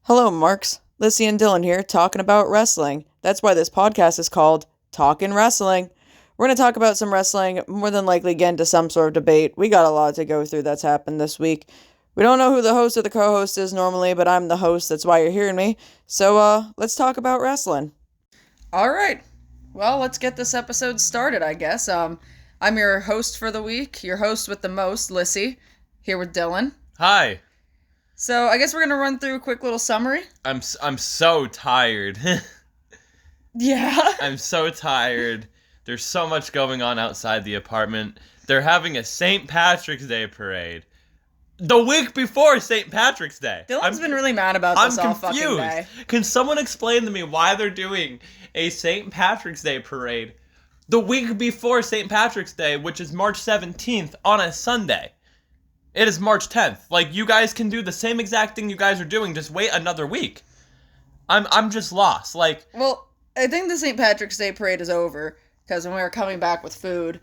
Hello, Marks. Lyssie and Dylan here talking about wrestling. That's why this podcast is called Talkin Wrasslin. We're going to talk about some wrestling, more than likely get into some sort of debate. We got a lot to go through that's happened this week. We don't know who the host or the co-host is normally, but I'm the host. That's why you're hearing me. So, let's talk about wrestling. All right. Well, let's get this episode started, I guess. I'm your host for the week, your host with the most, Lyssie, here with Dylan. Hi. So, I guess we're going to run through a quick little summary. I'm so tired. Yeah. I'm so tired. There's so much going on outside the apartment. They're having a St. Patrick's Day parade. The week before St. Patrick's Day. Dylan's been really mad about this all fucking day. Can someone explain to me why they're doing a St. Patrick's Day parade the week before St. Patrick's Day, which is March 17th, on a Sunday? It is March 10th. Like, you guys can do the same exact thing you guys are doing, just wait another week. I'm just lost. Like, well, I think the St. Patrick's Day parade is over, because when we were coming back with food,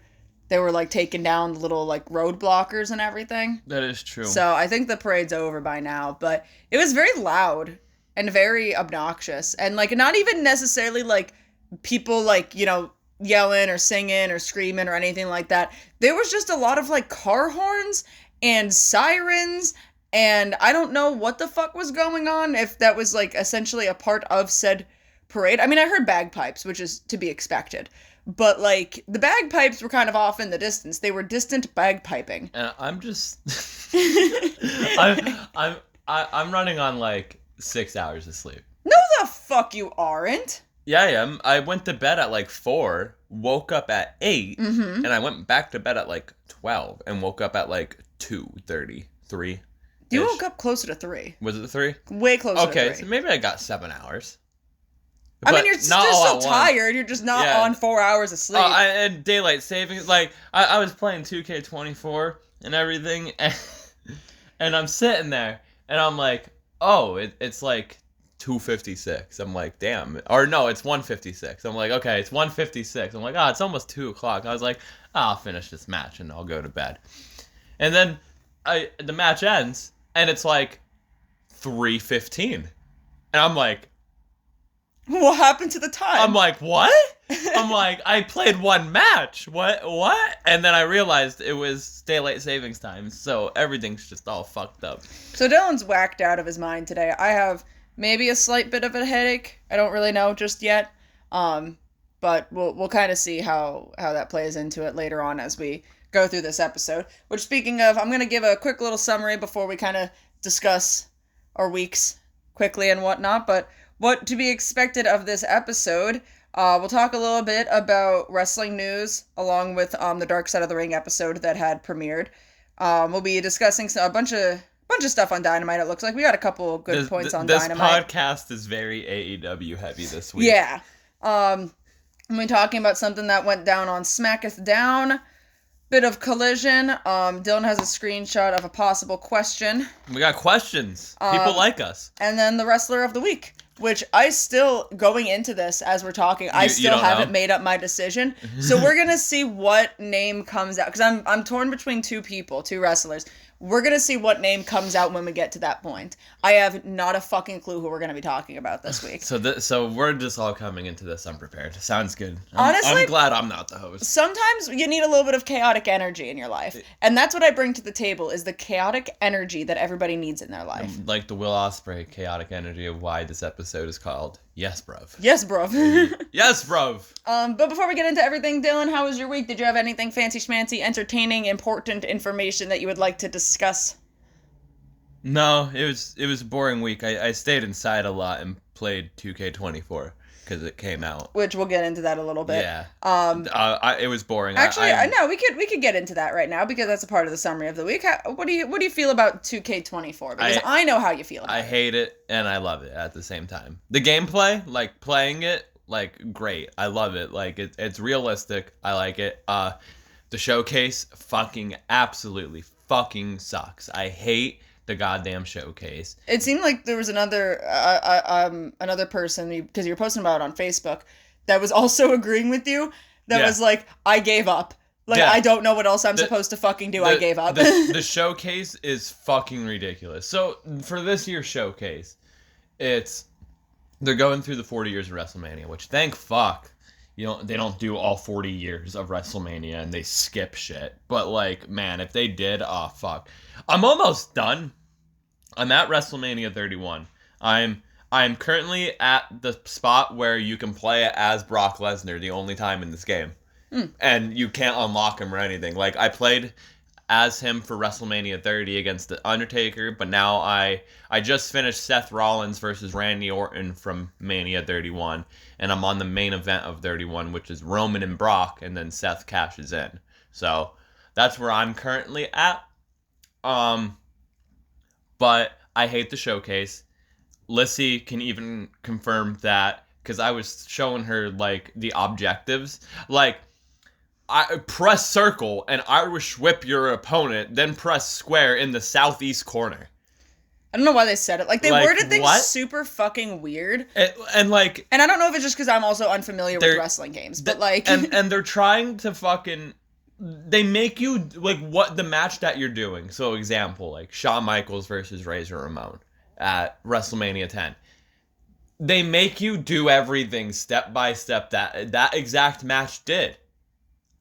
they were, like, taking down the little, like, road blockers and everything. that is true. So I think the parade's over by now, but it was very loud and very obnoxious, and, like, not even necessarily, like, people, like, you know, yelling or singing or screaming or anything like that. There was just a lot of, like, car horns and sirens, and I don't know what the fuck was going on, if that was, like, essentially a part of said parade. I mean, I heard bagpipes, which is to be expected, but, like, the bagpipes were kind of off in the distance. They were distant bagpiping. And I'm just... I'm running on, like, 6 hours of sleep. No the fuck you aren't! Yeah, I am. I went to bed at, like, 4, woke up at 8, and I went back to bed at, like, 12, and woke up at, like, 2:30, 3. You woke up closer to 3. Was it 3? Way closer to 3. Okay, so maybe I got 7 hours. I mean, you're not all still at tired. You're just not on 4 hours of sleep. And daylight savings. Like, I was playing 2K24 and everything, and I'm sitting there, and I'm like, oh, it's like 2:56. I'm like, damn. Or no, it's 1:56. I'm like, okay, it's 1:56. I'm like, oh, it's almost 2 o'clock. I was like, I'll finish this match and I'll go to bed. And then the match ends, and it's like 3:15. And I'm like, what happened to the time? I'm like, what? I'm like, I played one match. What? And then I realized it was daylight savings time, so everything's just all fucked up. So Dylan's whacked out of his mind today. I have maybe a slight bit of a headache. I don't really know just yet. But we'll kind of see how that plays into it later on as we go through this episode. Which, speaking of, I'm going to give a quick little summary before we kind of discuss our weeks quickly and whatnot. But what to be expected of this episode, we'll talk a little bit about wrestling news along with the Dark Side of the Ring episode that had premiered. We'll be discussing a bunch of stuff on Dynamite. It looks like we got a couple good points on Dynamite. This podcast is very AEW heavy this week. Yeah. We'll be talking about something that went down on Smackdown. Bit of collision. Dylan has a screenshot of a possible question. We got questions. People like us. And then the Wrestler of the Week, which I still, going into this as we're talking, I still haven't made up my decision. So we're going to see what name comes out. Because I'm torn between two wrestlers. We're going to see what name comes out when we get to that point. I have not a fucking clue who we're going to be talking about this week. So we're just all coming into this unprepared. Sounds good. Honestly, I'm glad I'm not the host. Sometimes you need a little bit of chaotic energy in your life. And that's what I bring to the table, is the chaotic energy that everybody needs in their life. Like the Will Ospreay chaotic energy of why this episode is called Yes, Bruv. Yes, bruv. Yes, bruv. But before we get into everything, Dylan, how was your week? Did you have anything fancy schmancy, entertaining, important information that you would like to discuss? No, it was a boring week. I stayed inside a lot and played 2K24 because it came out. Which we'll get into that a little bit. Yeah. It was boring. Actually, no, we could get into that right now because that's a part of the summary of the week. What do you feel about 2K24? Because I know how you feel about it. I hate it and I love it at the same time. The gameplay, like playing it, like great. I love it. Like it's realistic. I like it. The showcase fucking absolutely fucking sucks. I hate the goddamn showcase. It seemed like there was another person, because you were posting about it on Facebook, that was also agreeing with you. That was like, I gave up. Like, I don't know what else I'm supposed to fucking do. I gave up. The showcase is fucking ridiculous. So for this year's showcase, they're going through the 40 years of WrestleMania, which thank fuck, they don't do all 40 years of WrestleMania and they skip shit. But like, man, if they did, oh fuck. I'm almost done. I'm at WrestleMania 31. I'm currently at the spot where you can play as Brock Lesnar the only time in this game. And you can't unlock him or anything. Like, I played as him for WrestleMania 30 against The Undertaker, but now I just finished Seth Rollins versus Randy Orton from Mania 31, and I'm on the main event of 31, which is Roman and Brock, and then Seth cashes in. So, that's where I'm currently at. But I hate the showcase. Lyssie can even confirm that, because I was showing her, like, the objectives. Like, I press circle and Irish whip your opponent, then press square in the southeast corner. I don't know why they said it. Like, they worded things super fucking weird. And I don't know if it's just because I'm also unfamiliar with wrestling games, but like... and they're trying to fucking... They make you, like, what the match that you're doing. So, example, like, Shawn Michaels versus Razor Ramon at WrestleMania 10. They make you do everything step by step that exact match did.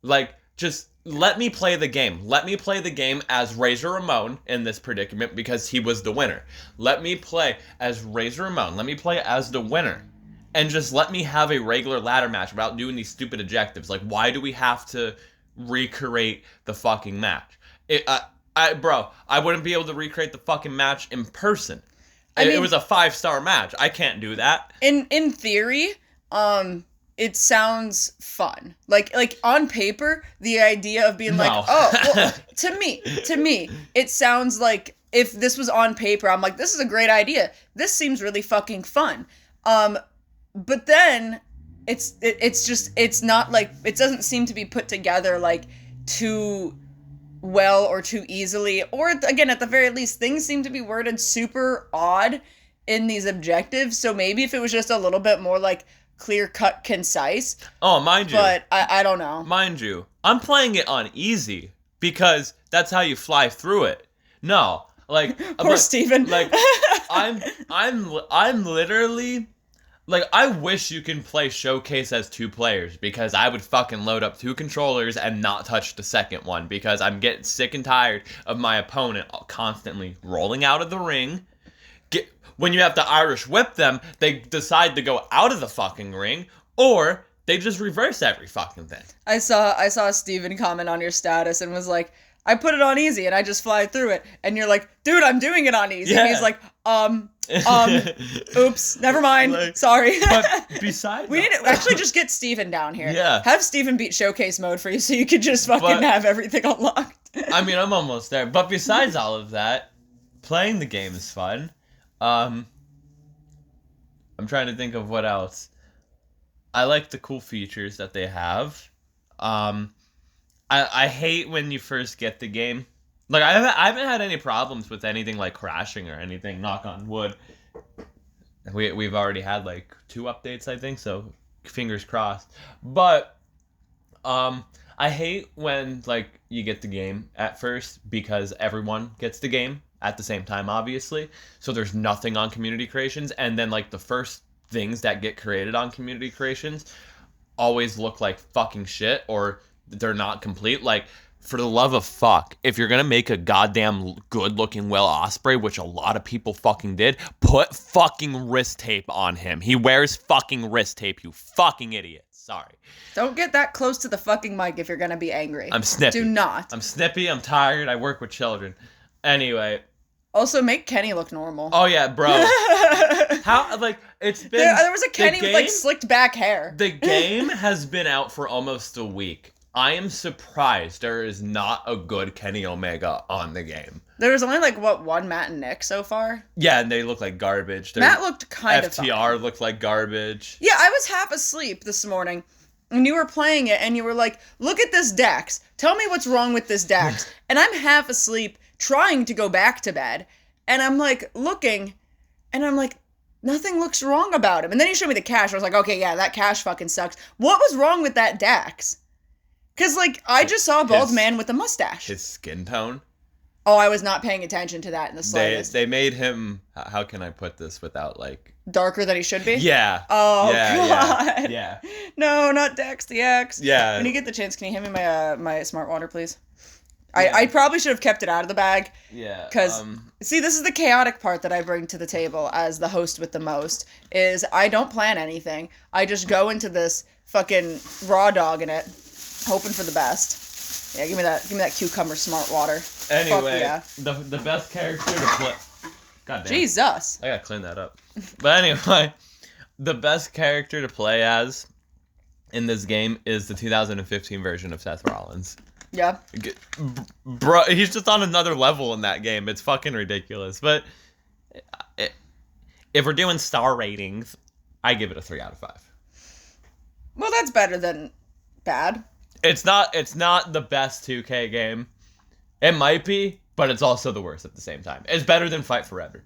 Like, just let me play the game. Let me play the game as Razor Ramon in this predicament because he was the winner. Let me play as Razor Ramon. Let me play as the winner. And just let me have a regular ladder match without doing these stupid objectives. Like, why do we have to recreate the fucking match? I wouldn't be able to recreate the fucking match in person. It was a 5-star match. I can't do that. In theory, it sounds fun. Like on paper, the idea of being to me, it sounds like if this was on paper, I'm like, this is a great idea. This seems really fucking fun. But then it's not like, it doesn't seem to be put together like too well or too easily, or again, at the very least, things seem to be worded super odd in these objectives. So maybe if it was just a little bit more like clear-cut, concise. Oh, mind you. But I don't know. Mind you, I'm playing it on easy because that's how you fly through it. No, like poor Steven. Like I'm literally like, I wish you can play Showcase as 2 players because I would fucking load up 2 controllers and not touch the second one because I'm getting sick and tired of my opponent constantly rolling out of the ring. When you have to Irish whip them, they decide to go out of the fucking ring, or they just reverse every fucking thing. I saw Steven comment on your status and was like, I put it on easy and I just fly through it. And you're like, dude, I'm doing it on easy. Yeah. And he's like, oops, never mind. Like, sorry. But besides, we need to actually just get Steven down here. Yeah. Have Steven beat showcase mode for you so you could just fucking have everything unlocked. I mean, I'm almost there. But besides all of that, playing the game is fun. I'm trying to think of what else. I like the cool features that they have. I hate when you first get the game. Like, I haven't had any problems with anything like crashing or anything, knock on wood. We've already had like 2 updates, I think, so fingers crossed. But I hate when like you get the game at first because everyone gets the game at the same time, obviously. So there's nothing on community creations, and then like the first things that get created on community creations always look like fucking shit, or they're not complete. Like, for the love of fuck, if you're gonna make a goddamn good looking Will Ospreay, which a lot of people fucking did, put fucking wrist tape on him. He wears fucking wrist tape, you fucking idiot. Sorry. Don't get that close to the fucking mic if you're gonna be angry. I'm snippy. Do not. I'm snippy, I'm tired, I work with children. Anyway. Also, make Kenny look normal. Oh yeah, bro. How, like, it's been... There was a Kenny with, like, slicked back hair. The game has been out for almost a week. I am surprised there is not a good Kenny Omega on the game. There was only, like, one Matt and Nick so far? Yeah, and they look like garbage. Matt looked kind of FTR looked like garbage. Yeah, I was half asleep this morning, and you were playing it, and you were like, look at this Dax. Tell me what's wrong with this Dax. And I'm half asleep, trying to go back to bed, and I'm, like, looking, and I'm like, nothing looks wrong about him. And then you showed me the cash. I was like, okay, yeah, that cash fucking sucks. What was wrong with that Dax? Because, like, I just saw a bald man with a mustache. His skin tone? Oh, I was not paying attention to that in the slightest. They made him. How can I put this without like Darker than he should be? Yeah. Oh, yeah, God. Yeah. No, not Dex the X. Yeah. When you get the chance, can you hand me my smart water, please? Yeah. I probably should have kept it out of the bag. Yeah. Because, see, this is the chaotic part that I bring to the table as the host with the most, is I don't plan anything. I just go into this fucking raw dog in it, hoping for the best. Yeah, give me that cucumber smart water. Anyway, yeah. the best character to play... God damn. Jesus. I gotta clean that up. But anyway, the best character to play as in this game is the 2015 version of Seth Rollins. Yeah. Bro, he's just on another level in that game. It's fucking ridiculous. But if we're doing star ratings, I give it a 3 out of 5. Well, that's better than bad. It's not the best 2K game. It might be, but it's also the worst at the same time. It's better than Fight Forever.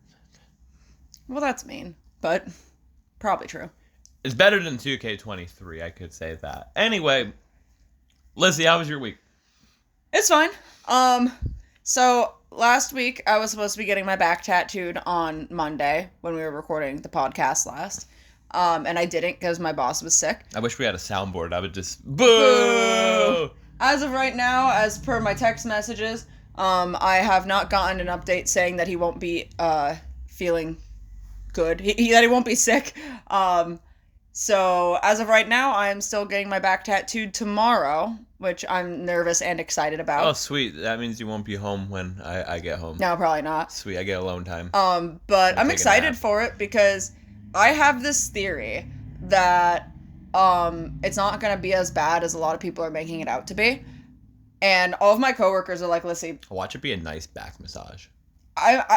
Well, that's mean, but probably true. It's better than 2K23, I could say that. Anyway, Lizzie, how was your week? It's fine. So last week I was supposed to be getting my back tattooed on Monday when we were recording the podcast last. And I didn't because my boss was sick. I wish we had a soundboard. I would just boo! As of right now, as per my text messages, I have not gotten an update saying that he won't be feeling good. That he won't be sick. So as of right now, I am still getting my back tattooed tomorrow, which I'm nervous and excited about. Oh, sweet. That means you won't be home when I get home. No, probably not. Sweet. I get alone time. But I'm excited for it because I have this theory that it's not going to be as bad as a lot of people are making it out to be. And all of my coworkers are like, Lissy, watch it be a nice back massage.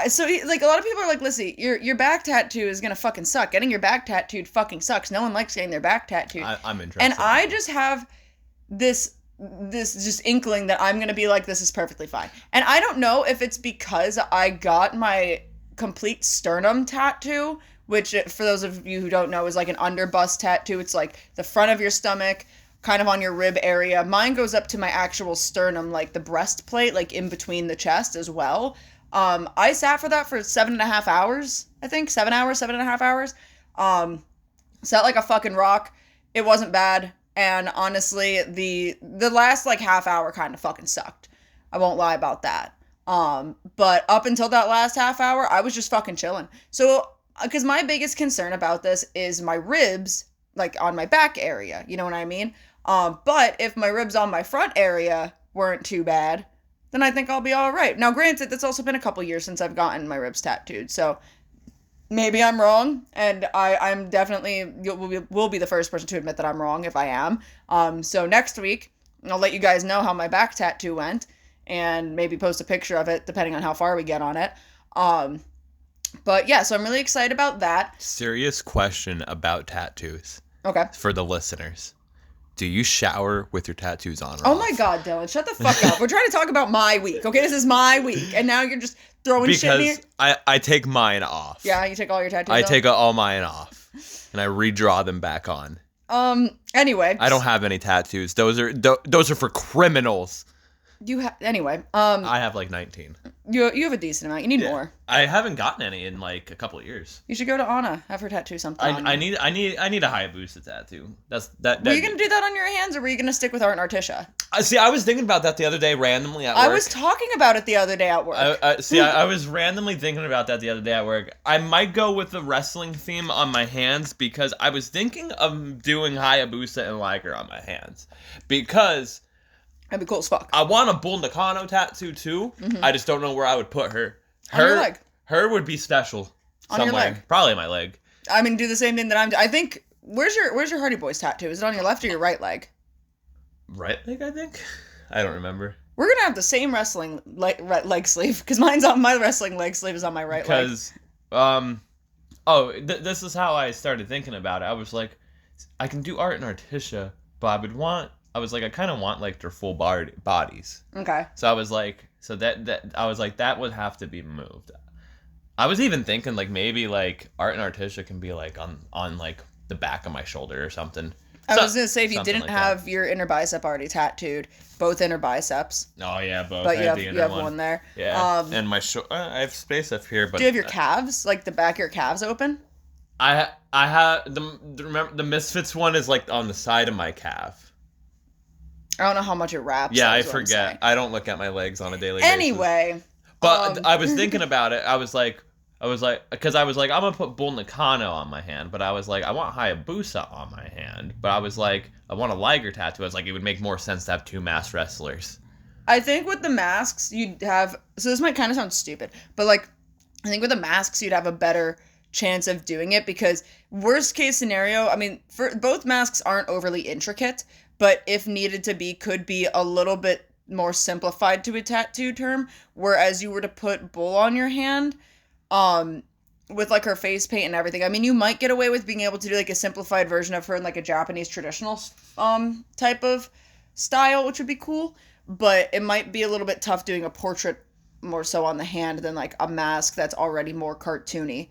So like a lot of people are like, Lissy, your back tattoo is gonna fucking suck. Getting your back tattooed fucking sucks. No one likes getting their back tattooed. I'm interested. And I just have this just inkling that I'm gonna be like, this is perfectly fine. And I don't know if it's because I got my complete sternum tattoo, which for those of you who don't know is like an underbust tattoo. It's like the front of your stomach, kind of on your rib area. Mine goes up to my actual sternum, like the breastplate, like in between the chest as well. I sat for that for 7.5 hours, I think. 7.5 hours. Sat like a fucking rock. It wasn't bad. And honestly, the last like half hour kind of fucking sucked. I won't lie about that. But up until that last half hour, I was just fucking chilling. So, because my biggest concern about this is my ribs, like on my back area. You know what I mean? But if my ribs on my front area weren't too bad, then I think I'll be all right. Now, granted, it's also been a couple years since I've gotten my ribs tattooed, so maybe I'm wrong, and I'm definitely will be the first person to admit that I'm wrong if I am. So next week, I'll let you guys know how my back tattoo went, and maybe post a picture of it, depending on how far we get on it. But yeah, so I'm really excited about that. Serious question about tattoos. Okay. For the listeners. Do you shower with your tattoos on? Oh my God, Dylan, shut the fuck up. We're trying to talk about my week, okay? This is my week, and now you're just throwing shit in here. Because I take mine off. Yeah, you take all your tattoos I off? take all mine off, and I redraw them back on. Anyway. I don't have any tattoos. Those are for criminals. Anyway. I have like 19. You have a decent amount. You need more. I haven't gotten any in like a couple of years. You should go to Anna. Have her tattoo something. I need a Hayabusa tattoo. Were you gonna do that on your hands, or were you gonna stick with Art and Artisha? See, I was thinking about that the other day randomly at work. I was talking about it the other day at work. I was randomly thinking about that the other day at work. I might go with the wrestling theme on my hands because I was thinking of doing Hayabusa and Liger on my hands because that'd be cool as fuck. I want a Bull Nakano tattoo too. Mm-hmm. I just don't know where I would put her. On your leg. Her would be special on somewhere. Your leg. Probably my leg. I mean, do the same thing that I'm doing. I think. Where's your Hardy Boys tattoo? Is it on your left or your right leg? Right leg, I think. I don't remember. We're gonna have the same wrestling leg sleeve because mine's on my wrestling leg sleeve is on my right leg. Because, this is how I started thinking about it. I was like, I can do Art and Artisha, but I kind of want like their full bodies. Okay. So I was like, that would have to be moved. I was even thinking like maybe like Art and Artisha can be like on like the back of my shoulder or something. I was gonna say, if you something didn't like have that. your inner bicep already tattooed, both inner biceps, Oh yeah, both. but I you have have the you inner have one. one there. Yeah, and my I have space up here, but Do you have your calves, like the back of your calves, open? I have remember the Misfits one is like on the side of my calf. I don't know how much it wraps. Yeah, That I was what I'm saying. forget. I don't look at my legs on a daily basis. Anyway, But I was thinking about it. Because I was like, I'm gonna put Bull Nakano on my hand, but I was like, I want Hayabusa on my hand, but I was like, I want a Liger tattoo. I was like, it would make more sense to have two masked wrestlers. I think with the masks you'd have. So this might kind of sound stupid, but like, I think with the masks you'd have a better chance of doing it because worst case scenario, I mean, for both masks aren't overly intricate, but if needed to be, could be a little bit more simplified to a tattoo term. Whereas you were to put Bull on your hand, um, with like her face paint and everything. I mean, you might get away with being able to do like a simplified version of her in like a Japanese traditional type of style, which would be cool. But it might be a little bit tough doing a portrait more so on the hand than like a mask that's already more cartoony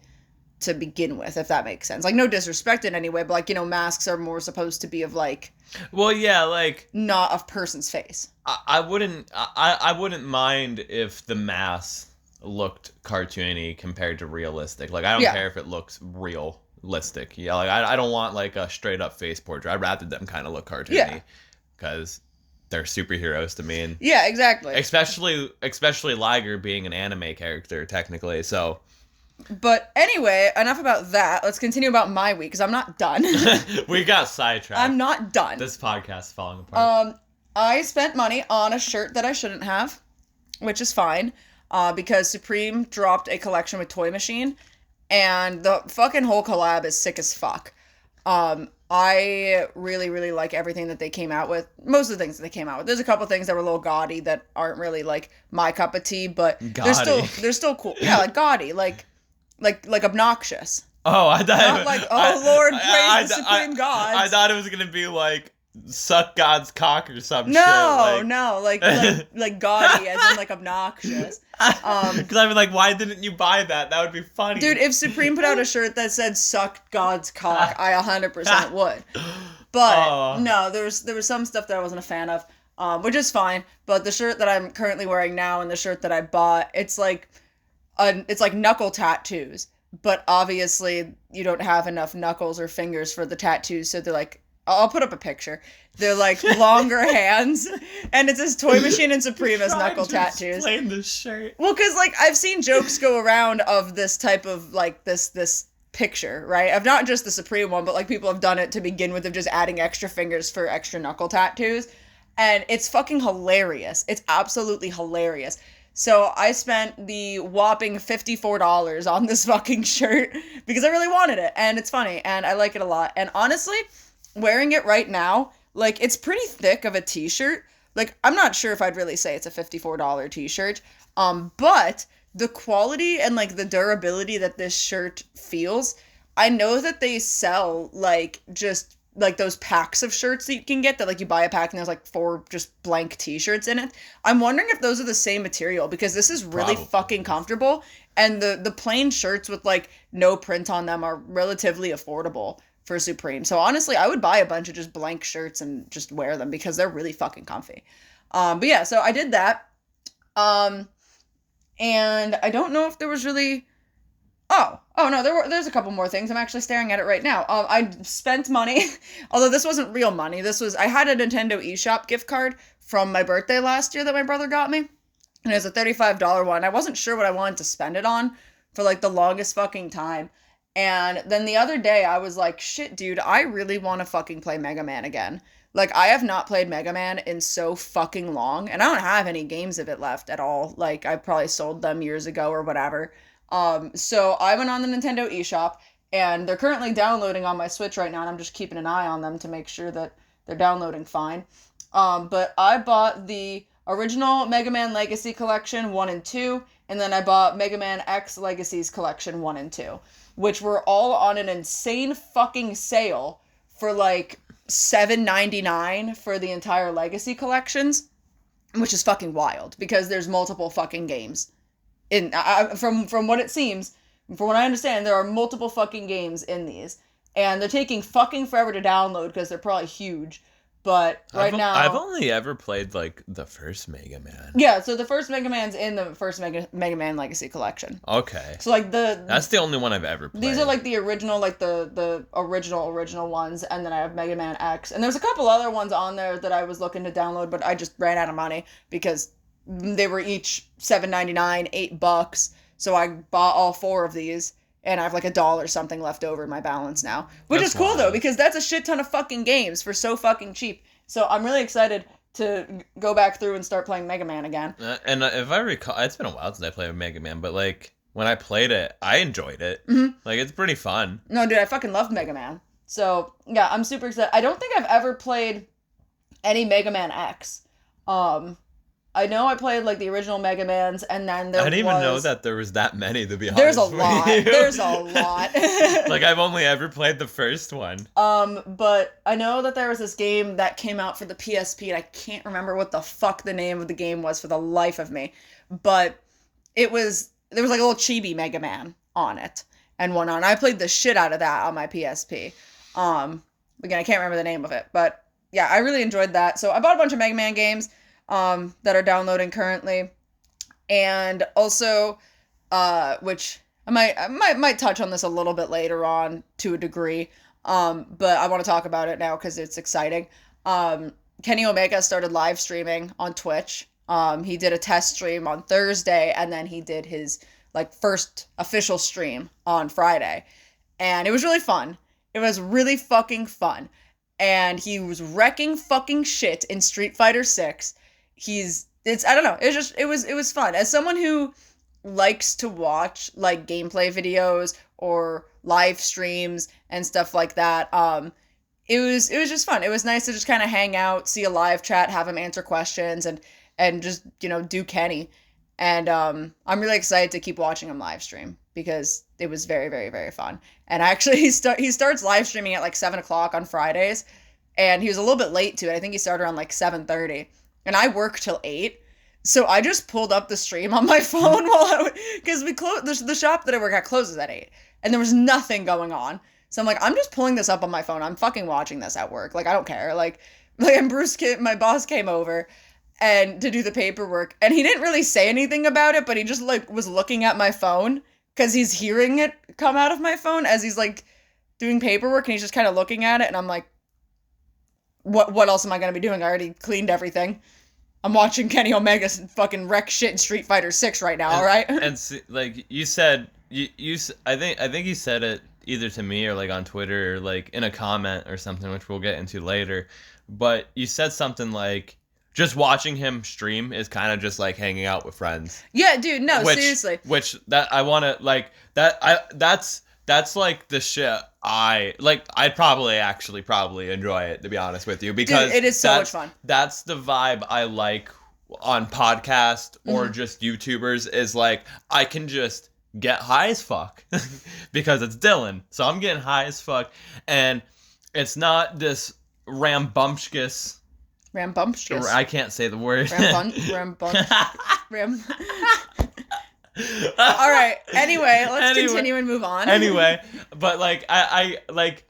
to begin with, if that makes sense. Like, no disrespect in any way, but like, masks are more supposed to be of like Well, yeah, like not a person's face. I wouldn't mind if the mask looked cartoony compared to realistic. Like I don't Yeah. care if it looks realistic. Yeah, like I don't want like a straight up face portrait. I'd rather them kind of look cartoony. Yeah. Because they're superheroes to me, and Yeah, exactly. especially Liger being an anime character technically. So But anyway, enough about that. Let's continue about my week because I'm not done. we got sidetracked. I'm not done. This podcast is falling apart. I spent money on a shirt that I shouldn't have, which is fine, because Supreme dropped a collection with Toy Machine, and the fucking whole collab is sick as fuck. I really, really like everything that they came out with. Most of the things that they came out with. There's a couple things that were a little gaudy that aren't really like my cup of tea, but they're still cool. Yeah, like gaudy, like obnoxious. Oh, I thought Not like, oh Lord, praise the supreme gods. I thought it was gonna be like suck God's cock or some shit. No, like gaudy as in like obnoxious. Because I'd be like, why didn't you buy that? That would be funny. Dude, if Supreme put out a shirt that said "suck God's cock," I 100% would. But no, there was some stuff that I wasn't a fan of, which is fine. But the shirt that I'm currently wearing now and the shirt that I bought, it's like knuckle tattoos. But obviously, you don't have enough knuckles or fingers for the tattoos, so they're like. I'll put up a picture. They're like longer hands, and it says Toy Machine and Supreme as knuckle tattoos. Explain the shirt. Well, because like I've seen jokes go around of this type of like this picture, right? Of not just the Supreme one, but like people have done it to begin with of just adding extra fingers for extra knuckle tattoos, and it's fucking hilarious. It's absolutely hilarious. So I spent the whopping $54 on this fucking shirt because I really wanted it, and it's funny, and I like it a lot. And honestly, wearing it right now, like, it's pretty thick of a t-shirt. Like, I'm not sure if I'd really say it's a $54 t-shirt, but the quality and, like, the durability that this shirt feels, I know that they sell, like, just, like, those packs of shirts that you can get that, like, you buy a pack and there's, like, 4 just blank t-shirts in it. I'm wondering if those are the same material, because this is really fucking comfortable, and the plain shirts with, like, no print on them are relatively affordable for Supreme. So honestly, I would buy a bunch of just blank shirts and just wear them because they're really fucking comfy. But yeah, so I did that. And I don't know if there was really... Oh no, there's a couple more things. I'm actually staring at it right now. I spent money, although this wasn't real money. I had a Nintendo eShop gift card from my birthday last year that my brother got me. And it was a $35 one. I wasn't sure what I wanted to spend it on for like the longest fucking time. And then the other day, I was like, shit, dude, I really want to fucking play Mega Man again. Like, I have not played Mega Man in so fucking long, and I don't have any games of it left at all. Like, I probably sold them years ago or whatever. So I went on the Nintendo eShop, and they're currently downloading on my Switch right now, and I'm just keeping an eye on them to make sure that they're downloading fine. But I bought the original Mega Man Legacy Collection 1 and 2, and then I bought Mega Man X Legacies Collection 1 and 2. Which were all on an insane fucking sale for like $7.99 for the entire Legacy collections, which is fucking wild because there's multiple fucking games. From what it seems, from what I understand, there are multiple fucking games in these, and they're taking fucking forever to download because they're probably huge. But now... I've only ever played, like, the first Mega Man. Yeah, so the first Mega Man's in the first Mega Man Legacy Collection. Okay. So, like, that's the only one I've ever played. These are, like, the original, like, the original ones, and then I have Mega Man X. And there's a couple other ones on there that I was looking to download, but I just ran out of money because they were each $7.99, $8. So I bought all 4 of these. And I have like $1 something left over in my balance now. Which is cool though, because that's a shit ton of fucking games for so fucking cheap. So I'm really excited to go back through and start playing Mega Man again. And if I recall, it's been a while since I played Mega Man, but like when I played it, I enjoyed it. Mm-hmm. Like it's pretty fun. No, dude, I fucking loved Mega Man. So yeah, I'm super excited. I don't think I've ever played any Mega Man X. I know I played, like, the original Mega Mans, and then there was... I didn't even know that there was that many, to be honest. There's a lot. There's a lot. Like, I've only ever played the first one. But I know that there was this game that came out for the PSP, and I can't remember what the fuck the name of the game was for the life of me. But there was, like, a little chibi Mega Man on it, and whatnot. And I played the shit out of that on my PSP. Again, I can't remember the name of it, but, yeah, I really enjoyed that. So I bought a bunch of Mega Man games. That are downloading currently, and also, which I might touch on this a little bit later on to a degree, but I want to talk about it now because it's exciting. Kenny Omega started live streaming on Twitch. He did a test stream on Thursday, and then he did his like first official stream on Friday, and it was really fun. It was really fucking fun, and he was wrecking fucking shit in Street Fighter 6. I don't know, it was fun. As someone who likes to watch, like, gameplay videos or live streams and stuff like that, it was just fun. It was nice to just kind of hang out, see a live chat, have him answer questions, and just, you know, do Kenny. And, I'm really excited to keep watching him live stream, because it was very, very, very fun. And actually, he starts live streaming at, like, 7 o'clock on Fridays, and he was a little bit late to it. I think he started around, like, 7:30. And I work till 8, so I just pulled up the stream on my phone because the shop that I work at closes at 8, and there was nothing going on. So I'm like, I'm just pulling this up on my phone. I'm fucking watching this at work. Like, I don't care. And my boss came over and to do the paperwork, and he didn't really say anything about it, but he just like was looking at my phone because he's hearing it come out of my phone as he's like doing paperwork, and he's just kind of looking at it, and I'm like, what else am I gonna be doing? I already cleaned everything. I'm watching Kenny Omega fucking wreck shit in Street Fighter 6 right now, alright? And like you said, I think you said it either to me or like on Twitter or like in a comment or something, which we'll get into later. But you said something like, just watching him stream is kind of just like hanging out with friends. Yeah, dude, no, seriously. Which that I want to like that that's like the shit I'd probably enjoy it, to be honest with you, because dude, it is so much fun. That's the vibe I like on podcast or just YouTubers, is like I can just get high as fuck because it's Dylan. So I'm getting high as fuck, and it's not this rambunctious. I can't say the word. All right. Anyway, let's continue and move on. Anyway, but like I like,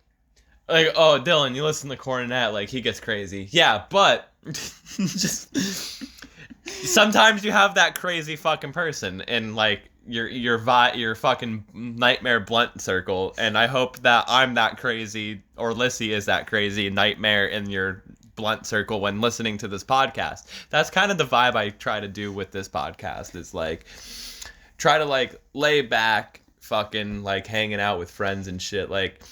oh, Dylan, you listen to Cornet, like he gets crazy. Yeah, but just sometimes you have that crazy fucking person in like your fucking nightmare blunt circle, and I hope that I'm that crazy, or Lyssie is that crazy nightmare in your blunt circle when listening to this podcast. That's kind of the vibe I try to do with this podcast, is like try to like lay back, fucking like hanging out with friends and shit. Like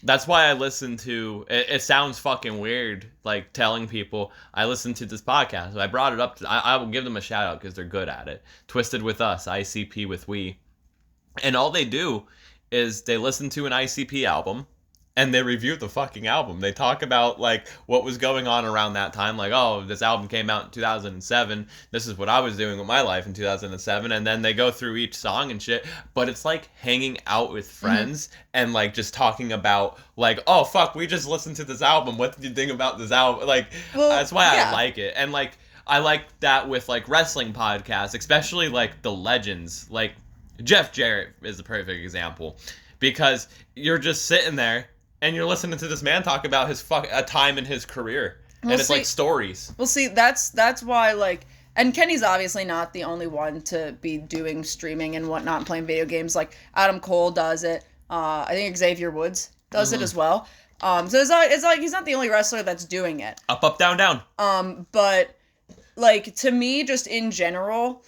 that's why I listen to it. Sounds fucking weird like telling people I listen to this podcast. I brought it up I will give them a shout out because they're good at it. Twisted with Us, ICP with We, and all they do is they listen to an ICP album and they review the fucking album. They talk about like what was going on around that time. Like, oh, this album came out in 2007. This is what I was doing with my life in 2007. And then they go through each song and shit. But it's like hanging out with friends and like just talking about like, oh, fuck, we just listened to this album. What did you think about this album? Like, that's why I like it. And like, I like that with like wrestling podcasts, especially like the legends. Like Jeff Jarrett is the perfect example, because you're just sitting there and you're listening to this man talk about a time in his career, Well, and it's see- like stories. Well, see, that's why, like, and Kenny's obviously not the only one to be doing streaming and whatnot, and playing video games. Like, Adam Cole does it. I think Xavier Woods does it as well. So it's like he's not the only wrestler that's doing it. Up, down, down. But like, to me, just in general,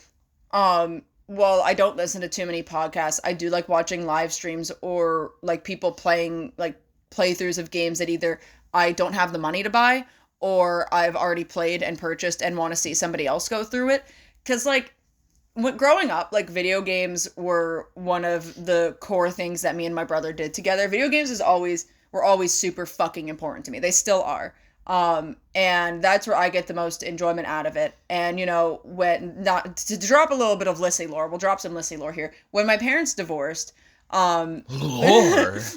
while I don't listen to too many podcasts, I do like watching live streams or like people playing like playthroughs of games that either I don't have the money to buy or I've already played and purchased and want to see somebody else go through it. Because, like, growing up, like, video games were one of the core things that me and my brother did together. Video games were always super fucking important to me. They still are. And that's where I get the most enjoyment out of it. And, you know, when, not to drop a little bit of Lyssie lore, we'll drop some Lyssie lore here. When my parents divorced, Lore.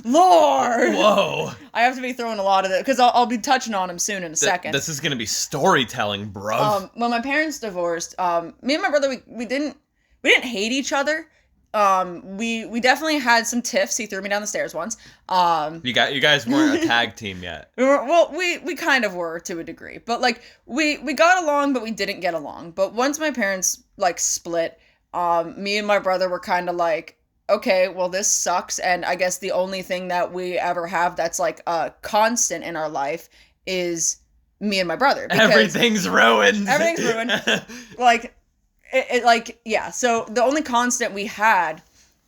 lore. Whoa. I have to be throwing a lot of it because I'll be touching on him soon in a second. This is gonna be storytelling, bro. When my parents divorced, me and my brother, we didn't hate each other. We definitely had some tiffs. He threw me down the stairs once. You guys weren't a tag team yet. We kind of were to a degree, but like we got along, but we didn't get along. But once my parents like split, me and my brother were kind of like, okay, well, this sucks, and I guess the only thing that we ever have that's like a constant in our life is me and my brother. Everything's ruined. Everything's ruined. Like, yeah. So the only constant we had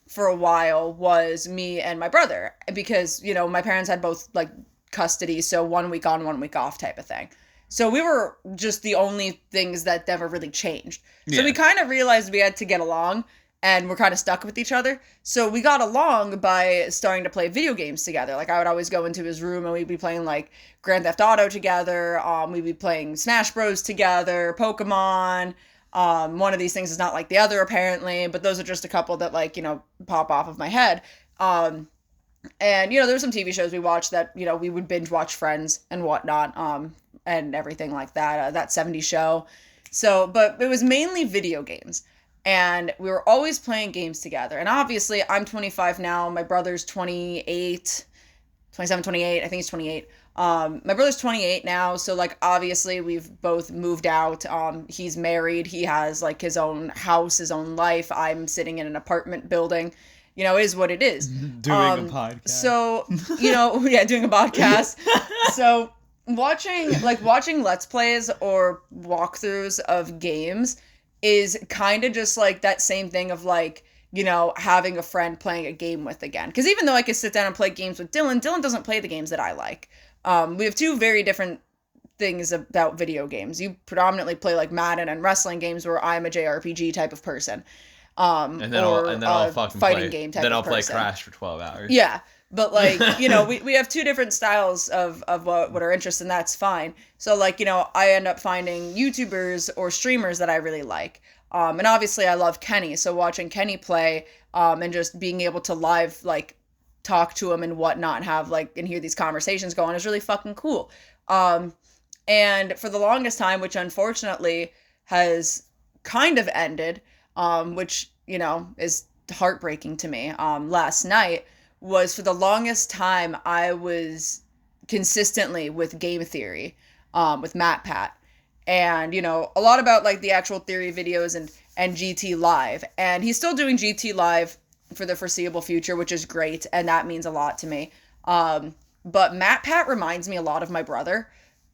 for a while was me and my brother, because, you know, my parents had both like custody, so 1 week on, 1 week off type of thing. So we were just the only things that never really changed. So we kind of realized we had to get along. And we're kind of stuck with each other. So we got along by starting to play video games together. Like, I would always go into his room and we'd be playing, like, Grand Theft Auto together. We'd be playing Smash Bros. Together, Pokemon. One of these things is not like the other, apparently. But those are just a couple that, like, you know, pop off of my head. And, you know, there were some TV shows we watched that, you know, we would binge watch Friends and whatnot. And everything like that. That 70s show. So, but it was mainly video games. And we were always playing games together. And obviously, I'm 25 now. My brother's 28, 27, 28. I think he's 28. My brother's 28 now. So, like, obviously, we've both moved out. He's married. He has, like, his own house, his own life. I'm sitting in an apartment building. You know, it is what it is. Doing a podcast. So, you know, yeah, doing a podcast. So, watching Let's Plays or walkthroughs of games is kind of just like that same thing of like, you know, having a friend playing a game with again. Because even though I could sit down and play games with Dylan doesn't play the games that I like. We have two very different things about video games. You predominantly play like Madden and wrestling games, where I'm a JRPG type of person. And then I'll fucking fighting game type then I'll of play person. Crash for 12 hours. Yeah. But, like, you know, we have two different styles of what our interests, and that's fine. So, like, you know, I end up finding YouTubers or streamers that I really like. And obviously I love Kenny, so watching Kenny play and just being able to live, like, talk to him and whatnot and have, like, and hear these conversations go on is really fucking cool. And for the longest time, which unfortunately has kind of ended, which, you know, is heartbreaking to me, last night, was for the longest time I was consistently with Game Theory, with Matt Pat, and, you know, a lot about like the actual theory videos and GT Live, and he's still doing GT Live for the foreseeable future, which is great, and that means a lot to me. But Matt Pat reminds me a lot of my brother.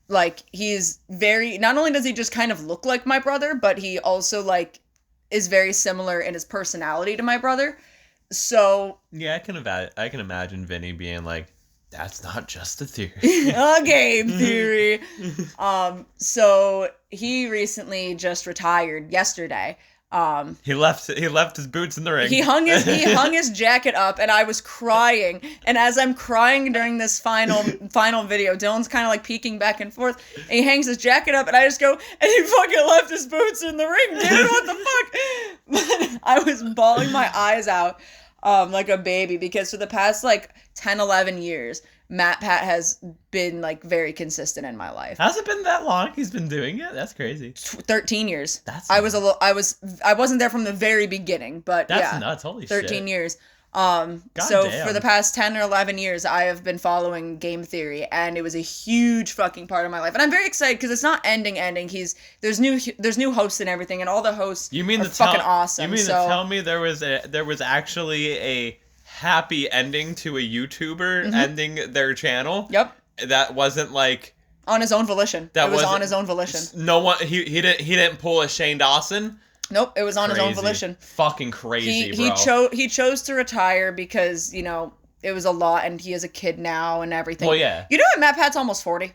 Like, he's very, not only does he just kind of look like my brother, but he also like is very similar in his personality to my brother. So yeah, I can imagine Vinny being like, "That's not just a theory." A game theory. So he recently just retired yesterday. He left his boots in the ring. He hung his jacket up, and I was crying. And as I'm crying during this final video, Dylan's kind of like peeking back and forth, and he hangs his jacket up, and I just go, and he fucking left his boots in the ring, dude. What the fuck? But I was bawling my eyes out, like a baby, because for the past like 10, 11 years, Matt Pat has been like very consistent in my life. Has it been that long he's been doing it? That's crazy. 13 years. That's I wasn't there from the very beginning, but that's yeah. nuts. Holy 13 shit. years. So damn. for the past 10 or 11 years, I have been following game theory, and it was a huge fucking part of my life. And I'm very excited because it's not ending. There's new hosts and everything, and all the hosts are fucking awesome. You mean to tell me there was actually a happy ending to a YouTuber ending their channel? Yep. That wasn't like on his own volition. It was on his own volition. No one he didn't pull a Shane Dawson. Nope, it was on his own volition. Fucking crazy, bro. He chose to retire because, you know, it was a lot, and he has a kid now and everything. Well, yeah. You know what? Matt Pat's almost 40.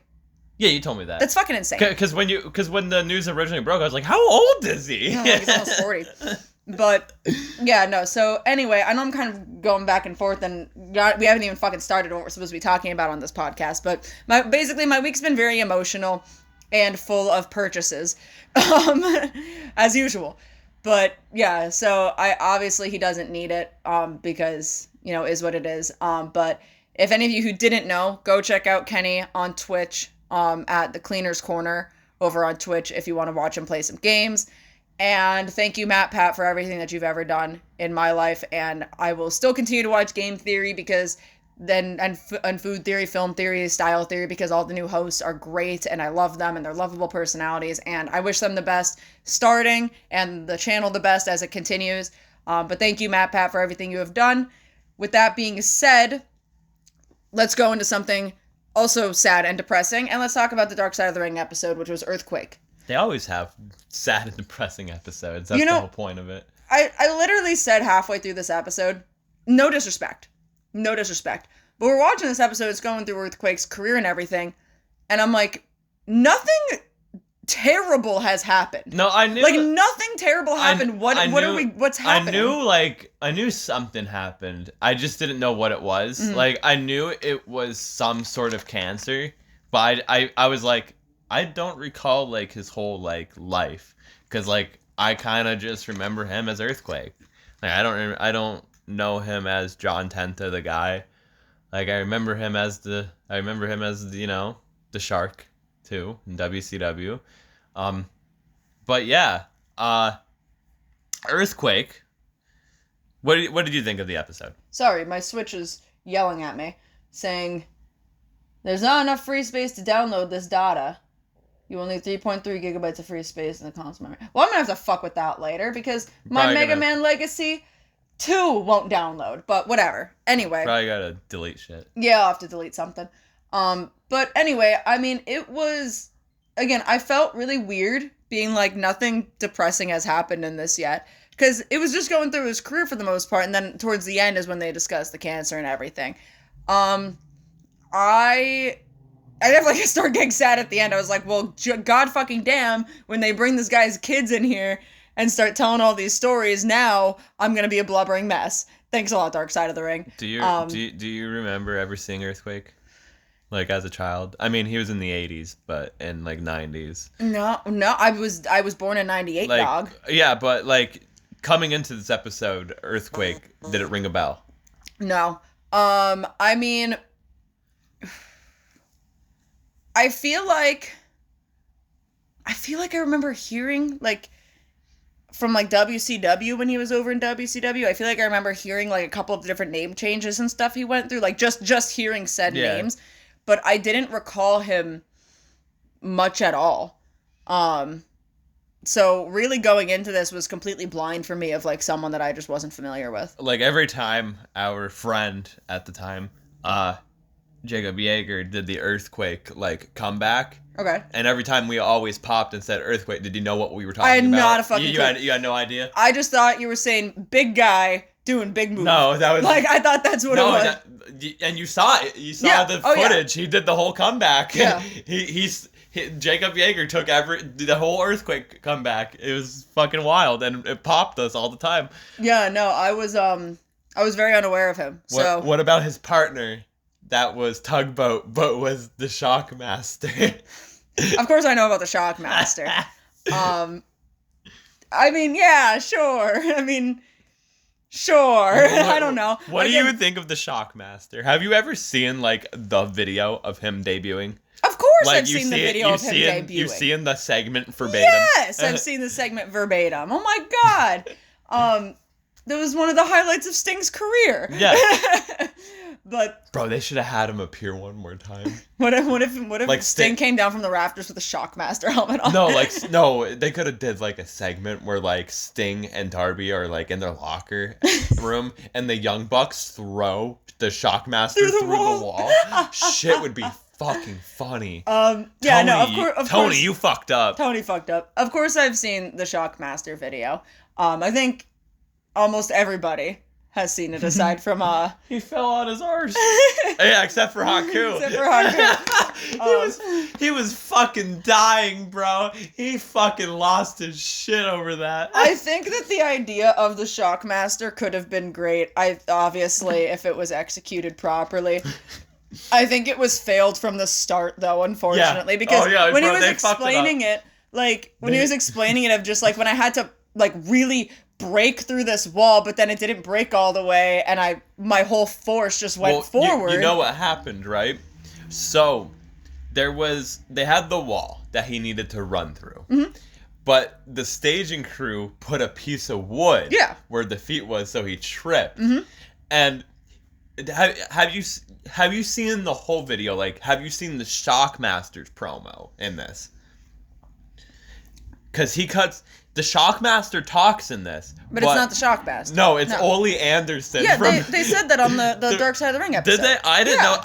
Yeah, you told me that. That's fucking insane. Because when the news originally broke, I was like, how old is he? No, he's almost 40. But, yeah, no. So, anyway, I know I'm kind of going back and forth, and we haven't even fucking started what we're supposed to be talking about on this podcast. But basically, my week's been very emotional and full of purchases, as usual. But yeah, so obviously he doesn't need it, because, you know, is what it is. But if any of you who didn't know, go check out Kenny on Twitch, at the Cleaner's Corner over on Twitch if you want to watch him play some games. And thank you, Matt Pat, for everything that you've ever done in my life. And I will still continue to watch Game Theory because and food theory, film theory, style theory, because all the new hosts are great and I love them and they're lovable personalities, and I wish them the best starting and the channel the best as it continues. But thank you, Matt Pat, for everything you have done. With that being said, let's go into something also sad and depressing, and let's talk about the Dark Side of the Ring episode, which was Earthquake. They always have sad and depressing episodes. That's the whole point of it. I literally said halfway through this episode, no disrespect, but we're watching this episode, it's going through Earthquake's career and everything, and I'm like, nothing terrible has happened. No, I knew, like, nothing terrible happened. What's happening? I knew something happened. I just didn't know what it was. Mm-hmm. Like, I knew it was some sort of cancer, but I was like, I don't recall, like, his whole, like, life, because, like, I kind of just remember him as Earthquake. Like, I don't know him as John Tenta, the guy. Like, I remember him as the you know, the Shark too in WCW. But yeah, Earthquake. What did you think of the episode? Sorry, my Switch is yelling at me, saying, "There's not enough free space to download this data. You will need 3.3 gigabytes of free space in the console memory." Well, I'm gonna have to fuck with that later because my Mega Man Legacy 2 won't download, but whatever. Anyway. Probably gotta delete shit. Yeah, I'll have to delete something. But anyway, I mean, it was, again, I felt really weird being like, nothing depressing has happened in this yet. Because it was just going through his career for the most part, and then towards the end is when they discussed the cancer and everything. I definitely started getting sad at the end. I was like, well, god fucking damn, when they bring this guy's kids in here and start telling all these stories, now I'm gonna be a blubbering mess. Thanks a lot, Dark Side of the Ring. Do you remember ever seeing Earthquake? Like, as a child? I mean, he was in the 80s, but in, like, 90s. No, I was born in 98, like, dog. Yeah, but, like, coming into this episode, Earthquake, did it ring a bell? No. I mean, I feel like I remember hearing, like, from, like, WCW when he was over in WCW, I feel like I remember hearing, like, a couple of different name changes and stuff he went through, like, just hearing said names, but I didn't recall him much at all. So really going into this was completely blind for me of, like, someone that I just wasn't familiar with. Like, every time our friend at the time, Jacob Yeager, did the Earthquake, like, comeback. Okay. And every time we always popped and said Earthquake, did you know what we were talking about? I had not a fucking clue. You had no idea? I just thought you were saying big guy doing big moves. No, that was... Like, I thought that's what it was. And you saw it. You saw the footage. Yeah. He did the whole comeback. Yeah. Jacob Yeager took the whole Earthquake comeback. It was fucking wild, and it popped us all the time. Yeah, no, I was very unaware of him. So what about his partner? That was Tugboat, but was the Shockmaster. Of course I know about the Shockmaster. I mean, yeah, sure. I mean, sure. I don't know. What do you think of the Shockmaster? Have you ever seen, like, the video of him debuting? Of course, like, I've seen the video of him debuting. You've seen the segment verbatim? Yes, I've seen the segment verbatim. Oh my god. one of the highlights of Sting's career. Yeah. But bro, they should have had him appear one more time. What if like Sting came down from the rafters with a Shockmaster helmet on? No, they could have did like a segment where like Sting and Darby are like in their locker room and the Young Bucks throw the Shockmaster through the wall. Shit would be fucking funny. Of course, Tony, you fucked up. Tony fucked up. Of course, I've seen the Shockmaster video. I think almost everybody has seen it aside from he fell on his arse. Yeah, except for Haku. He was fucking dying, bro. He fucking lost his shit over that. I think that the idea of the Shockmaster could have been great. Obviously, if it was executed properly. I think it was failed from the start, though, unfortunately, because when he was explaining it, of just like when I had to like really break through this wall, but then it didn't break all the way, and my whole force just went forward. You know what happened, right? So they had the wall that he needed to run through. Mm-hmm. But the staging crew put a piece of wood where the feet was, so he tripped. Mm-hmm. And have you seen the whole video? Like, have you seen the Shockmaster's promo in this? Because the Shockmaster talks in this. But it's not the Shockmaster. No, it's Ole Anderson. Yeah, they said that on the Dark Side of the Ring episode. Did they? I didn't know.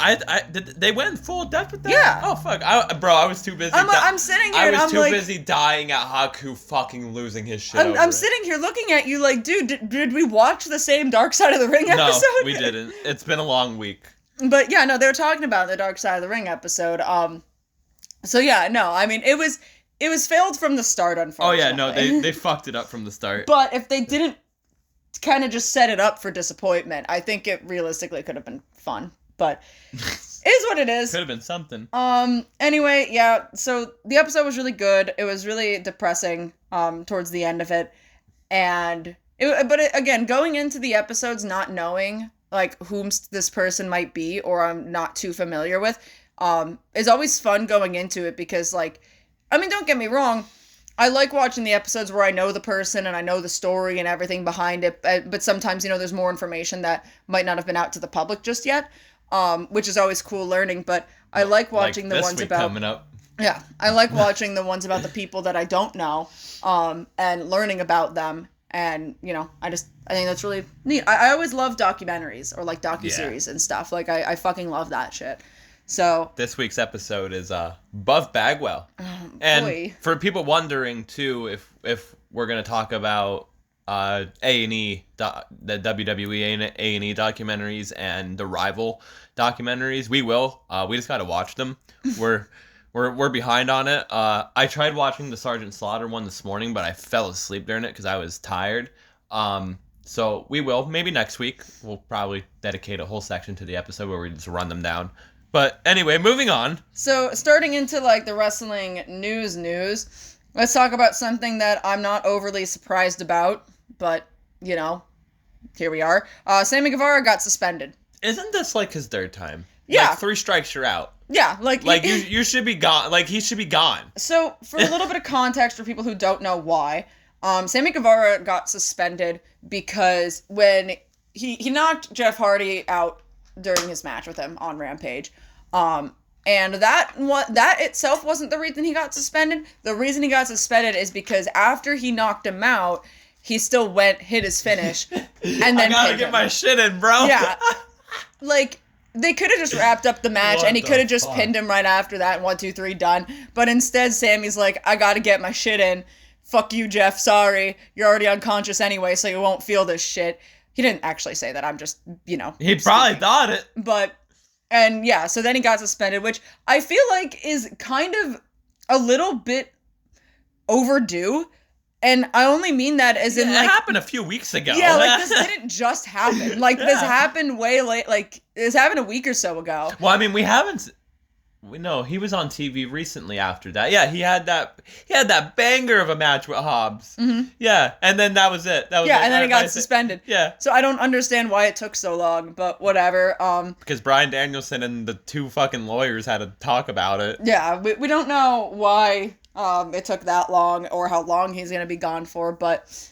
Did they went full depth with that? Yeah. Oh, fuck. I was too busy. I'm sitting here I and was I'm too busy dying at Haku fucking losing his shit I'm sitting here looking at you like, dude, did we watch the same Dark Side of the Ring episode? No, we didn't. It's been a long week. But yeah, no, they were talking about the Dark Side of the Ring episode. So yeah, no, I mean, it was failed from the start, unfortunately. Oh yeah, no, they fucked it up from the start. But if they didn't kind of just set it up for disappointment, I think it realistically could have been fun. But it is what it is. Could have been something. Anyway, yeah, so the episode was really good. It was really depressing towards the end of it. Again, going into the episodes not knowing like whom this person might be or I'm not too familiar with, is always fun going into it because like, I mean, don't get me wrong, I like watching the episodes where I know the person and I know the story and everything behind it, but sometimes, there's more information that might not have been out to the public just yet, which is always cool learning, but I like watching the ones about... coming up. Yeah, I like watching the ones about the people that I don't know, and learning about them, and, I think that's really neat. I always love documentaries, or, like, docuseries and stuff, like, I fucking love that shit. So this week's episode is Buff Bagwell, and for people wondering too, if we're gonna talk about A&E, the WWE A&E documentaries and the Rival documentaries, we will. We just gotta watch them. We're behind on it. I tried watching the Sergeant Slaughter one this morning, but I fell asleep during it because I was tired. So we will. Maybe next week we'll probably dedicate a whole section to the episode where we just run them down. But anyway, moving on. So starting into like the wrestling news, let's talk about something that I'm not overly surprised about, but here we are. Sammy Guevara got suspended. Isn't this like his third time? Yeah. Like 3 strikes, you're out. Yeah, you should be gone. Like he should be gone. So for a little bit of context for people who don't know why, Sammy Guevara got suspended because when he knocked Jeff Hardy out during his match with him on Rampage. And that itself wasn't the reason he got suspended. The reason he got suspended is because after he knocked him out, he still hit his finish, and then I gotta get my shit in, bro. Yeah. Like, they could have just wrapped up the match, and he could have just pinned him right after that, and 1, 2, 3, done. But instead, Sammy's like, I gotta get my shit in. Fuck you, Jeff, sorry. You're already unconscious anyway, so you won't feel this shit. He didn't actually say that, I'm just, He probably thought it. And yeah, so then he got suspended, which I feel like is kind of a little bit overdue. And I only mean that as in, like... It happened a few weeks ago. Yeah, like, this didn't just happen. Like, this happened way late. Like, this happened a week or so ago. Well, I mean, we haven't... No, he was on TV recently after that. Yeah, he had that banger of a match with Hobbs. Mm-hmm. Yeah, and then that was it. And then he got suspended. Yeah. So I don't understand why it took so long, but whatever. Because Bryan Danielson and the 2 fucking lawyers had to talk about it. Yeah, we don't know why it took that long or how long he's going to be gone for, but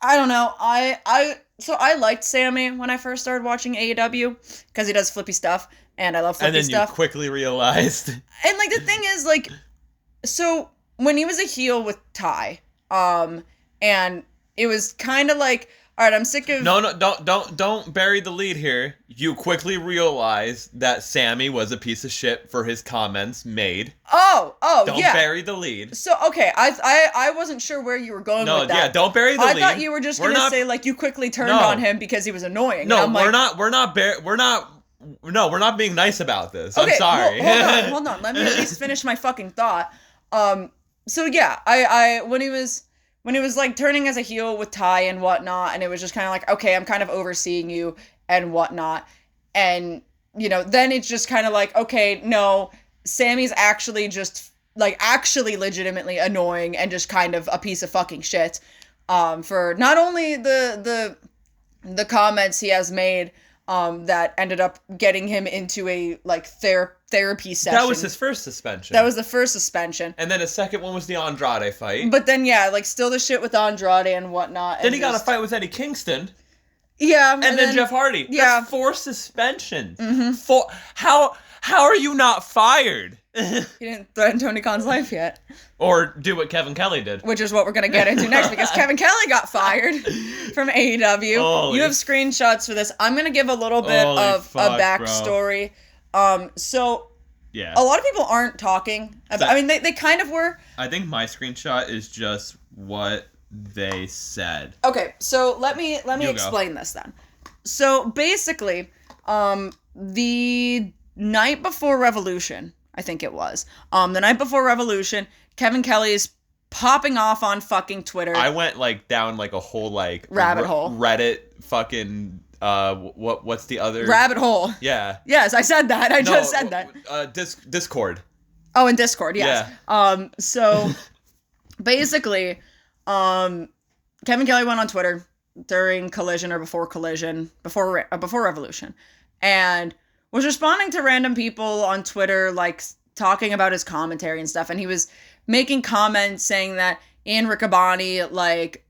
I don't know. So I liked Sammy when I first started watching AEW because he does flippy stuff, and I love flippy And then stuff. you quickly realized. And like the thing is, like, so when he was a heel with Ty, and it was kind of like, all right, I'm sick of. No, don't bury the lead here. You quickly realize that Sammy was a piece of shit for his comments made. Oh, Don't yeah. bury the lead. So okay, I wasn't sure where you were going with that. No, yeah, don't bury the lead. I thought you were just gonna say like you quickly turned on him because he was annoying. No, and I'm like, we're not being nice about this. Okay, I'm sorry. Well, hold on. Let me at least finish my fucking thought. So yeah, I when he was like turning as a heel with Ty and whatnot, and it was just kind of like, okay, I'm kind of overseeing you and whatnot, and you know, then it's just kind of like, okay, no, Sammy's actually just like actually legitimately annoying and just kind of a piece of fucking shit. For not only the comments he has made. That ended up getting him into a like therapy session. That was his first suspension. That was the first suspension. And then his second one was the Andrade fight. But then yeah, like still the shit with Andrade and whatnot. Then he got a fight with Eddie Kingston. Yeah, and then Jeff Hardy. Yeah, that's 4 suspensions. Mm-hmm. How are you not fired? He didn't threaten Tony Khan's life yet. Or do what Kevin Kelly did. Which is what we're going to get into next, because Kevin Kelly got fired from AEW. You have screenshots for this. I'm going to give a little bit of a backstory. So, yeah, a lot of people aren't talking about, I mean, they kind of were. I think my screenshot is just what they said. Okay, so let me explain this then. So, basically, the night before Revolution, I think it was. The night before Revolution, Kevin Kelly's popping off on fucking Twitter. I went like down like a whole like rabbit hole. Reddit fucking what's the other rabbit hole? Yeah. Yes, I said that. I just said that. Discord. Oh, in Discord, yes. Yeah. So basically, Kevin Kelly went on Twitter during Collision or before Collision, before Revolution, and was responding to random people on Twitter, like talking about his commentary and stuff. And he was making comments saying that Ian Riccaboni, like,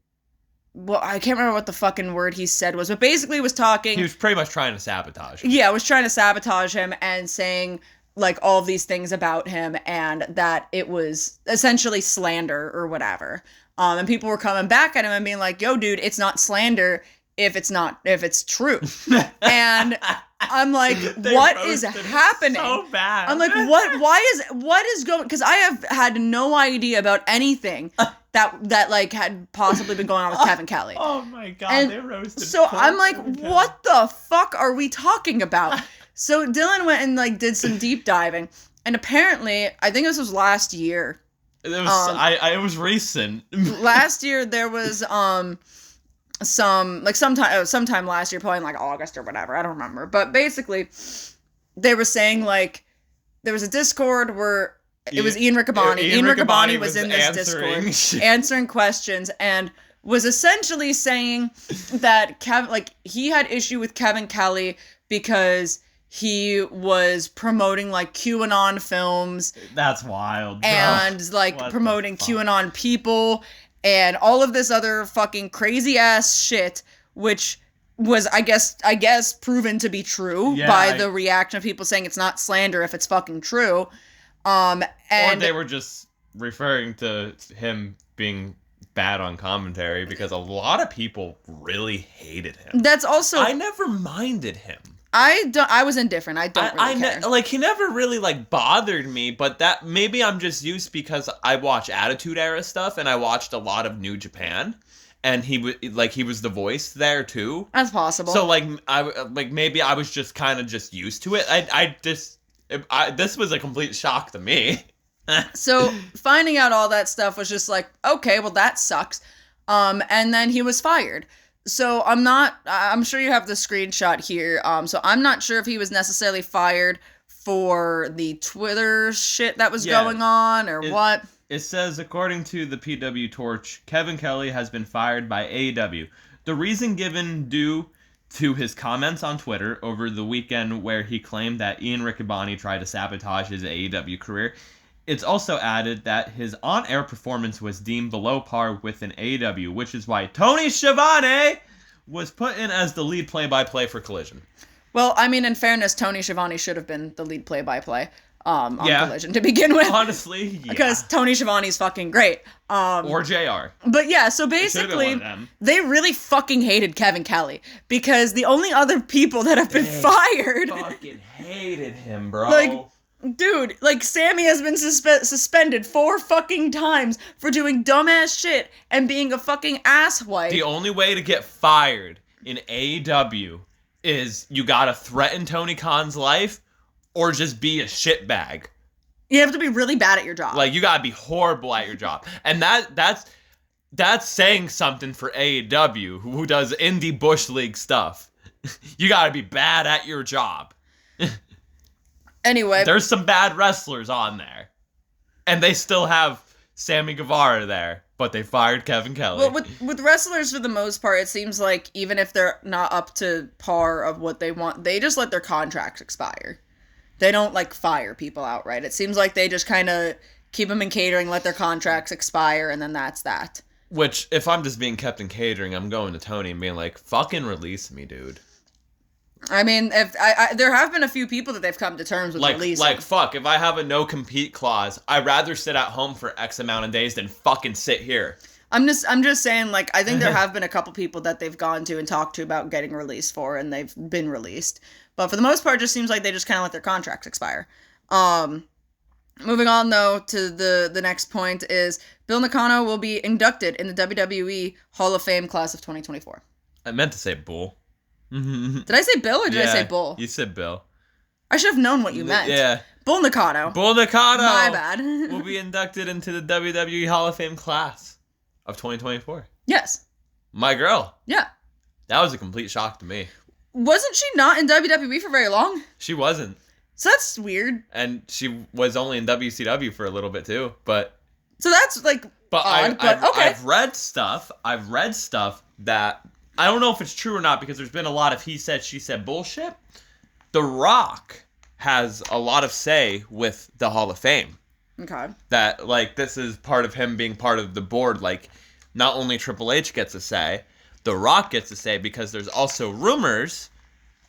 well, I can't remember what the fucking word he said was, but basically was talking. He was pretty much trying to sabotage him. Yeah, was trying to sabotage him and saying like all of these things about him, and that it was essentially slander or whatever. And people were coming back at him and being like, yo, dude, it's not slander if it's true. And I'm like, what is happening? So bad. I'm like, what is going, because I have had no idea about anything that like had possibly been going on with Kevin Kelly. Oh my god, and they roasted. So I'm like, what the fuck are we talking about? So Dylan went and like did some deep diving, and apparently, I think this was last year. It was it was recent. Last year there was sometime last year, probably in like August or whatever, I don't remember, but basically they were saying like there was a Discord where it was Ian Riccaboni. Ian Riccaboni was in this Discord answering questions and was essentially saying that he had issue with Kevin Kelly because he was promoting like QAnon films. That's wild, bro. And like promoting QAnon people and all of this other fucking crazy ass shit, which was I guess proven to be true by the reaction of people saying it's not slander if it's fucking true. And or they were just referring to him being bad on commentary, because a lot of people really hated him. That's also, I never minded him. I was indifferent. I don't really care. Like, he never really, like, bothered me, but that, maybe I'm just used because I watch Attitude Era stuff, and I watched a lot of New Japan, and he was the voice there, too. That's possible. So, maybe I was just kind of just used to it. This was a complete shock to me. So, finding out all that stuff was just like, okay, well, that sucks. And then he was fired. So I'm sure you have the screenshot here. So I'm not sure if he was necessarily fired for the Twitter shit that was going on or what. It says, according to the PW Torch, Kevin Kelly has been fired by AEW. The reason given due to his comments on Twitter over the weekend where he claimed that Ian Riccaboni tried to sabotage his AEW career. It's also added that his on-air performance was deemed below par with an AEW, which is why Tony Schiavone was put in as the lead play-by-play for Collision. Well, I mean, in fairness, Tony Schiavone should have been the lead play-by-play on Collision to begin with. Honestly, yeah. Because Tony Schiavone's fucking great. Or JR. But yeah, so basically, they really fucking hated Kevin Kelly. Because the only other people that have been fired... fucking hated him, bro. Like, dude, like, Sammy has been suspended 4 fucking times for doing dumbass shit and being a fucking asswipe. The only way to get fired in AEW is you gotta threaten Tony Khan's life or just be a shitbag. You have to be really bad at your job. Like, you gotta be horrible at your job. And that's saying something for AEW, who does indie Bush League stuff. You gotta be bad at your job. Anyway. There's some bad wrestlers on there. And they still have Sammy Guevara there. But they fired Kevin Kelly. Well, with wrestlers, for the most part, it seems like even if they're not up to par of what they want, they just let their contracts expire. They don't, like, fire people outright. It seems like they just kind of keep them in catering, let their contracts expire, and then that's that. Which, if I'm just being kept in catering, I'm going to Tony and being like, fucking release me, dude. I mean, if I there have been a few people that they've come to terms with releasing. Like, fuck, if I have a no-compete clause, I'd rather sit at home for X amount of days than fucking sit here. I'm just saying, like, I think there have been a couple people that they've gone to and talked to about getting released for, and they've been released. But for the most part, it just seems like they just kind of let their contracts expire. Moving on, though, to the next point is Bill Nakano will be inducted in the WWE Hall of Fame class of 2024. I meant to say Bull. Did I say Bill or did I say Bull? You said Bill. I should have known what you meant. Yeah. Bull Nakano. Bull Nakano! My bad. Will be inducted into the WWE Hall of Fame class of 2024. Yes. My girl. Yeah. That was a complete shock to me. Wasn't she not in WWE for very long? She wasn't. So that's weird. And she was only in WCW for a little bit too, but... So that's, like, odd, but okay. I've read stuff that... I don't know if it's true or not because there's been a lot of he said, she said bullshit. The Rock has a lot of say with the Hall of Fame. Okay. That, like, this is part of him being part of the board. Like, not only Triple H gets a say, The Rock gets a say because there's also rumors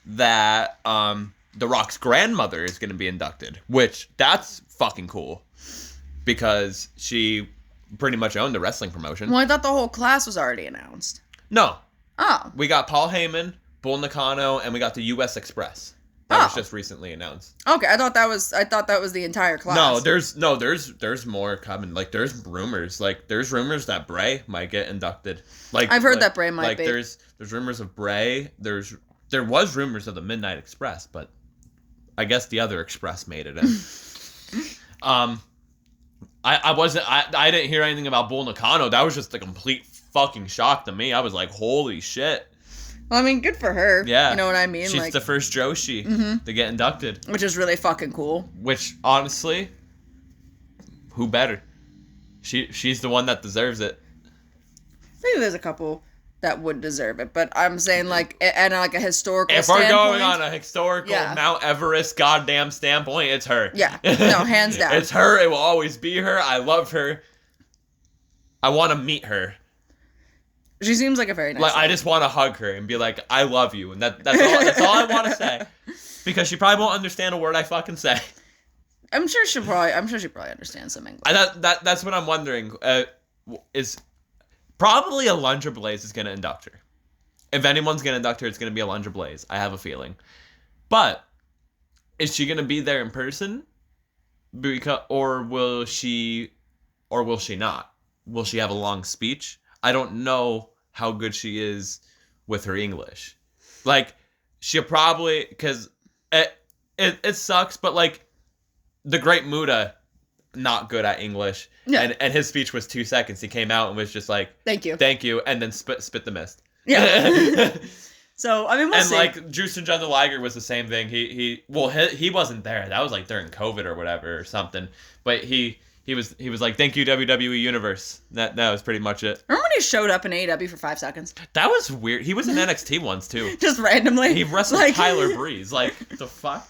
that The Rock's grandmother is going to be inducted. Which, that's fucking cool. Because she pretty much owned the wrestling promotion. Well, I thought the whole class was already announced. No. Oh. We got Paul Heyman, Bull Nakano, and we got the U.S. Express. That was just recently announced. Okay, I thought that was the entire class. There's more coming. Like, there's rumors. Like, there's rumors that Bray might get inducted. Like, I've heard that Bray might be. There's rumors of Bray. There was rumors of the Midnight Express, but I guess the other Express made it in. I didn't hear anything about Bull Nakano. That was just a complete fucking shock to me. I was like, holy shit. Well, I mean, good for her. Yeah. You know what I mean? She's the first Joshi to get inducted. Which is really fucking cool. Which, honestly, who better? She's the one that deserves it. Maybe there's a couple that would deserve it, but I'm saying, like, and like a historical If standpoint. we're going on a historical Mount Everest goddamn standpoint, it's her. Yeah. No, hands down. It's her. It will always be her. I love her. I want to meet her. She seems like a very nice lady. I just want to hug her and be like, I love you. And that's all I want to say. Because she probably won't understand a word I fucking say. I'm sure she probably understands some English. That's what I'm wondering. Is probably Alundra Blaze is going to induct her. If anyone's going to induct her, it's going to be Alundra Blaze. I have a feeling. But is she going to be there in person? Or will she not? Will she have a long speech? I don't know how good she is with her English. Like, she'll probably, because it sucks, but, like, the Great Muta, not good at English. Yeah. And his speech was 2 seconds. He came out and was just like, thank you, and then spit the mist. Yeah. So, I mean, we'll see. And, like, Juice and John Liger was the same thing. He wasn't there. That was, like, during COVID or whatever or something. But he was like, thank you, WWE Universe. That was pretty much it. Remember when he showed up in AEW for 5 seconds? That was weird. He was in NXT once, too. Just randomly. He wrestled Tyler Breeze. Like, the fuck?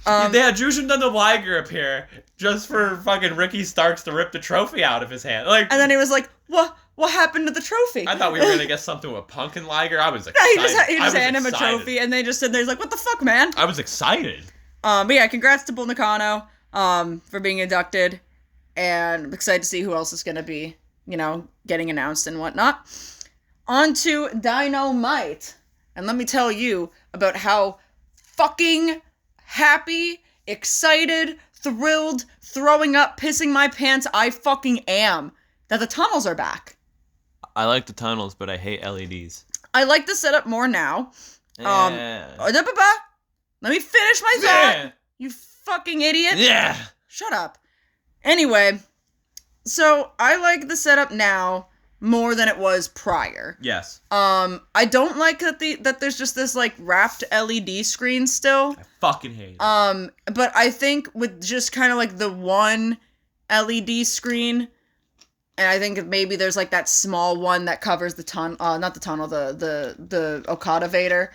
They had Jushin Thunder Liger appear just for fucking Ricky Starks to rip the trophy out of his hand. Like, and then he was like, what happened to the trophy? I thought we were going to get something with Pumpkin Liger. I was Yeah, excited. he just handed him a trophy, and they just said, "There's like, what the fuck, man?" I was excited. But yeah, congrats to Bull Nakano for being inducted, and I'm excited to see who else is going to be, getting announced and whatnot. On to Dynamite. And let me tell you about how fucking happy, excited, thrilled, throwing up, pissing my pants I fucking am that the tunnels are back. I like the tunnels, but I hate LEDs. I like the setup more now. Yeah. Let me finish my thought. You fucking idiot. Yeah. Shut up. Anyway, so I like the setup now more than it was prior. Yes. I don't like that there's just this like wrapped LED screen still. I fucking hate it. But I think with just kind of like the one LED screen, and I think maybe there's like that small one that covers the the Okada Vader,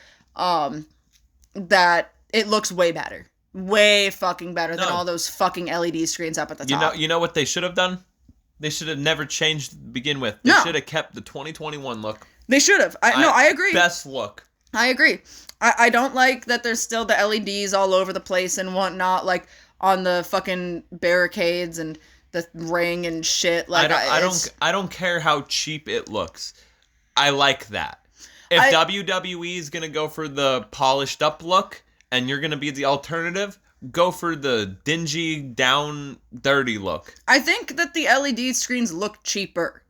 that it looks way better. Way fucking better than all those fucking LED screens up at the top. You know what they should have done? They should have never changed to begin with. They should have kept the 2021 look. They should have. I agree. Best look. I agree. I don't like that there's still the LEDs all over the place and whatnot, like on the fucking barricades and the ring and shit. Like I don't care how cheap it looks. I like that. If WWE is gonna go for the polished up look and you're gonna be the alternative, go for the dingy, down, dirty look. I think that the LED screens look cheaper.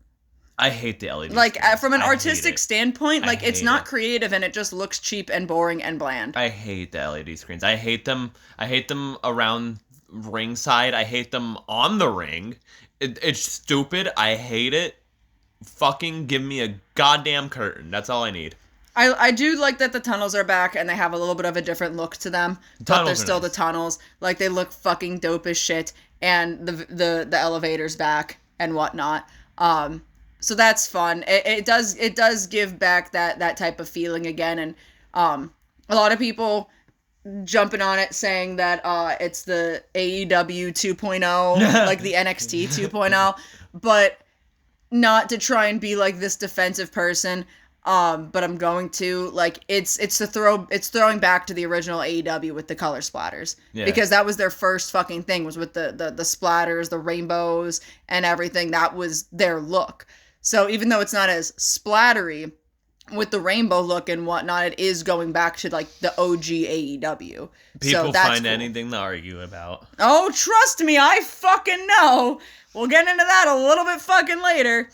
I hate the LED like screens. From an artistic standpoint, like it's not creative and it just looks cheap and boring and bland. I hate the LED screens. I hate them around ringside. I hate them on the ring. It's stupid. I hate it. Fucking give me a goddamn curtain. That's all I need. I do like that the tunnels are back and they have a little bit of a different look to them, but they're still the tunnels. Like they look fucking dope as shit, and the elevator's back and whatnot. So that's fun. It does give back that type of feeling again, and a lot of people jumping on it saying that it's the AEW 2.0, like the NXT 2.0, but not to try and be like this defensive person. But I'm going to, like, it's throwing back to the original AEW with the color splatters. Yeah. Because that was their first fucking thing, was with the splatters, the rainbows, and everything. That was their look. So even though it's not as splattery with the rainbow look and whatnot, it is going back to, like, the OG AEW. People find anything to argue about. Oh, trust me, I fucking know. We'll get into that a little bit fucking later.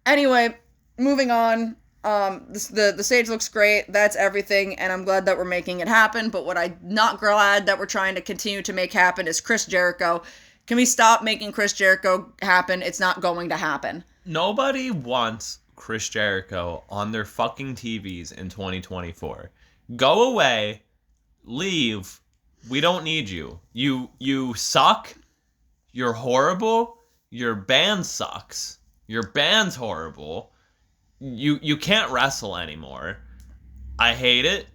Anyway, moving on, the stage looks great, that's everything, and I'm glad that we're making it happen, but what I'm not glad that we're trying to continue to make happen is Chris Jericho. Can we stop making Chris Jericho happen? It's not going to happen. Nobody wants Chris Jericho on their fucking TVs in 2024. Go away, leave, we don't need you. You suck, you're horrible, your band sucks, your band's horrible. You can't wrestle anymore. I hate it.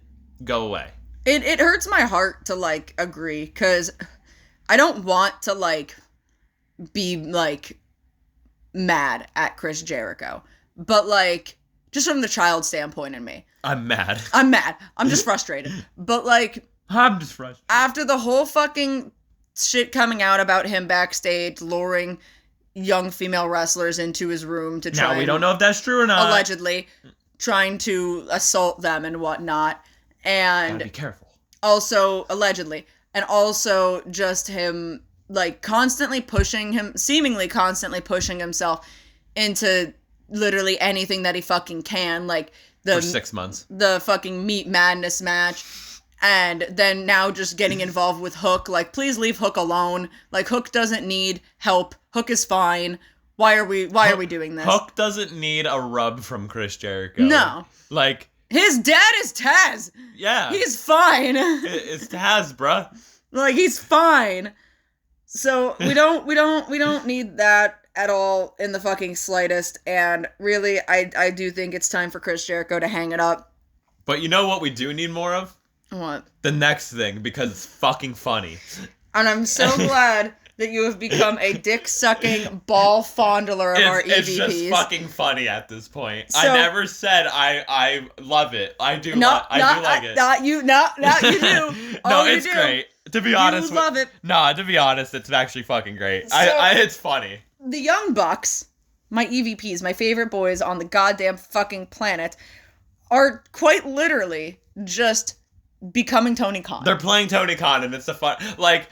Go away. It hurts my heart to, like, agree, because I don't want to, like, be, like, mad at Chris Jericho. But, like, just from the child standpoint in me. I'm mad. I'm just frustrated. But, like, I'm just frustrated. After the whole fucking shit coming out about him backstage, luring young female wrestlers into his room to try. Now we don't know if that's true or not. Allegedly, trying to assault them and whatnot, and gotta be careful. Also, allegedly, and also just him like seemingly constantly pushing himself into literally anything that he fucking can, like for 6 months, the fucking Meat Madness match. And then now just getting involved with Hook. Like, please leave Hook alone. Like, Hook doesn't need help. Hook is fine. Why are we doing this? Hook doesn't need a rub from Chris Jericho. No. Like, his dad is Taz. Yeah. He's fine. It's Taz, bruh. Like, he's fine. So we don't need that at all in the fucking slightest. And really, I do think it's time for Chris Jericho to hang it up. But you know what we do need more of? What? The next thing, because it's fucking funny. And I'm so glad that you have become a dick-sucking ball fondler of our EVPs. It's just fucking funny at this point. So, I never said I love it. I do like it. Not you do. No, it's great. To be honest, love it. No, to be honest, it's actually fucking great. It's funny. The Young Bucks, my EVPs, my favorite boys on the goddamn fucking planet, are quite literally just becoming Tony Khan. They're playing Tony Khan, and it's a fun. Like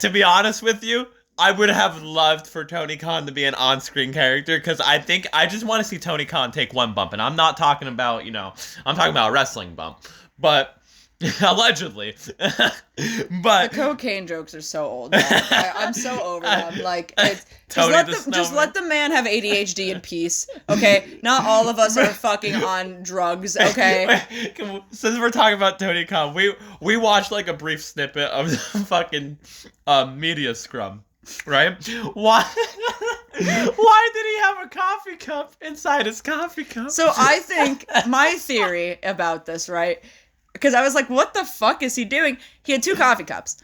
to be honest with you, I would have loved for Tony Khan to be an on-screen character, because I just want to see Tony Khan take one bump, and I'm not talking about, I'm talking about a wrestling bump, but allegedly. But the cocaine jokes are so old now. I'm so over them. Like, it's just let the man have ADHD in peace. Okay, not all of us are fucking on drugs. Okay. Since we're talking about Tony Khan, we watched like a brief snippet of the fucking media scrum, right? Why did he have a coffee cup inside his coffee cup? So I think my theory about this, right? Because I was like, what the fuck is he doing? He had 2 coffee cups,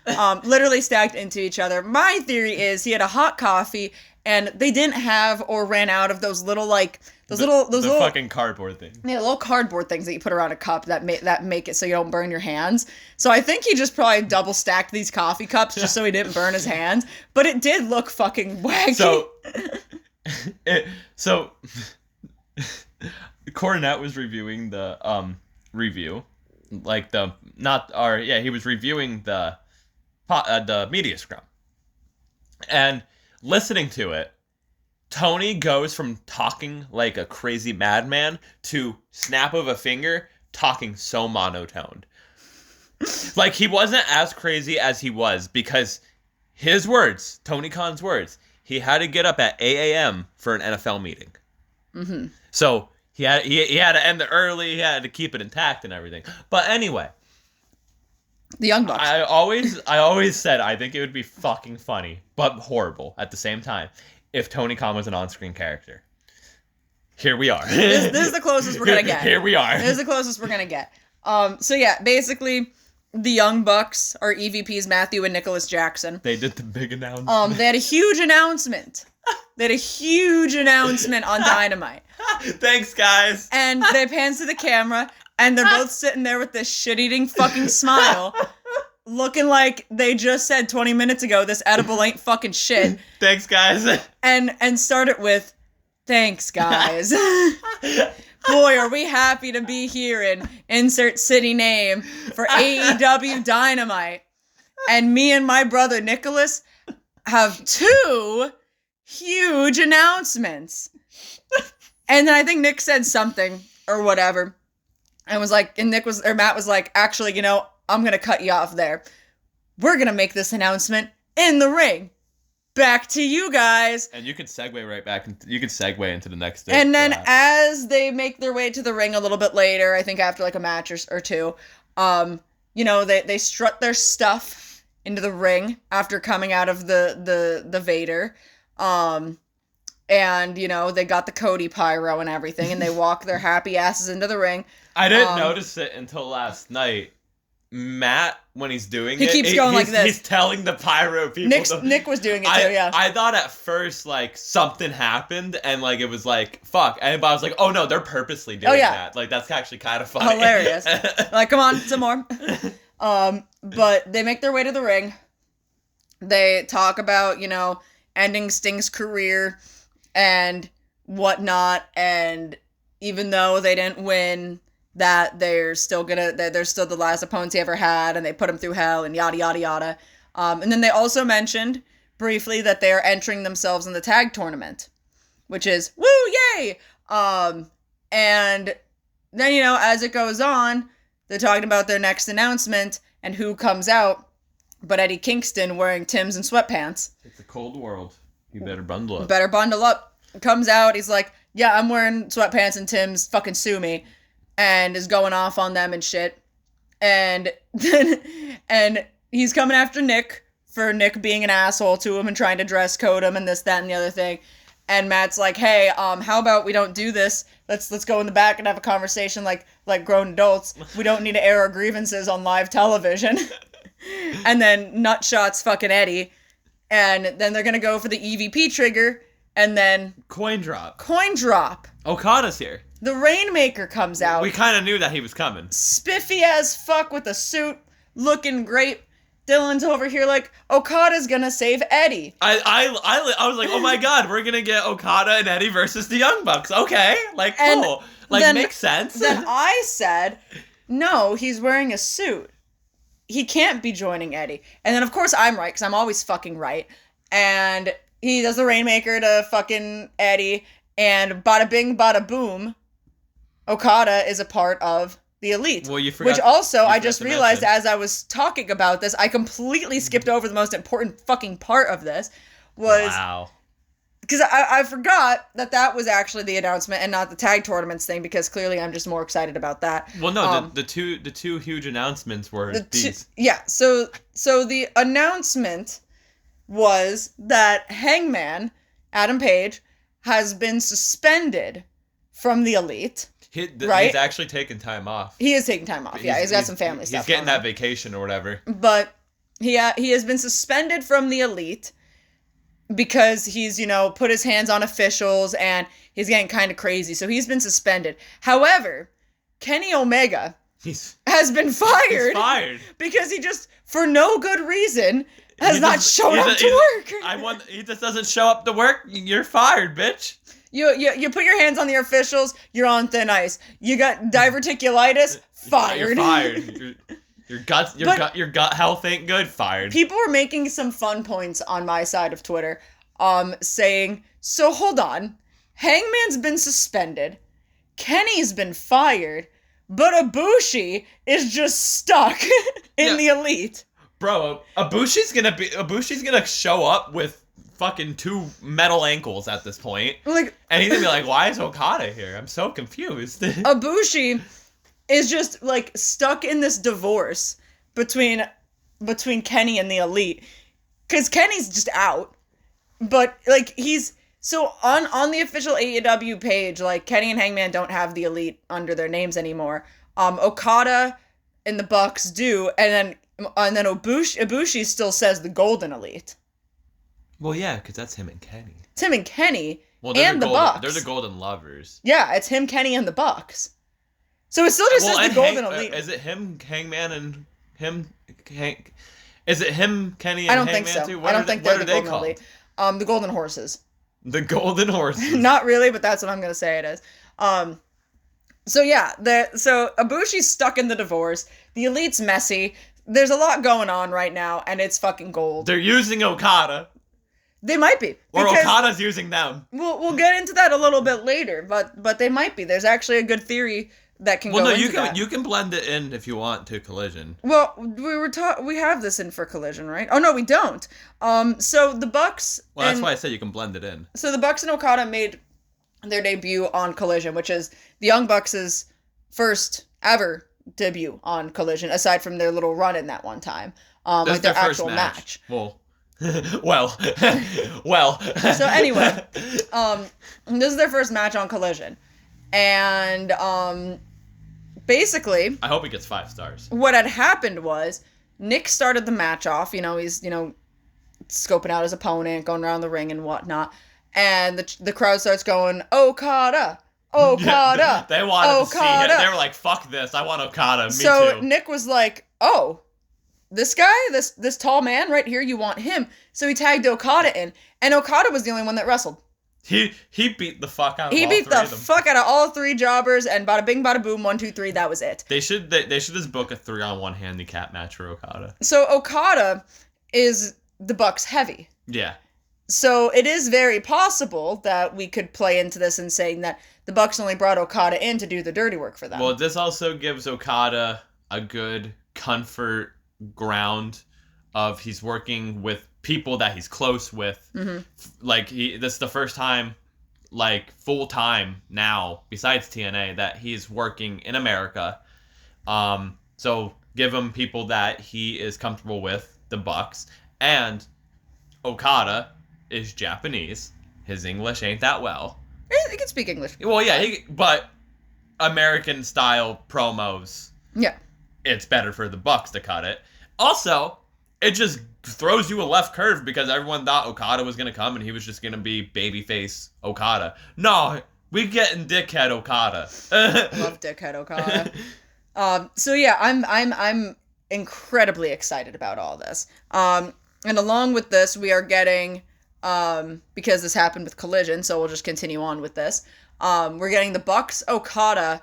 literally stacked into each other. My theory is he had a hot coffee, and they didn't have or ran out of those little, like, those little fucking cardboard things. Yeah, little cardboard things that you put around a cup that make it so you don't burn your hands. So I think he just probably double stacked these coffee cups just so he didn't burn his hands. But it did look fucking wacky. So Cornette was reviewing the review. Like he was reviewing the media scrum, and listening to it, Tony goes from talking like a crazy madman to snap of a finger talking so monotoned. Like, he wasn't as crazy as he was, because his words, Tony Khan's words, he had to get up at 8 a.m. for an NFL meeting. Mm-hmm. So he had to end it early. He had to keep it intact and everything. But anyway, the Young Bucks. I always said I think it would be fucking funny, but horrible at the same time, if Tony Khan was an on-screen character. Here we are. This is the closest we're gonna get. Here we are. This is the closest we're gonna get. So yeah, basically, the Young Bucks are EVPs Matthew and Nicholas Jackson. They did the big announcement. They had a huge announcement. On Dynamite. Thanks, guys. And they pans to the camera, and they're both sitting there with this shit-eating fucking smile, looking like they just said 20 minutes ago, this edible ain't fucking shit. Thanks, guys. And start it with, thanks, guys. Boy, are we happy to be here in insert city name for AEW Dynamite. And me and my brother Nicholas have 2 huge announcements. And then I think Nick said something or whatever, and was like, and Matt was like, actually, I'm gonna cut you off there. We're gonna make this announcement in the ring. Back to you guys. And you can segue right back. You can segue into the next day. And then as they make their way to the ring a little bit later, I think after like a match or 2, they strut their stuff into the ring after coming out of the Vader. And, they got the Cody pyro and everything, and they walk their happy asses into the ring. I didn't notice it until last night. Matt, when he's doing he keeps going like this. He's telling the pyro people. Nick was doing it too, yeah. I thought at first, like, something happened, and, like, it was like, fuck. But I was like, oh, no, they're purposely doing that. Like, that's actually kind of funny. Hilarious. Like, come on, some more. But they make their way to the ring. They talk about, ending Sting's career and whatnot, and even though they didn't win, that they're still the last opponents he ever had, and they put him through hell, and yada yada yada. And then they also mentioned briefly that they are entering themselves in the tag tournament, which is woo yay. And then as it goes on, they're talking about their next announcement and who comes out, but Eddie Kingston wearing Timbs and sweatpants. It's a cold world. You better bundle up. Comes out. He's like, yeah, I'm wearing sweatpants and Timbs. Fucking sue me. And is going off on them and shit. And he's coming after Nick for Nick being an asshole to him and trying to dress code him and this, that, and the other thing. And Matt's like, hey, how about we don't do this? Let's go in the back and have a conversation like grown adults. We don't need to air our grievances on live television. And then Nutshots fucking Eddie. And then they're going to go for the EVP trigger, and then... Coin drop. Okada's here. The Rainmaker comes out. We kind of knew that he was coming. Spiffy as fuck with a suit, looking great. Dylan's over here like, Okada's gonna save Eddie. I was like, oh my god, we're gonna get Okada and Eddie versus the Young Bucks. Okay, like, cool. Like, then, makes sense. Then I said, no, he's wearing a suit. He can't be joining Eddie. And then, of course, I'm right, because I'm always fucking right. And he does the Rainmaker to fucking Eddie, and bada bing, bada boom, Okada is a part of the Elite. Well, you forgot. Which also, I just realized as I was talking about this, I completely skipped over the most important fucking part of this. Wow. Because I forgot that was actually the announcement and not the tag tournaments thing, because clearly I'm just more excited about that. Well, no, the two huge announcements were these. So the announcement was that Hangman, Adam Page, has been suspended from the Elite. Right? He's actually taking time off. He is taking time off. Yeah, he's got some family stuff. He's getting that vacation or whatever. But he has been suspended from the Elite because he's, put his hands on officials and he's getting kind of crazy. So he's been suspended. However, Kenny Omega has been fired. He's fired. Because he just, for no good reason, has not shown up to work. He just doesn't show up to work. You're fired, bitch. You put your hands on the officials, you're on thin ice. You got diverticulitis, fired. You're fired. Your gut health ain't good, fired. People were making some fun points on my side of Twitter, saying, so hold on, Hangman's been suspended, Kenny's been fired, but Ibushi is just stuck in the Elite. Bro, Ibushi's gonna show up with fucking 2 metal ankles at this point. Like, and he's gonna be like, why is Okada here? I'm so confused. Ibushi is just, like, stuck in this divorce between Kenny and the Elite. Because Kenny's just out. But, like, he's... So, on the official AEW page, like, Kenny and Hangman don't have the Elite under their names anymore. Okada and the Bucks do, and then Ibushi still says the Golden Elite. Well, yeah, because that's him and Kenny. It's him and Kenny and the Bucks. They're the Golden Lovers. Yeah, it's him, Kenny, and the Bucks. So it still just says the Golden Elite. Is it him, Hangman, and him? Is it him, Kenny, and Hangman? I don't think so. Too? I don't think they're the Golden Elite. The Golden Horses. The Golden Horses. Not really, but that's what I'm going to say it is. So yeah, so Ibushi's stuck in the divorce. The Elite's messy. There's a lot going on right now, and it's fucking gold. They're using Okada. They might be. Or Okada's using them. We'll get into that a little bit later, but they might be. There's actually a good theory that can go into that. Well, no, you can blend it in if you want to Collision. Well, we have this in for Collision, right? Oh no, we don't. So the Bucks. Well, that's why I said you can blend it in. So the Bucks and Okada made their debut on Collision, which is the Young Bucks' first ever debut on Collision, aside from their little run in that one time. Like their actual match. Well, So anyway, this is their first match on Collision, and basically, I hope he gets 5 stars. What had happened was Nick started the match off. He's scoping out his opponent, going around the ring and whatnot, and the crowd starts going, Okada. Okada. They wanted to see him. They were like, "Fuck this! I want Okada." Me so too. Nick was like, "Oh, this guy, this tall man right here, you want him?" So he tagged Okada in, and Okada was the only one that wrestled. He beat the fuck out. He beat the fuck out of all 3 jobbers, and bada bing, bada boom, 1, 2, 3. That was it. They should just book a 3-on-1 handicap match for Okada. So Okada is the Bucks heavy. Yeah. So it is very possible that we could play into this and saying that the Bucks only brought Okada in to do the dirty work for them. Well, this also gives Okada a good comfort ground of he's working with people that he's close with. Mm-hmm. Like this is the first time, like full time now, besides TNA, that he's working in America. So give him people that he is comfortable with, the Bucks, and Okada is Japanese. His English ain't that well. He can speak English. Well, yeah, but American style promos. Yeah. It's better for the Bucks to cut it. Also, it just throws you a left curve because everyone thought Okada was going to come and he was just going to be babyface Okada. No, we getting dickhead Okada. Love dickhead Okada. So yeah, I'm incredibly excited about all this. And along with this, we are getting, because this happened with Collision, so we'll just continue on with this. We're getting the Bucks Okada,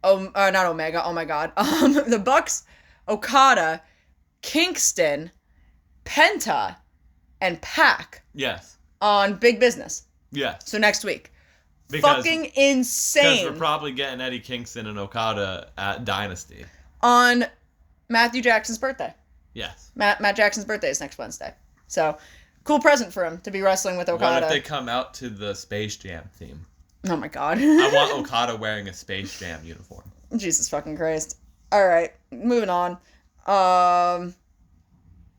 not Omega, oh my god. The Bucks Okada, Kingston, Penta, and Pac. Yes. On Big Business. Yes. So next week. Because, fucking insane. Because we're probably getting Eddie Kingston and Okada at Dynasty. On Matthew Jackson's birthday. Yes. Matt Jackson's birthday is next Wednesday. So, cool present for him to be wrestling with Okada. What if they come out to the Space Jam theme? Oh my god. I want Okada wearing a Space Jam uniform. Jesus fucking Christ. Alright, moving on.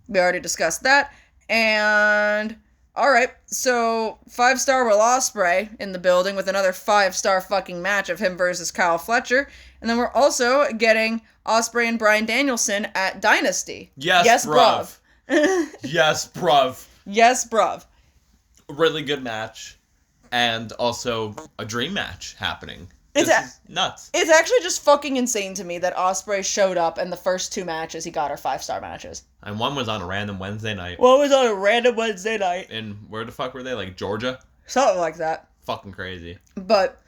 We already discussed that. And... Alright, so 5-star Will Ospreay in the building with another 5-star fucking match of him versus Kyle Fletcher. And then we're also getting Ospreay and Bryan Danielson at Dynasty. Yes, bruv. Yes, bruv. Yes, bruv. Really good match. And also a dream match happening. It's this is nuts. It's actually just fucking insane to me that Ospreay showed up and the first 2 matches he got are 5-star matches. And one was on a random Wednesday night. One was on a random Wednesday night. And where the fuck were they? Like Georgia? Something like that. Fucking crazy. But,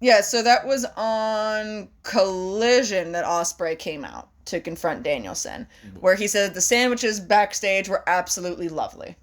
yeah, so that was on Collision that Ospreay came out to confront Danielson. Where he said the sandwiches backstage were absolutely lovely.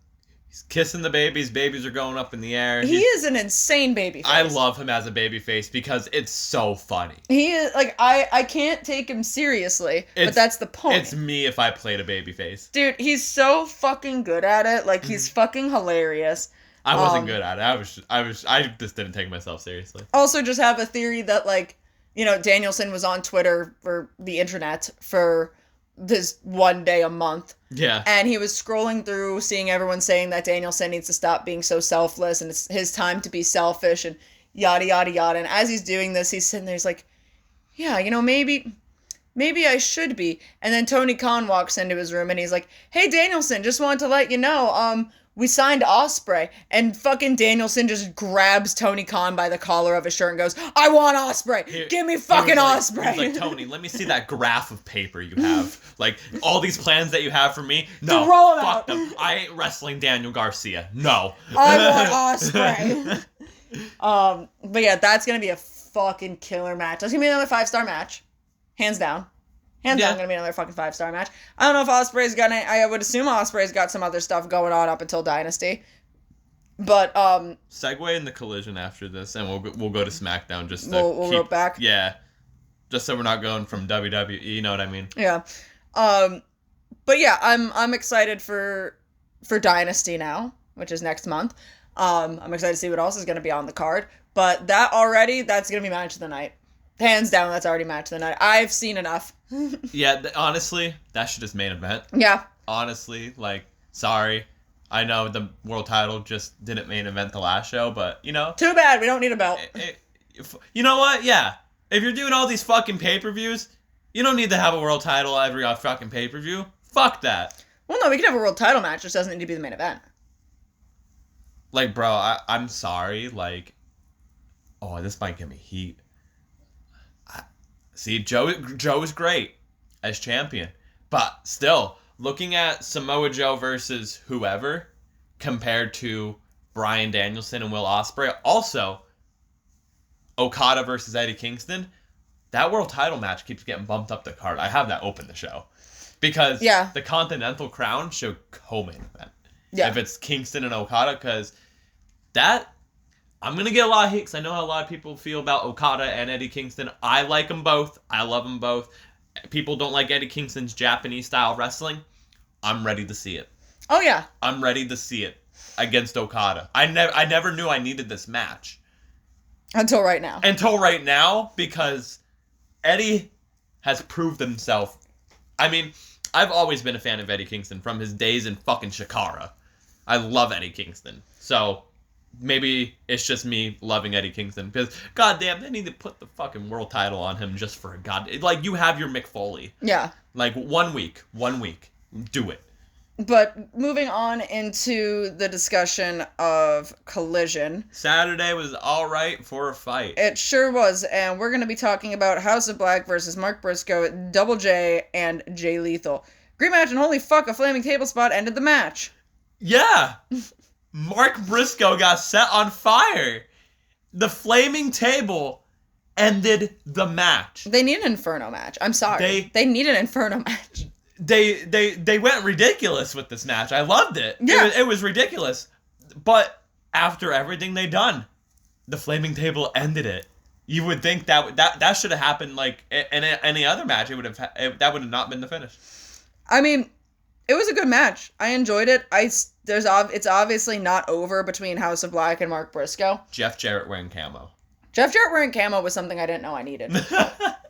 He's kissing the babies. Babies are going up in the air. He is an insane babyface. I love him as a babyface because it's so funny. He is, like, I can't take him seriously, but that's the point. It's me if I played a babyface. Dude, he's so fucking good at it. Like, he's fucking hilarious. I wasn't good at it. I just didn't take myself seriously. Also just have a theory that, like, you know, Danielson was on Twitter or the internet for this one day a month. Yeah. And he was scrolling through, seeing everyone saying that Danielson needs to stop being so selfless and it's his time to be selfish and yada, yada, yada. And as he's doing this, he's sitting there, he's like, yeah, you know, maybe I should be. And then Tony Khan walks into his room and he's like, hey, Danielson, just wanted to let you know, we signed Ospreay. And fucking Danielson just grabs Tony Khan by the collar of his shirt and goes, I want Ospreay. Give me fucking Ospreay. He's like, Tony, let me see that graph of paper you have. Like, all these plans that you have for me? No, throw them fuck out. them. I ain't wrestling Daniel Garcia. No. I want Ospreay. But yeah, that's going to be a fucking killer match. That's going to be another 5-star match. Hands down. Hands down, gonna be another fucking 5-star match. I don't know if Ospreay's got any. I would assume Ospreay's got some other stuff going on up until Dynasty. But segue in the Collision after this, and we'll go to SmackDown just to we'll go back. Yeah, just so we're not going from WWE. You know what I mean? Yeah. But yeah, I'm excited for Dynasty now, which is next month. I'm excited to see what else is gonna be on the card. But that's gonna be match of the night. Hands down, that's already match of the night. I've seen enough. Yeah, honestly, that should just main event. Yeah. Honestly, like, sorry. I know the world title just didn't main event the last show, but, you know. Too bad, we don't need a belt. You know what? Yeah. If you're doing all these fucking pay-per-views, you don't need to have a world title every fucking pay-per-view. Fuck that. Well, no, we can have a world title match, just doesn't need to be the main event. Like, bro, I'm sorry, like, oh, this might give me heat. See, Joe is great as champion. But still, looking at Samoa Joe versus whoever compared to Bryan Danielson and Will Ospreay, also Okada versus Eddie Kingston, that world title match keeps getting bumped up the card. I have that open the show. Because the Continental Crown should co-main event. Yeah. If it's Kingston and Okada, because that... I'm going to get a lot of hate because I know how a lot of people feel about Okada and Eddie Kingston. I like them both. I love them both. People don't like Eddie Kingston's Japanese-style wrestling. I'm ready to see it. Oh, yeah. I'm ready to see it against Okada. I never knew I needed this match. Until right now. Because Eddie has proved himself. I mean, I've always been a fan of Eddie Kingston from his days in fucking Shikara. I love Eddie Kingston. So... maybe it's just me loving Eddie Kingston because goddamn, they need to put the fucking world title on him just for a like you have your Mick Foley. Yeah. Like one week. Do it. But moving on into the discussion of Collision. Saturday was all right for a fight. It sure was, and we're going to be talking about House of Black versus Mark Briscoe, Double J, and Jay Lethal. Great match, and holy fuck, a flaming table spot ended the match. Yeah! Mark Briscoe got set on fire. The flaming table ended the match. They need an Inferno match. I'm sorry. They need an Inferno match. They went ridiculous with this match. I loved it. Yeah. It was ridiculous. But after everything they done, the flaming table ended it. You would think that should have happened like in any other match. That would have not been the finish. I mean, it was a good match. I enjoyed it. It's obviously not over between House of Black and Mark Briscoe. Jeff Jarrett wearing camo. Jeff Jarrett wearing camo was something I didn't know I needed.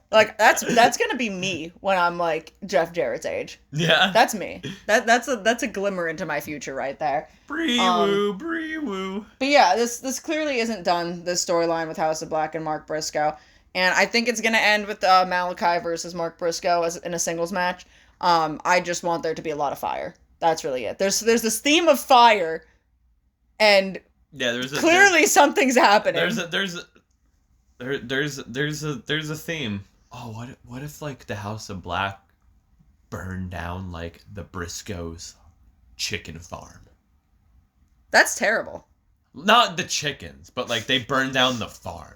Like, that's gonna be me when I'm, like, Jeff Jarrett's age. Yeah. That's me. That's a glimmer into my future right there. Bree-woo, bree-woo. But yeah, this clearly isn't done, this storyline with House of Black and Mark Briscoe. And I think it's gonna end with Malachi versus Mark Briscoe in a singles match. I just want there to be a lot of fire. That's really it. There's this theme of fire, and yeah, clearly something's happening. There's a theme. Oh, what if like the House of Black burned down like the Briscoes' chicken farm? That's terrible. Not the chickens, but like they burned down the farm.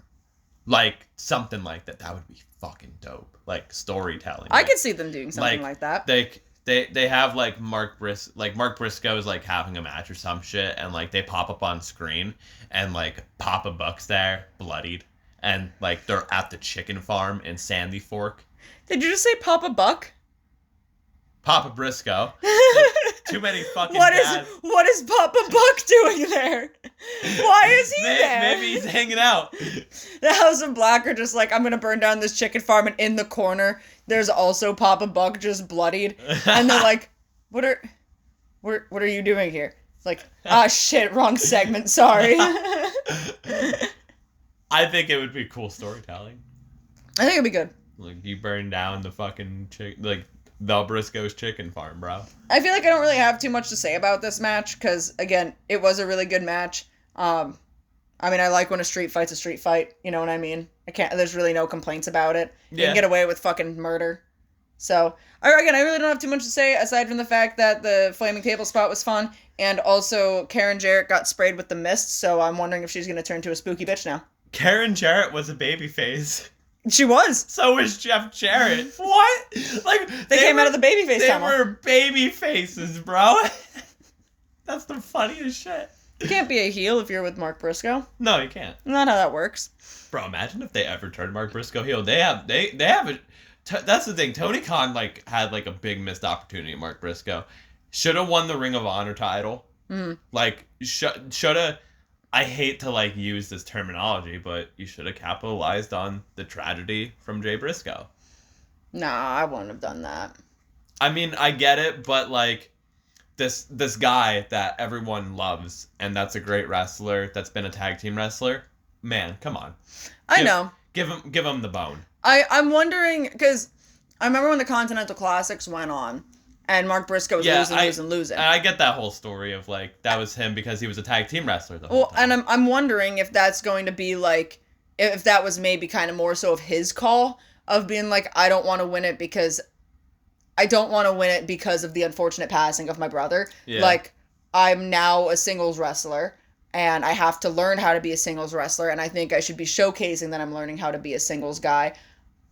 Like something like that. That would be fucking dope. Like storytelling. I could see them doing something like that. They have like Mark Briscoe is like having a match or some shit, and like they pop up on screen, and like Papa Buck's there, bloodied. And, like, they're at the chicken farm in Sandy Fork. Did you just say Papa Buck? Papa Briscoe. Too many fucking dads. What is Papa Buck doing there? Why is he there? Maybe he's hanging out. The House of Black are just like, I'm gonna burn down this chicken farm, and in the corner, there's also Papa Buck just bloodied. And they're like, what are you doing here? It's like, shit, wrong segment, sorry. I think it would be cool storytelling. I think it'd be good. Like, you burn down the fucking the Briscoe's chicken farm, bro. I feel like I don't really have too much to say about this match, because, again, it was a really good match. I mean, I like when a street fight's a street fight, you know what I mean? There's really no complaints about it. You can get away with fucking murder. So, again, I really don't have too much to say, aside from the fact that the flaming table spot was fun, and also Karen Jarrett got sprayed with the mist, so I'm wondering if she's going to turn to a spooky bitch now. Karen Jarrett was a babyface. She was. So was Jeff Jarrett. What? Like they came out of the babyface. They were baby faces, bro. That's the funniest shit. You can't be a heel if you're with Mark Briscoe. No, you can't. Not how that works. Bro, imagine if they ever turned Mark Briscoe heel. They have it. That's the thing. Tony Khan like had like a big missed opportunity. Mark Briscoe should have won the Ring of Honor title. Mm-hmm. Like should have. I hate to like use this terminology, but you should have capitalized on the tragedy from Jay Briscoe. Nah, I wouldn't have done that. I mean, I get it, but like this guy that everyone loves, and that's a great wrestler, that's been a tag team wrestler. Man, come on. I know. Give him the bone. I'm wondering, because I remember when the Continental Classics went on, and Mark Briscoe was losing. And I get that whole story of, like, that was him because he was a tag team wrestler the whole time. And I'm wondering if that's going to be, like, if that was maybe kind of more so of his call, of being like, I don't want to win it because of the unfortunate passing of my brother. Yeah. Like, I'm now a singles wrestler, and I have to learn how to be a singles wrestler, and I think I should be showcasing that I'm learning how to be a singles guy,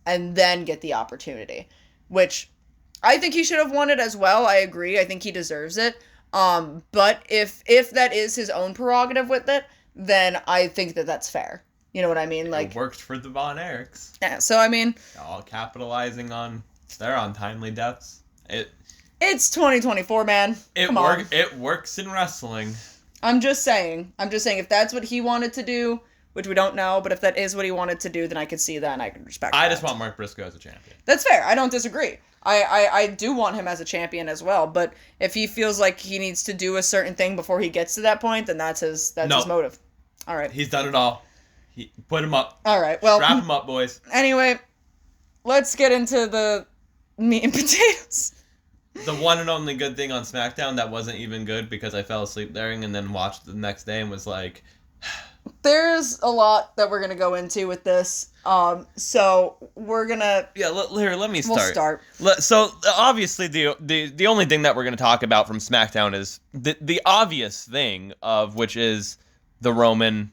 and then get the opportunity. Which I think he should have won it as well. I agree. I think he deserves it. But if that is his own prerogative with it, then I think that's fair. You know what I mean? Like, it worked for the Von Erichs. Yeah, so I mean, all capitalizing on their untimely deaths. It's 2024, man. It works in wrestling. I'm just saying if that's what he wanted to do, which we don't know, but if that is what he wanted to do, then I could see that and I can respect that. I just want Mark Briscoe as a champion. That's fair. I don't disagree. I do want him as a champion as well, but if he feels like he needs to do a certain thing before he gets to that point, then that's his motive. All right. He's done it all. Put him up. All right. Well, strap him up, boys. Anyway, let's get into the meat and potatoes. the one and only good thing on SmackDown that wasn't even good because I fell asleep during and then watched the next day and was like... There's a lot that we're going to go into with this. So we're going to... Yeah, let me start. We'll start. So, obviously, the only thing that we're going to talk about from SmackDown is the obvious thing of which is the Roman,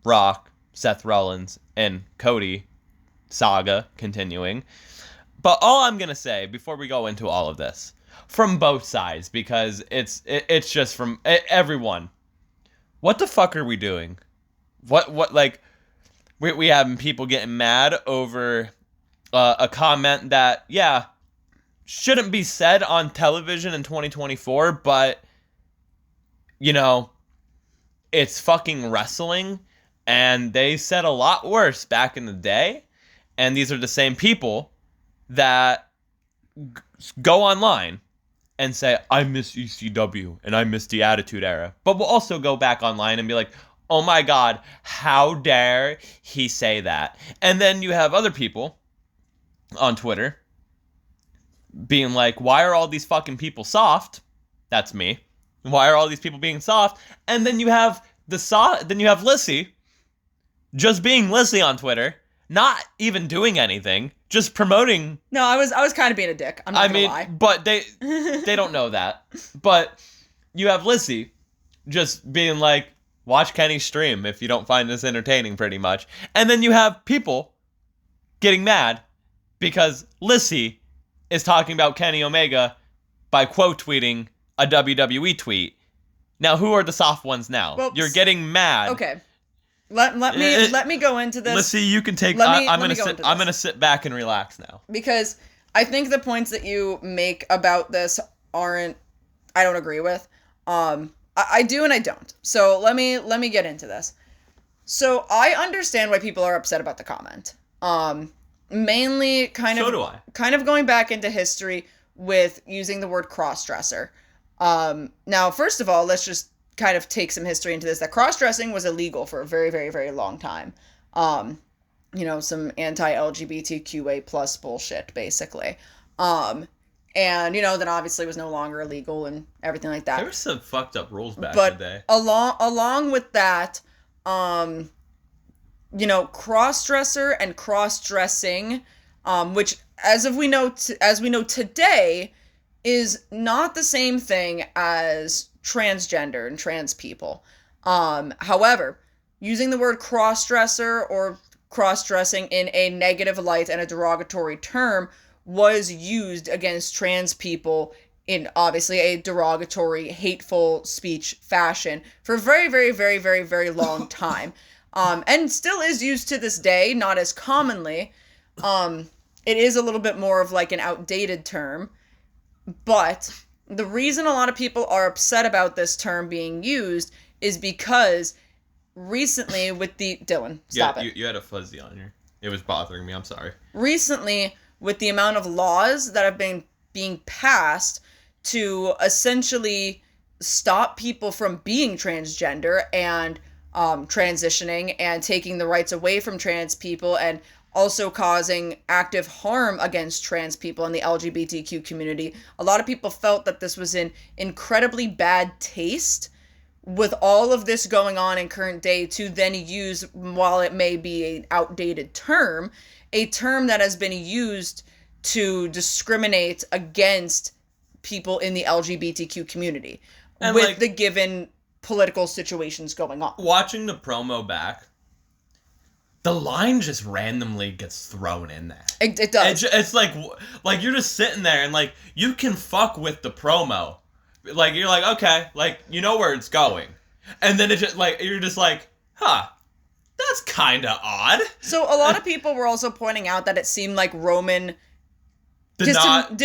Rock, Seth Rollins, and Cody saga continuing. But all I'm going to say before we go into all of this, from both sides, because it's just from everyone, what the fuck are we doing? What like, we having people getting mad over a comment that, yeah, shouldn't be said on television in 2024, but, you know, it's fucking wrestling, and they said a lot worse back in the day, and these are the same people that go online and say, I miss ECW, and I miss the Attitude Era, but will also go back online and be like, oh my god, how dare he say that? And then you have other people on Twitter being like, why are all these fucking people soft? That's me. Why are all these people being soft? And then you have then you have Lyssie just being Lyssie on Twitter, not even doing anything, just promoting. No, I was kind of being a dick. I'm not gonna lie. But they don't know that. But you have Lyssie just being like, watch Kenny stream if you don't find this entertaining, pretty much. And then you have people getting mad because Lyssie is talking about Kenny Omega by quote tweeting a WWE tweet. Now, who are the soft ones now? Well, you're getting mad. Okay. Let me go into this. Lyssie, you can take... I'm going to sit back and relax now. Because I think the points that you make about this I don't agree with. I do and I don't. So let me get into this. So I understand why people are upset about the comment. Mainly kind of going back into history with using the word cross-dresser. Now, first of all, let's just kind of take some history into this. That cross-dressing was illegal for a very, very, very long time. You know, some anti-LGBTQA plus bullshit, basically. And, you know, then obviously it was no longer illegal and everything like that. There were some fucked up rules back in the day. Along with that, you know, cross-dresser and cross-dressing, which as we know today, is not the same thing as transgender and trans people. However, using the word cross-dresser or cross-dressing in a negative light and a derogatory term was used against trans people in obviously a derogatory, hateful speech fashion for a very, very, very, very, very long time. And still is used to this day, not as commonly. It is a little bit more of like an outdated term. But the reason a lot of people are upset about this term being used is because recently with the... Dylan, stop it. You had a fuzzy on here. It was bothering me. I'm sorry. Recently, with the amount of laws that have been being passed to essentially stop people from being transgender and transitioning and taking the rights away from trans people and also causing active harm against trans people in the LGBTQ community, a lot of people felt that this was in incredibly bad taste with all of this going on in current day to then use, while it may be an outdated term, a term that has been used to discriminate against people in the LGBTQ community and with like, the given political situations going on. Watching the promo back, the line just randomly gets thrown in there. It does. It's like you're just sitting there and like you can fuck with the promo. Like you're like, okay, like you know where it's going. And then it just like you're just like, huh. That's kind of odd. So a lot of people were also pointing out that it seemed like Roman did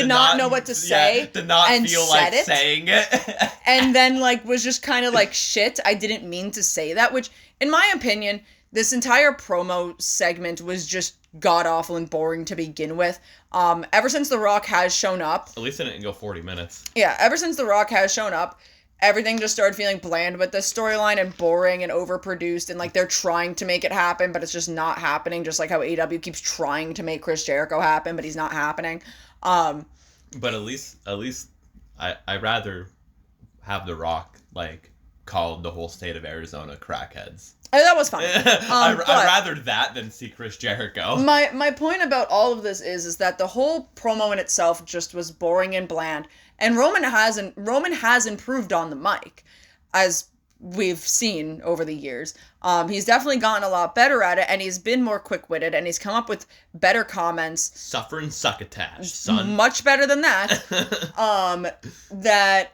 not know what to say, did not and feel said like it, saying it, and then like was just kind of like, shit, I didn't mean to say that. Which, in my opinion, this entire promo segment was just god awful and boring to begin with. Ever since The Rock has shown up, at least it didn't go 40 minutes. Yeah, ever since The Rock has shown up, everything just started feeling bland with this storyline and boring and overproduced, and like they're trying to make it happen, but it's just not happening. Just like how AEW keeps trying to make Chris Jericho happen, but he's not happening. But at least, I rather have The Rock like call the whole state of Arizona crackheads. That was fine. I'd rather that than see Chris Jericho. My point about all of this is that the whole promo in itself just was boring and bland, and Roman has improved on the mic, as we've seen over the years. He's definitely gotten a lot better at it, and he's been more quick-witted, and he's come up with better comments. Suffer and succotash, son. Much better than that. That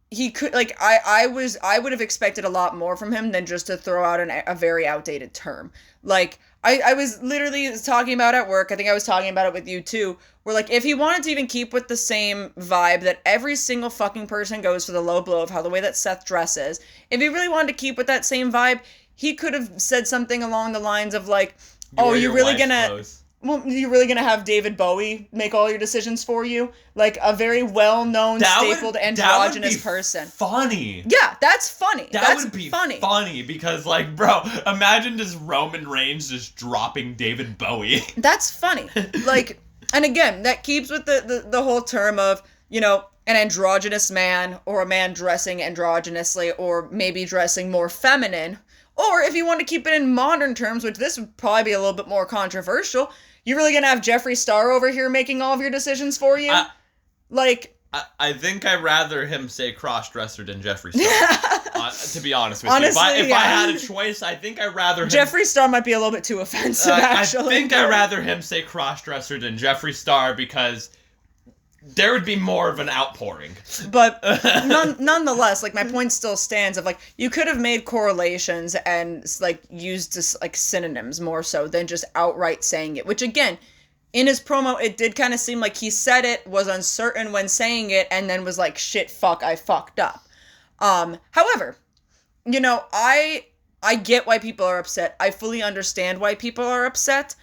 he could, like, I would have expected a lot more from him than just to throw out a very outdated term. Like, I was literally talking about at work, I think I was talking about it with you too, where, like, if he wanted to even keep with the same vibe that every single fucking person goes for the low blow of how the way that Seth dresses, if he really wanted to keep with that same vibe, he could have said something along the lines of, like, you're really gonna have David Bowie make all your decisions for you? Like, a very well-known, stapled, androgynous person. Funny. Yeah, that's funny. That would be funny because, like, bro, imagine just Roman Reigns just dropping David Bowie. That's funny. Like, and again, that keeps with the whole term of, you know, an androgynous man, or a man dressing androgynously, or maybe dressing more feminine. Or if you want to keep it in modern terms, which this would probably be a little bit more controversial, you're really gonna have Jeffree Star over here making all of your decisions for you? I think I'd rather him say cross-dresser than Jeffree Star. To be honest with you. If I had a choice, I think I'd rather him... Jeffree Star might be a little bit too offensive, actually. I think I'd rather him say cross-dresser than Jeffree Star, because there would be more of an outpouring. But nonetheless, like, my point still stands of, like, you could have made correlations and, like, used just, like, synonyms more so than just outright saying it. Which, again, in his promo, it did kind of seem like he said it, was uncertain when saying it, and then was like, shit, fuck, I fucked up. However, you know, I get why people are upset. I fully understand why people are upset.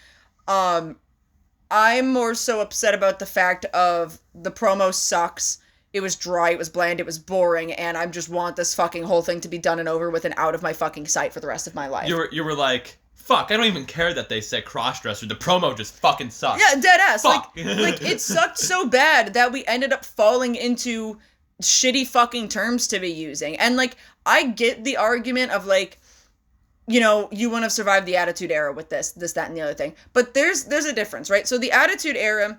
I'm more so upset about the fact of the promo sucks. It was dry, it was bland, it was boring, and I just want this fucking whole thing to be done and over with and out of my fucking sight for the rest of my life. You were like, fuck, I don't even care that they said crossdresser. The promo just fucking sucks. Yeah, dead ass. Fuck. Like, it sucked so bad that we ended up falling into shitty fucking terms to be using. And, like, I get the argument of, like, you know, you wouldn't have survived the Attitude Era with this, that, and the other thing. But there's a difference, right? So the Attitude Era,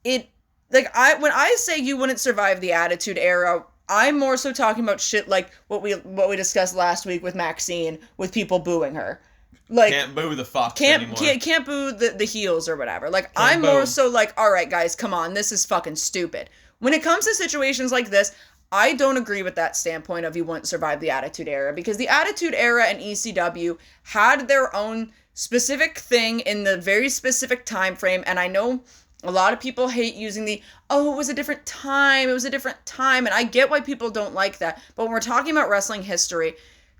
when I say you wouldn't survive the Attitude Era, I'm more so talking about shit like what we discussed last week with Maxine, with people booing her. Like, can't boo the Fox anymore. Can't boo the heels or whatever. Like, I'm more so like, all right, guys, come on, this is fucking stupid. When it comes to situations like this, I don't agree with that standpoint of you wouldn't survive the Attitude Era, because the Attitude Era and ECW had their own specific thing in the very specific time frame, and I know a lot of people hate using it was a different time, and I get why people don't like that, but when we're talking about wrestling history,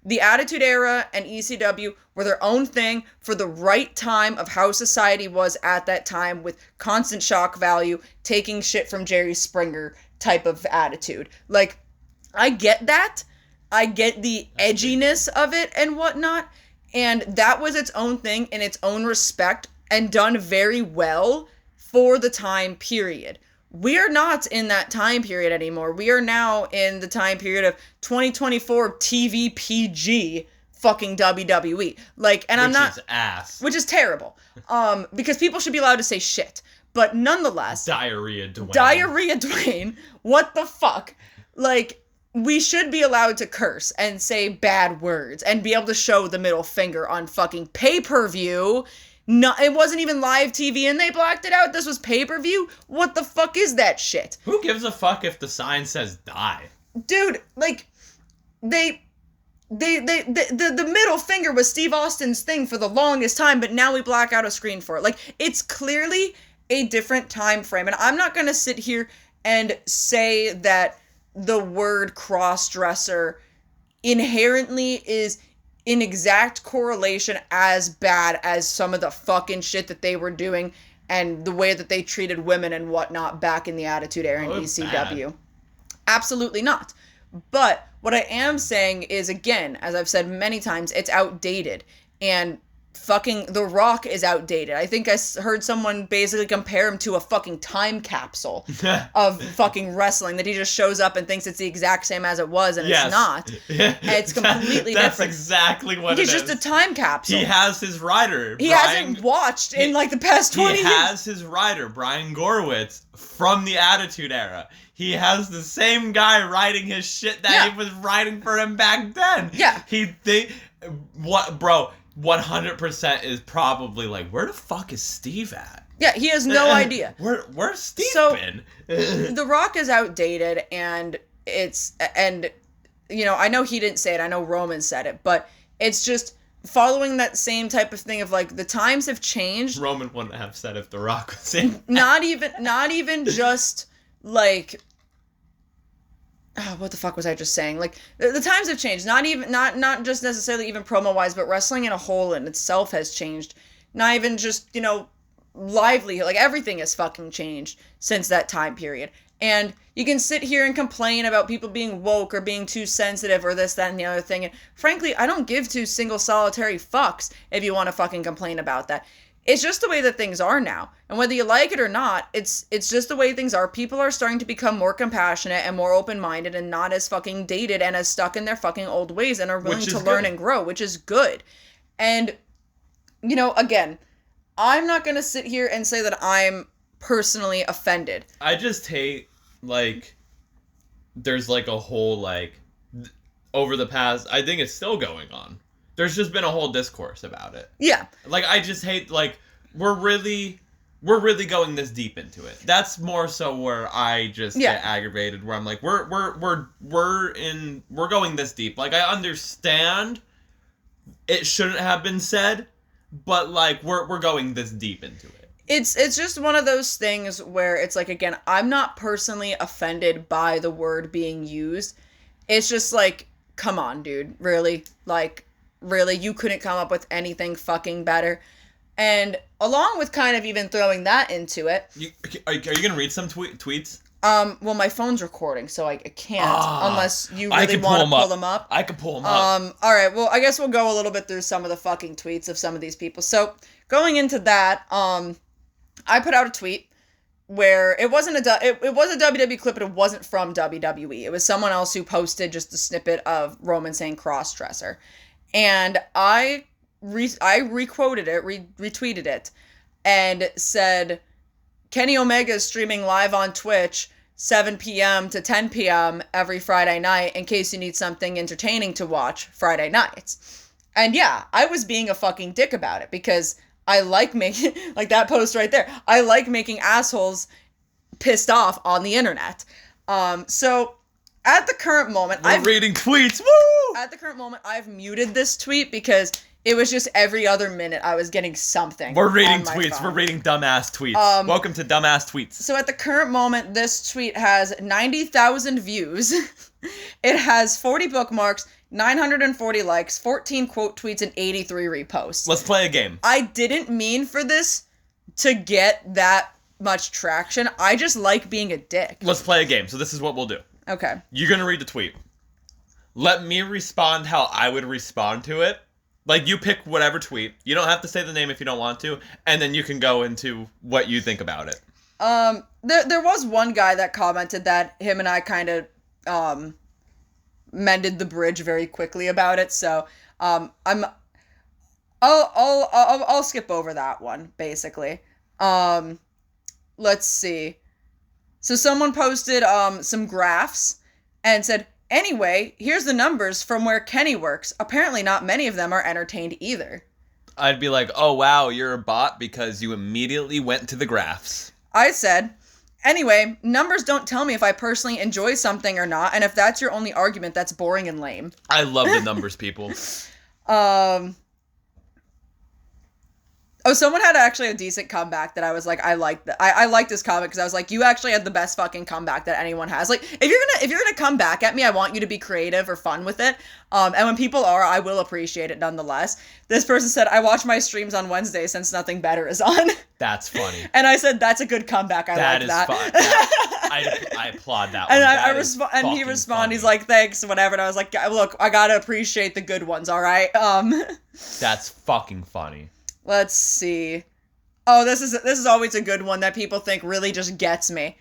the Attitude Era and ECW were their own thing for the right time of how society was at that time, with constant shock value, taking shit from Jerry Springer type of attitude. Like, I get that. I get the edginess of it and whatnot. And that was its own thing in its own respect and done very well for the time period. We're not in that time period anymore. We are now in the time period of 2024 TV PG fucking WWE. Like, and I'm not... Which is ass. Which is terrible. Because people should be allowed to say shit. But nonetheless... Diarrhea Dwayne. What the fuck? Like, we should be allowed to curse and say bad words and be able to show the middle finger on fucking pay-per-view. No, it wasn't even live TV and they blacked it out. This was pay-per-view? What the fuck is that shit? Who gives a fuck if the sign says die? Dude, like, the middle finger was Steve Austin's thing for the longest time, but now we black out a screen for it. Like, it's clearly a different time frame, and I'm not gonna sit here and say that the word cross-dresser inherently is in exact correlation as bad as some of the fucking shit that they were doing and the way that they treated women and whatnot back in the Attitude Era and ECW. Bad. Absolutely not. But what I am saying is, again, as I've said many times, it's outdated. And fucking The Rock is outdated. I think I heard someone basically compare him to a fucking time capsule of fucking wrestling, that he just shows up and thinks it's the exact same as it was, and it's not. And it's completely That's different. Exactly what He's it is. just a time capsule. He has his rider. He hasn't watched in like the past 20 years. He has his rider, Brian Gorwitz, from the Attitude Era. He has the same guy writing his shit that he was writing for him back then. Yeah. What, bro? 100% is probably like, where the fuck is Steve at? Yeah, he has no idea. Where's Steve been? The Rock is outdated, and you know, I know he didn't say it, I know Roman said it, but it's just following that same type of thing of like, the times have changed. Roman wouldn't have said if The Rock was in. Not even just like, oh, what the fuck was I just saying? Like, the times have changed. Not just necessarily even promo-wise, but wrestling in a whole in itself has changed. Not even just, you know, lively. Like, everything has fucking changed since that time period. And you can sit here and complain about people being woke or being too sensitive or this, that, and the other thing. And frankly, I don't give two single solitary fucks if you want to fucking complain about that. It's just the way that things are now. And whether you like it or not, it's just the way things are. People are starting to become more compassionate and more open-minded and not as fucking dated and as stuck in their fucking old ways, and are willing to learn and grow, which is good. And, you know, again, I'm not going to sit here and say that I'm personally offended. I just hate, like, there's like a whole, like, over the past, I think it's still going on. There's just been a whole discourse about it. Yeah. Like, I just hate, like, we're really going this deep into it. That's more so where I just get aggravated, where I'm like, we're going this deep. Like, I understand it shouldn't have been said, but like, we're going this deep into it. It's just one of those things where it's like, again, I'm not personally offended by the word being used. It's just like, come on, dude. Really? Like, really, you couldn't come up with anything fucking better. And along with kind of even throwing that into it... Are you going to read some tweets? Well, my phone's recording, so I can't, unless you really want to pull them up. I can pull them up. Alright, well, I guess we'll go a little bit through some of the fucking tweets of some of these people. So, going into that, I put out a tweet where it was a WWE clip, but it wasn't from WWE. It was someone else who posted just a snippet of Roman saying cross-dresser. And I requoted it, retweeted it, and said, Kenny Omega is streaming live on Twitch 7 p.m. to 10 p.m. every Friday night in case you need something entertaining to watch Friday nights. And yeah, I was being a fucking dick about it because I like making, like that post right there, I like making assholes pissed off on the internet. So at the current moment, I'm reading tweets, woo! At the current moment, I've muted this tweet because it was just every other minute I was getting something. We're reading tweets. We're reading dumbass tweets. Welcome to dumbass tweets. So at the current moment, this tweet has 90,000 views. It has 40 bookmarks, 940 likes, 14 quote tweets, and 83 reposts. Let's play a game. I didn't mean for this to get that much traction. I just like being a dick. Let's play a game. So this is what we'll do. Okay. You're going to read the tweet. Let me respond how I would respond to it. Like, you pick whatever tweet. You don't have to say the name if you don't want to. And then you can go into what you think about it. There was one guy that commented that him and I kind of, mended the bridge very quickly about it. So, I'll skip over that one, basically. Let's see. So someone posted, some graphs and said, anyway, here's the numbers from where Kenny works. Apparently not many of them are entertained either. I'd be like, oh wow, you're a bot because you immediately went to the graphs. I said, anyway, numbers don't tell me if I personally enjoy something or not, and if that's your only argument, that's boring and lame. I love the numbers, people. Oh, someone had actually a decent comeback that I was like, I like that. I like this comic because I was like, you actually had the best fucking comeback that anyone has. Like, if you're gonna come back at me, I want you to be creative or fun with it. And when people are, I will appreciate it nonetheless. This person said, I watch my streams on Wednesday since nothing better is on. That's funny. And I said, that's a good comeback. I like that. I applaud that one. And he responded, he's like, thanks, whatever. And I was like, look, I gotta appreciate the good ones, all right? That's fucking funny. Let's see. Oh, this is always a good one that people think really just gets me.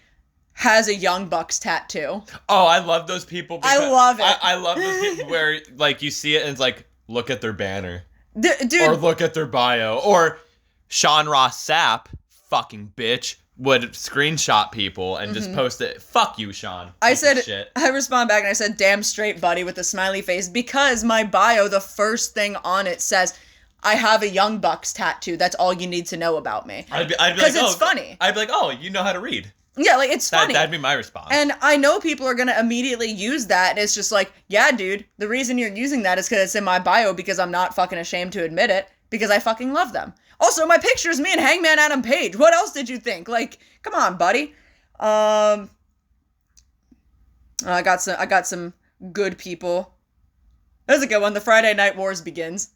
Has a Young Bucks tattoo. Oh, I love those people. I love it. I love those people where, like, you see it and it's like, look at their banner. Dude. Or look at their bio. Or Sean Ross Sapp, fucking bitch, would screenshot people and just post it. Fuck you, Sean. I respond back and I said, damn straight, buddy, with a smiley face. Because my bio, the first thing on it says, I have a Young Bucks tattoo. That's all you need to know about me. I'd be like, because it's funny. I'd be like, oh, you know how to read. Yeah, like, it's funny. That'd be my response. And I know people are going to immediately use that, and it's just like, yeah, dude, the reason you're using that is because it's in my bio because I'm not fucking ashamed to admit it, because I fucking love them. Also, my picture is me and Hangman Adam Page. What else did you think? Like, come on, buddy. I got some good people. That's a good one. The Friday Night Wars begins.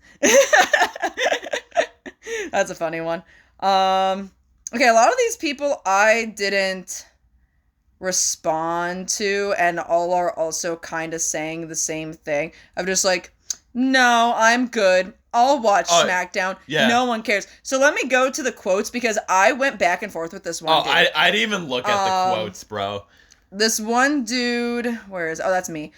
That's a funny one. Okay, a lot of these people I didn't respond to, and all are also kind of saying the same thing. I'm just like, no, I'm good. I'll watch SmackDown. Yeah. No one cares. So let me go to the quotes because I went back and forth with this one dude. I didn't even look at the quotes, bro. This one dude, that's me.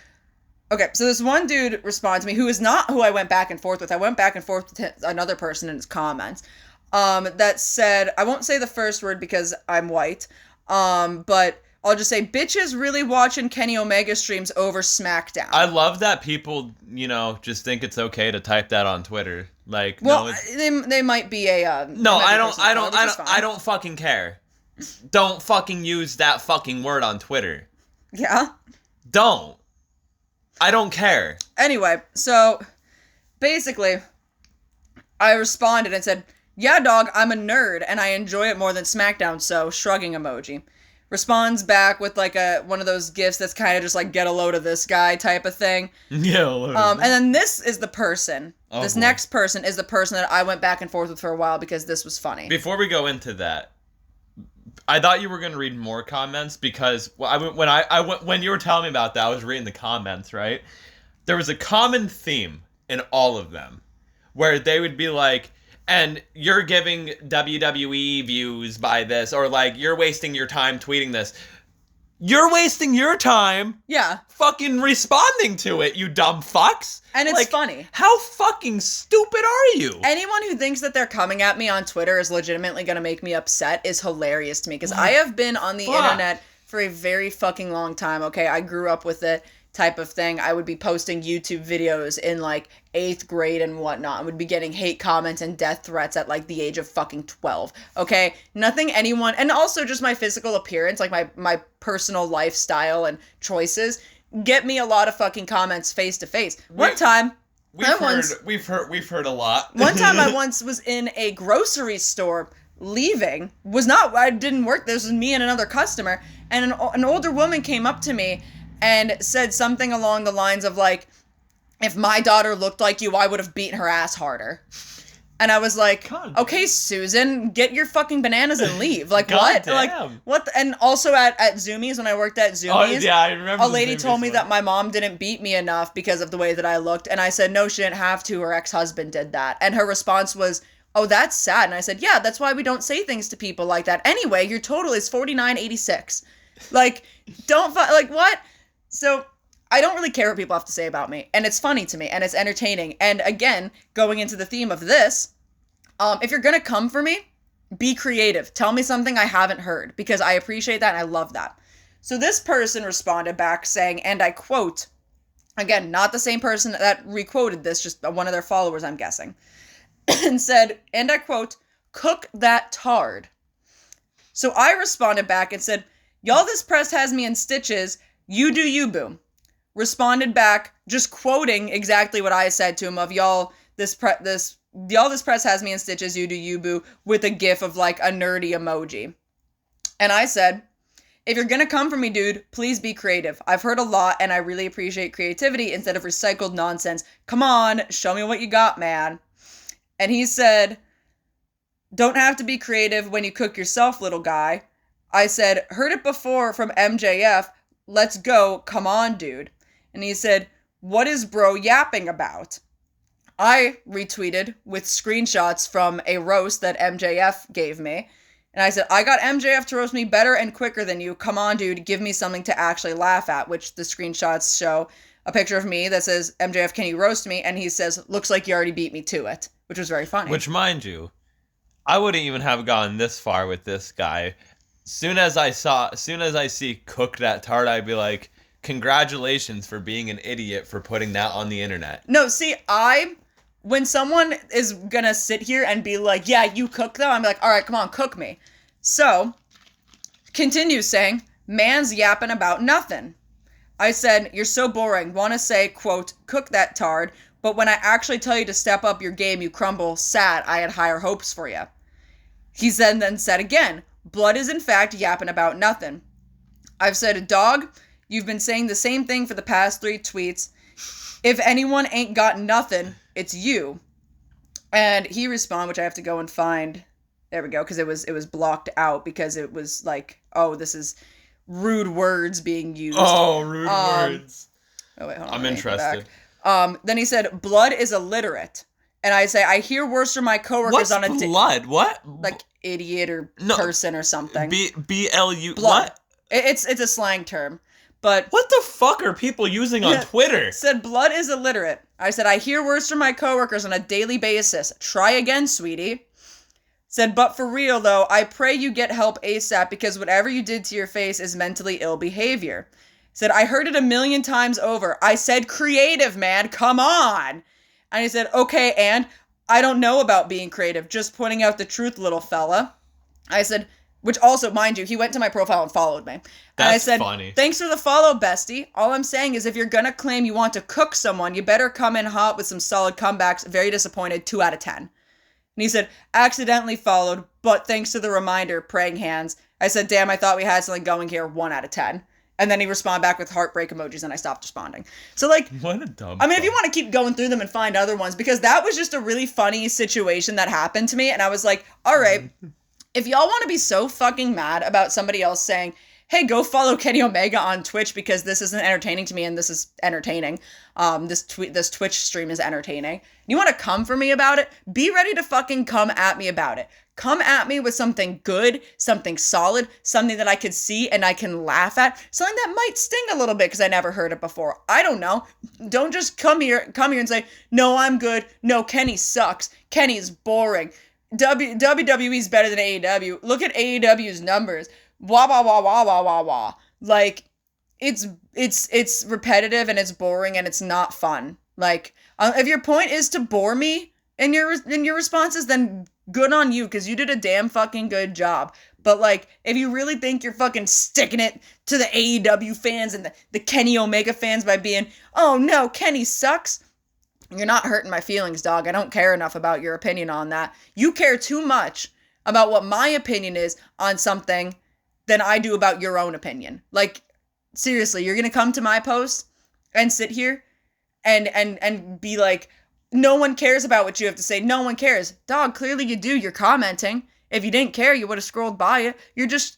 Okay, so this one dude responded to me who is not who I went back and forth with. I went back and forth with another person in his comments that said, I won't say the first word because I'm white, but I'll just say, bitches really watching Kenny Omega streams over SmackDown. I love that people, just think it's okay to type that on Twitter. Like, well, they might be a no, I don't fucking care. Don't fucking use that fucking word on Twitter. Yeah? Don't. I don't care. Anyway, so basically, I responded and said, yeah, dog, I'm a nerd and I enjoy it more than SmackDown, so shrugging emoji. Responds back with like one of those gifs that's kind of just like, get a load of this guy type of thing. Yeah, a load of and then this is the person. Oh, this boy. next person is the person that I went back and forth with for a while because this was funny. Before we go into that, I thought you were going to read more comments because when you were telling me about that, I was reading the comments, right? There was a common theme in all of them where they would be like, and you're giving WWE views by this, or like, you're wasting your time tweeting this. You're wasting your time fucking responding to it, you dumb fucks. And it's funny. How fucking stupid are you? Anyone who thinks that they're coming at me on Twitter is legitimately going to make me upset is hilarious to me. Because I have been on the internet for a very fucking long time, okay? I grew up with it type of thing. I would be posting YouTube videos in like 8th grade and whatnot. I would be getting hate comments and death threats at like the age of fucking 12. Okay? Nothing anyone, and also just my physical appearance, like my personal lifestyle and choices get me a lot of fucking comments face to face. We've heard a lot. One time I once was in a grocery store leaving, I didn't work, this was me and another customer, and an older woman came up to me and said something along the lines of like, if my daughter looked like you, I would have beaten her ass harder. And I was like, okay, Susan, get your fucking bananas and leave. Like, what? Damn. Like, what? And also at Zoomies, when I worked at Zoomies, I remember a lady told me that my mom didn't beat me enough because of the way that I looked. And I said, no, she didn't have to. Her ex-husband did that. And her response was, oh, that's sad. And I said, yeah, that's why we don't say things to people like that. Anyway, your total is $49.86. Like, like, what? So I don't really care what people have to say about me, and it's funny to me, and it's entertaining. And again, going into the theme of this, if you're gonna come for me, be creative. Tell me something I haven't heard, because I appreciate that and I love that. So this person responded back saying, and I quote, again, not the same person that requoted this, just one of their followers, I'm guessing, and said, and I quote, cook that tard. So I responded back and said, y'all, this press has me in stitches. You do you, boo. Responded back, just quoting exactly what I said to him of, y'all, this All this press has me in stitches, you do you boo, with a gif of like a nerdy emoji. And I said, if you're gonna come for me, dude, please be creative. I've heard a lot and I really appreciate creativity instead of recycled nonsense. Come on, show me what you got, man. And he said, don't have to be creative when you cook yourself, little guy. I said, heard it before from MJF. Let's go. Come on, dude. And he said, what is bro yapping about? I retweeted with screenshots from a roast that MJF gave me. And I said, I got MJF to roast me better and quicker than you. Come on, dude. Give me something to actually laugh at, which the screenshots show a picture of me that says, MJF, can you roast me? And he says, looks like you already beat me to it, which was very funny. Which, mind you, I wouldn't even have gone this far with this guy. Soon as I see cook that tart, I'd be like, congratulations for being an idiot for putting that on the internet. No, see, when someone is gonna sit here and be like, yeah, you cook them, I'm like, all right, come on, cook me. So, continue saying, man's yapping about nothing. I said, you're so boring. Want to say, quote, cook that tard, but when I actually tell you to step up your game, you crumble. Sad, I had higher hopes for you. He then said again, blood is in fact yapping about nothing. I've said, dog, you've been saying the same thing for the past 3 tweets. If anyone ain't got nothing, it's you. And he responded, which I have to go and find. There we go, because it was blocked out because it was like, oh, this is rude words being used. Oh, rude words. Oh, wait, hold on. I'm interested. Then he said, blood is illiterate. And I say, I hear worse from my coworkers on a blood? What? Like idiot or person or something. B-L-U... Blood. What? It's a slang term. But what the fuck are people using on Twitter? Said blood is illiterate. I said, I hear worse from my coworkers on a daily basis. Try again, sweetie. Said, but for real though, I pray you get help ASAP because whatever you did to your face is mentally ill behavior. Said, I heard it 1,000,000 times over. I said creative, man. Come on. And he said, okay, and I don't know about being creative. Just pointing out the truth, little fella. I said, which also, mind you, he went to my profile and followed me. And I said, funny. Thanks for the follow, bestie. All I'm saying is if you're going to claim you want to cook someone, you better come in hot with some solid comebacks. Very disappointed, 2 out of 10. And he said, accidentally followed, but thanks to the reminder, praying hands. I said, damn, I thought we had something going here, 1 out of 10. And then he responded back with heartbreak emojis, and I stopped responding. So, like, what a dumb I mean, if you want to keep going through them and find other ones, because that was just a really funny situation that happened to me, and I was like, all right, if y'all want to be so fucking mad about somebody else saying, hey, go follow Kenny Omega on Twitch because this isn't entertaining to me and this is entertaining. This Twitch stream is entertaining. You want to come for me about it? Be ready to fucking come at me about it. Come at me with something good, something solid, something that I can see and I can laugh at, something that might sting a little bit because I never heard it before. I don't know. Don't just come here and say, no, I'm good. No, Kenny sucks. Kenny's boring. WWE's better than AEW. Look at AEW's numbers. Wah, wah, wah, wah, wah, wah, wah. Like, it's repetitive and it's boring and it's not fun. Like, if your point is to bore me in your responses, then good on you, because you did a damn fucking good job. But, like, if you really think you're fucking sticking it to the AEW fans and the Kenny Omega fans by being, oh no, Kenny sucks, you're not hurting my feelings, dog. I don't care enough about your opinion on that. You care too much about what my opinion is on something than I do about your own opinion. Like, seriously, you're gonna come to my post and sit here and be like, no one cares about what you have to say. No one cares. Dog, clearly you do. You're commenting. If you didn't care, you would have scrolled by it. You're just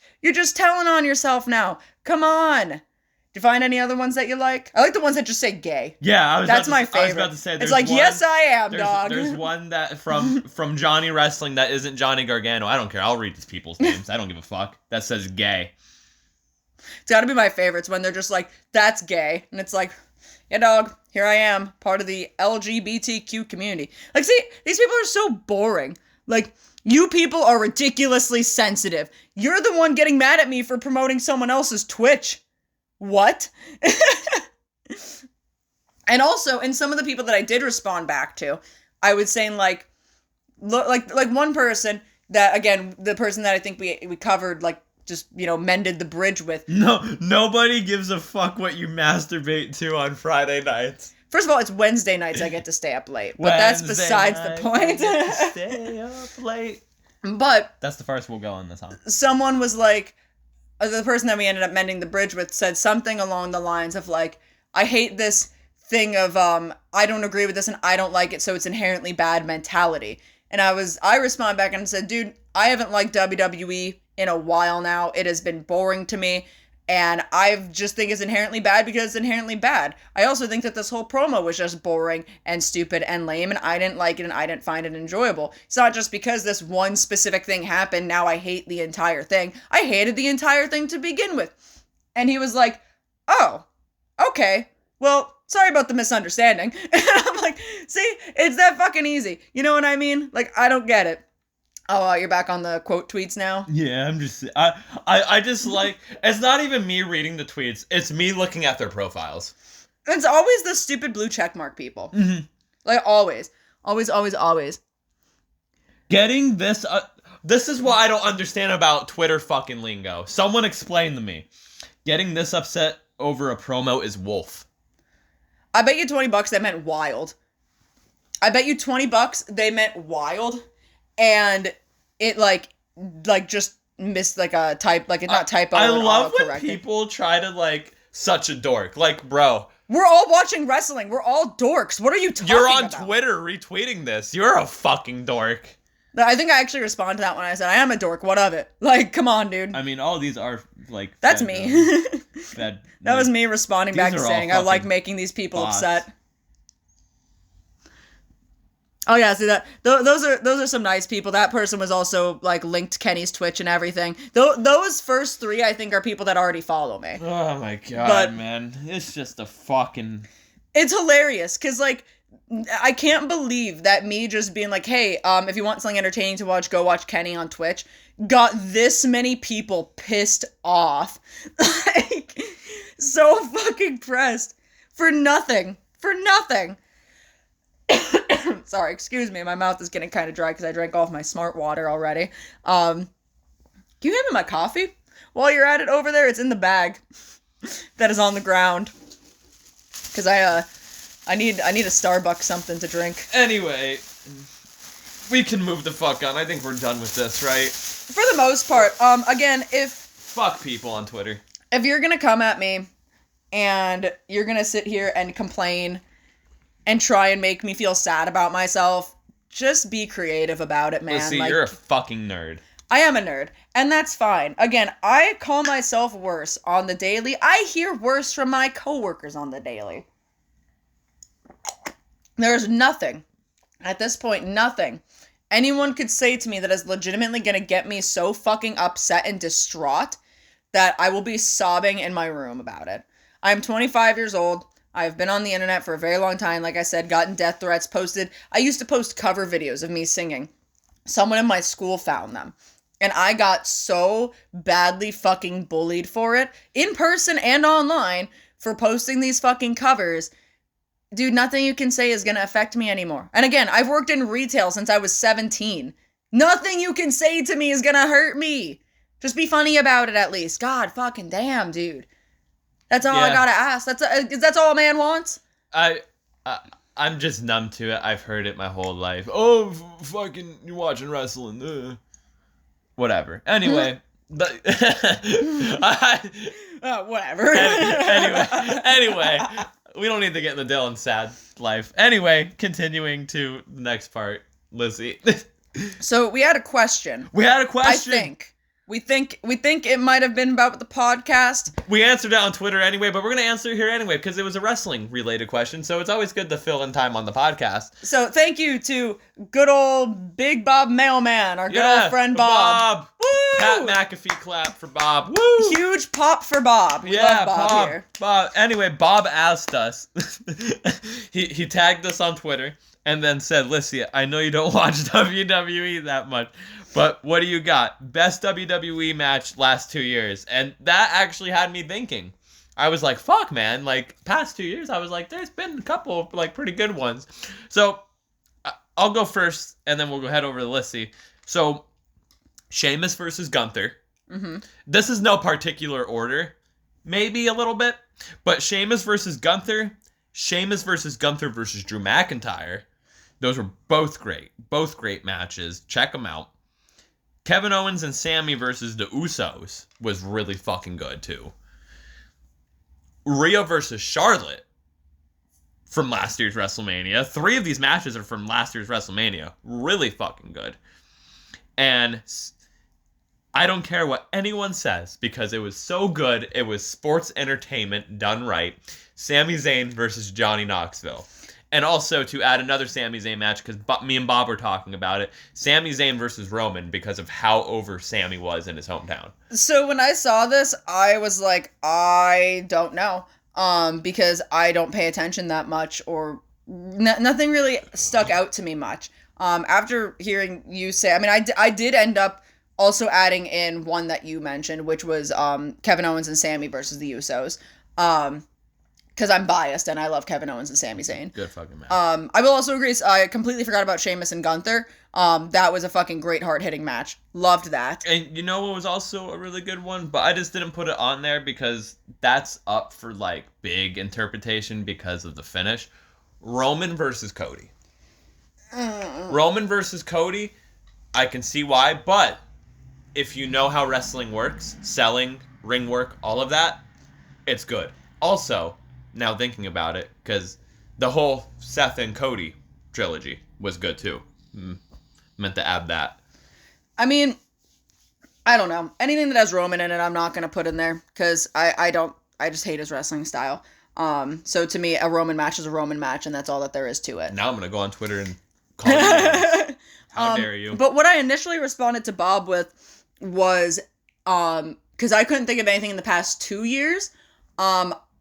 telling on yourself now. Come on. Do you find any other ones that you like? I like the ones that just say gay. Yeah, that's my favorite. I was about to say, it's like, yes, I am, dog. There's one that from Johnny Wrestling that isn't Johnny Gargano. I don't care. I'll read these people's names. I don't give a fuck. That says gay. It's gotta be my favorites when they're just like, that's gay. And it's like, yeah, dog, here I am, part of the LGBTQ community. Like, see, these people are so boring. Like, you people are ridiculously sensitive. You're the one getting mad at me for promoting someone else's Twitch. What? And also, in some of the people that I did respond back to, I was saying, like, look, like one person that, again, the person that I think we covered, like, just, you know, mended the bridge with. No, nobody gives a fuck what you masturbate to on Friday nights. First of all, it's Wednesday nights I get to stay up late. But that's besides the point. Stay up late. But that's the first we'll go on this, huh? Someone was like, the person that we ended up mending the bridge with said something along the lines of like, I hate this thing of I don't agree with this and I don't like it, so it's inherently bad mentality. And I responded back and said, dude, I haven't liked WWE in a while now. It has been boring to me. And I just think it's inherently bad because it's inherently bad. I also think that this whole promo was just boring and stupid and lame, and I didn't like it and I didn't find it enjoyable. It's not just because this one specific thing happened, now I hate the entire thing. I hated the entire thing to begin with. And he was like, oh, okay, well, sorry about the misunderstanding. And I'm like, see, it's that fucking easy. You know what I mean? Like, I don't get it. Oh, you're back on the quote tweets now? Yeah, I'm just... I just like... It's not even me reading the tweets. It's me looking at their profiles. It's always the stupid blue checkmark people. Mm-hmm. Like, always. Always, always, always. Getting this... this is what I don't understand about Twitter fucking lingo. Someone explain to me. Getting this upset over a promo is wolf. I bet you $20 that meant wild. I bet you $20 they meant wild. And it just missed like a type, like it's not typo. I love when people try to like such a dork. Like, bro, we're all watching wrestling. We're all dorks. What are you talking about? You're on Twitter retweeting this. You're a fucking dork. I think I actually responded to that when I said I am a dork. What of it? Like, come on, dude. I mean, all these are like. That's me. That was me responding back to saying I like making these people upset. Oh yeah, see that those are some nice people. That person was also like linked Kenny's Twitch and everything. Those first three I think are people that already follow me. Oh my god, man. It's just a fucking It's hilarious cuz like I can't believe that me just being like, "Hey, if you want something entertaining to watch, go watch Kenny on Twitch," got this many people pissed off. Like so fucking pressed for nothing. For nothing. Sorry, excuse me. My mouth is getting kind of dry because I drank all of my smart water already. Can you hand me my coffee? While you're at it over there, it's in the bag that is on the ground. Because I need a Starbucks something to drink. Anyway, we can move the fuck on. I think we're done with this, right? For the most part. Again, fuck people on Twitter. If you're gonna come at me and you're gonna sit here and complain and try and make me feel sad about myself, just be creative about it, man. Let's see, like, you're a fucking nerd. I am a nerd, and that's fine. Again, I call myself worse on the daily. I hear worse from my coworkers on the daily. There's nothing, at this point, nothing anyone could say to me that is legitimately gonna get me so fucking upset and distraught that I will be sobbing in my room about it. I'm 25 years old. I've been on the internet for a very long time. Like I said, gotten death threats, I used to post cover videos of me singing. Someone in my school found them. And I got so badly fucking bullied for it, in person and online, for posting these fucking covers. Dude, nothing you can say is gonna affect me anymore. And again, I've worked in retail since I was 17. Nothing you can say to me is gonna hurt me. Just be funny about it at least. God fucking damn, dude. That's all I gotta ask. That's all a man wants. I'm just numb to it. I've heard it my whole life. Oh, fucking, you watching wrestling? Whatever. Anyway, whatever. Anyway, we don't need to get in the Dylan sad life. Anyway, continuing to the next part, Lizzie. So we had a question. I think. We think it might have been about the podcast. We answered it on Twitter anyway, but we're going to answer it here anyway because it was a wrestling-related question, so it's always good to fill in time on the podcast. So thank you to good old Big Bob Mailman, our good old friend Bob. Woo! Pat McAfee clap for Bob. Woo! Huge pop for Bob. We love Bob here. Bob. Anyway, Bob asked us. he tagged us on Twitter and then said, "Lyssie, I know you don't watch WWE that much, but what do you got? Best WWE match last 2 years." And that actually had me thinking. I was like, fuck, man. Like, past 2 years, I was like, there's been a couple of, like, pretty good ones. So, I'll go first, and then we'll go head over to Lyssie. So, Sheamus versus Gunther. Mm-hmm. This is no particular order. Maybe a little bit. But Sheamus versus Gunther Sheamus versus Gunther versus Drew McIntyre. Those were both great. Both great matches. Check them out. Kevin Owens and Sammy versus the Usos was really fucking good, too. Rhea versus Charlotte from last year's WrestleMania. 3 of these matches are from last year's WrestleMania. Really fucking good. And I don't care what anyone says, because it was so good. It was sports entertainment done right. Sami Zayn versus Johnny Knoxville. And also, to add another Sami Zayn match, because me and Bob were talking about it, Sami Zayn versus Roman, because of how over Sami was in his hometown. So when I saw this, I was like, I don't know. Because I don't pay attention that much, or nothing really stuck out to me much. After hearing you say, I mean, I did end up also adding in one that you mentioned, which was Kevin Owens and Sammy versus the Usos. Because I'm biased and I love Kevin Owens and Sami Zayn. Good fucking match. I will also agree, I completely forgot about Sheamus and Gunther. That was a fucking great hard-hitting match. Loved that. And you know what was also a really good one? But I just didn't put it on there because that's up for, like, big interpretation because of the finish. Roman versus Cody. Roman versus Cody, I can see why, but if you know how wrestling works, selling, ring work, all of that, it's good. Also, now thinking about it, because the whole Seth and Cody trilogy was good too. Meant to add that. I mean, I don't know. Anything that has Roman in it, I'm not going to put in there, because I just hate his wrestling style. So to me, a Roman match is a Roman match, and that's all that there is to it. Now I'm going to go on Twitter and call you. How dare you? But what I initially responded to Bob with was, because I couldn't think of anything in the past 2 years.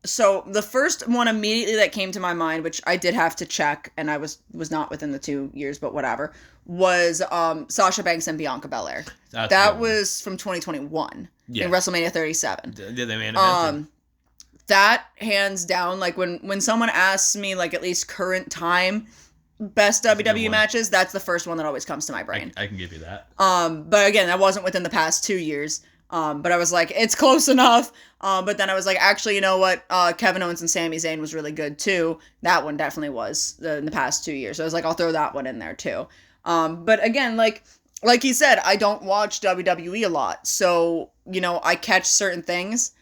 So the first one immediately that came to my mind, which I did have to check, and I was not within the 2 years, but whatever, was Sasha Banks and Bianca Belair. That was from 2021 in WrestleMania 37. Did they main event? That hands down, like when someone asks me, like, at least current time best WWE matches, that's the first one that always comes to my brain. I can give you that. But again, that wasn't within the past 2 years. But I was like, it's close enough. But then I was like, actually, you know what? Kevin Owens and Sami Zayn was really good too. That one definitely was in the past 2 years. So I was like, I'll throw that one in there too. But again, like he said, I don't watch WWE a lot. So, you know, I catch certain things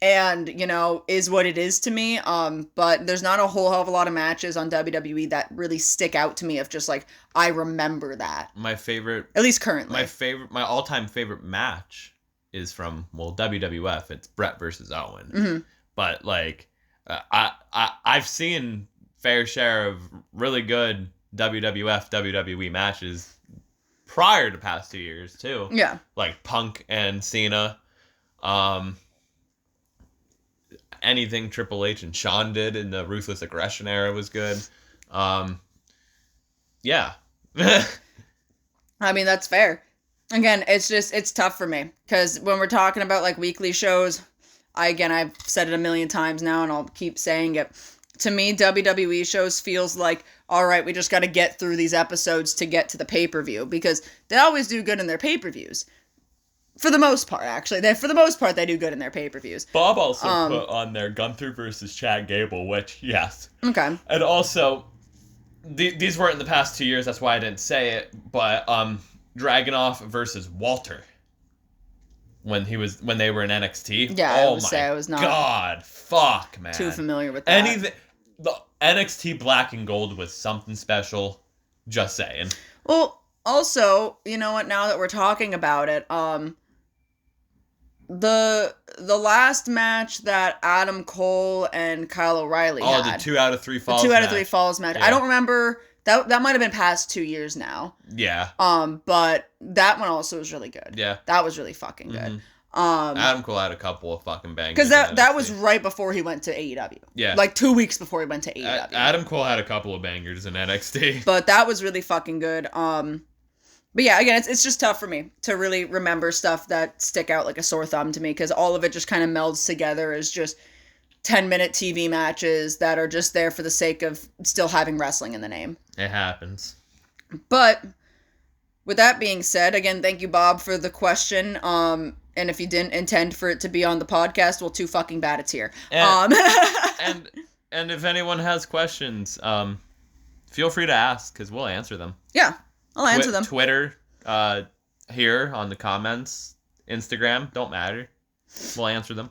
and, you know, is what it is to me. But there's not a whole hell of a lot of matches on WWE that really stick out to me of just like, I remember that. My favorite, at least currently, my all-time favorite match is from, well, WWF. It's Brett versus Owen. Mm-hmm. But like, I've seen fair share of really good WWF WWE matches prior to past 2 years too. Yeah, like Punk and Cena. Anything Triple H and Shawn did in the Ruthless Aggression era was good. Yeah. I mean, that's fair. Again, it's tough for me, because when we're talking about, like, weekly shows, I've said it a million times now, and I'll keep saying it. To me, WWE shows feels like, all right, we just got to get through these episodes to get to the pay-per-view, because they always do good in their pay-per-views. For the most part, actually. For the most part, they do good in their pay-per-views. Bob also put on there Gunther versus Chad Gable, which, yes. Okay. And also, these weren't in the past 2 years, that's why I didn't say it, but Dragunov versus Walter. When they were in NXT. Yeah, I was not. God, fuck, man. Too familiar with that. The NXT Black and Gold was something special. Just saying. Well, also, you know what? Now that we're talking about it, the last match that Adam Cole and Kyle O'Reilly had. Oh, the 2 out of 3 falls. The 2 out of 3 falls match. Yeah. I don't remember. That might have been past 2 years now. Yeah. But that one also was really good. Yeah. That was really fucking good. Mm-hmm. Adam Cole had a couple of fucking bangers. Because that was right before he went to AEW. Yeah. Like 2 weeks before he went to AEW. Adam Cole had a couple of bangers in NXT. But that was really fucking good. But yeah, again, it's just tough for me to really remember stuff that stick out like a sore thumb to me, because all of it just kind of melds together as just 10-minute TV matches that are just there for the sake of still having wrestling in the name. It happens. But with that being said, again, thank you, Bob, for the question. And if you didn't intend for it to be on the podcast, well, too fucking bad it's here. And And if anyone has questions, feel free to ask because we'll answer them. Yeah, I'll answer them. Twitter, here on the comments, Instagram, don't matter. We'll answer them.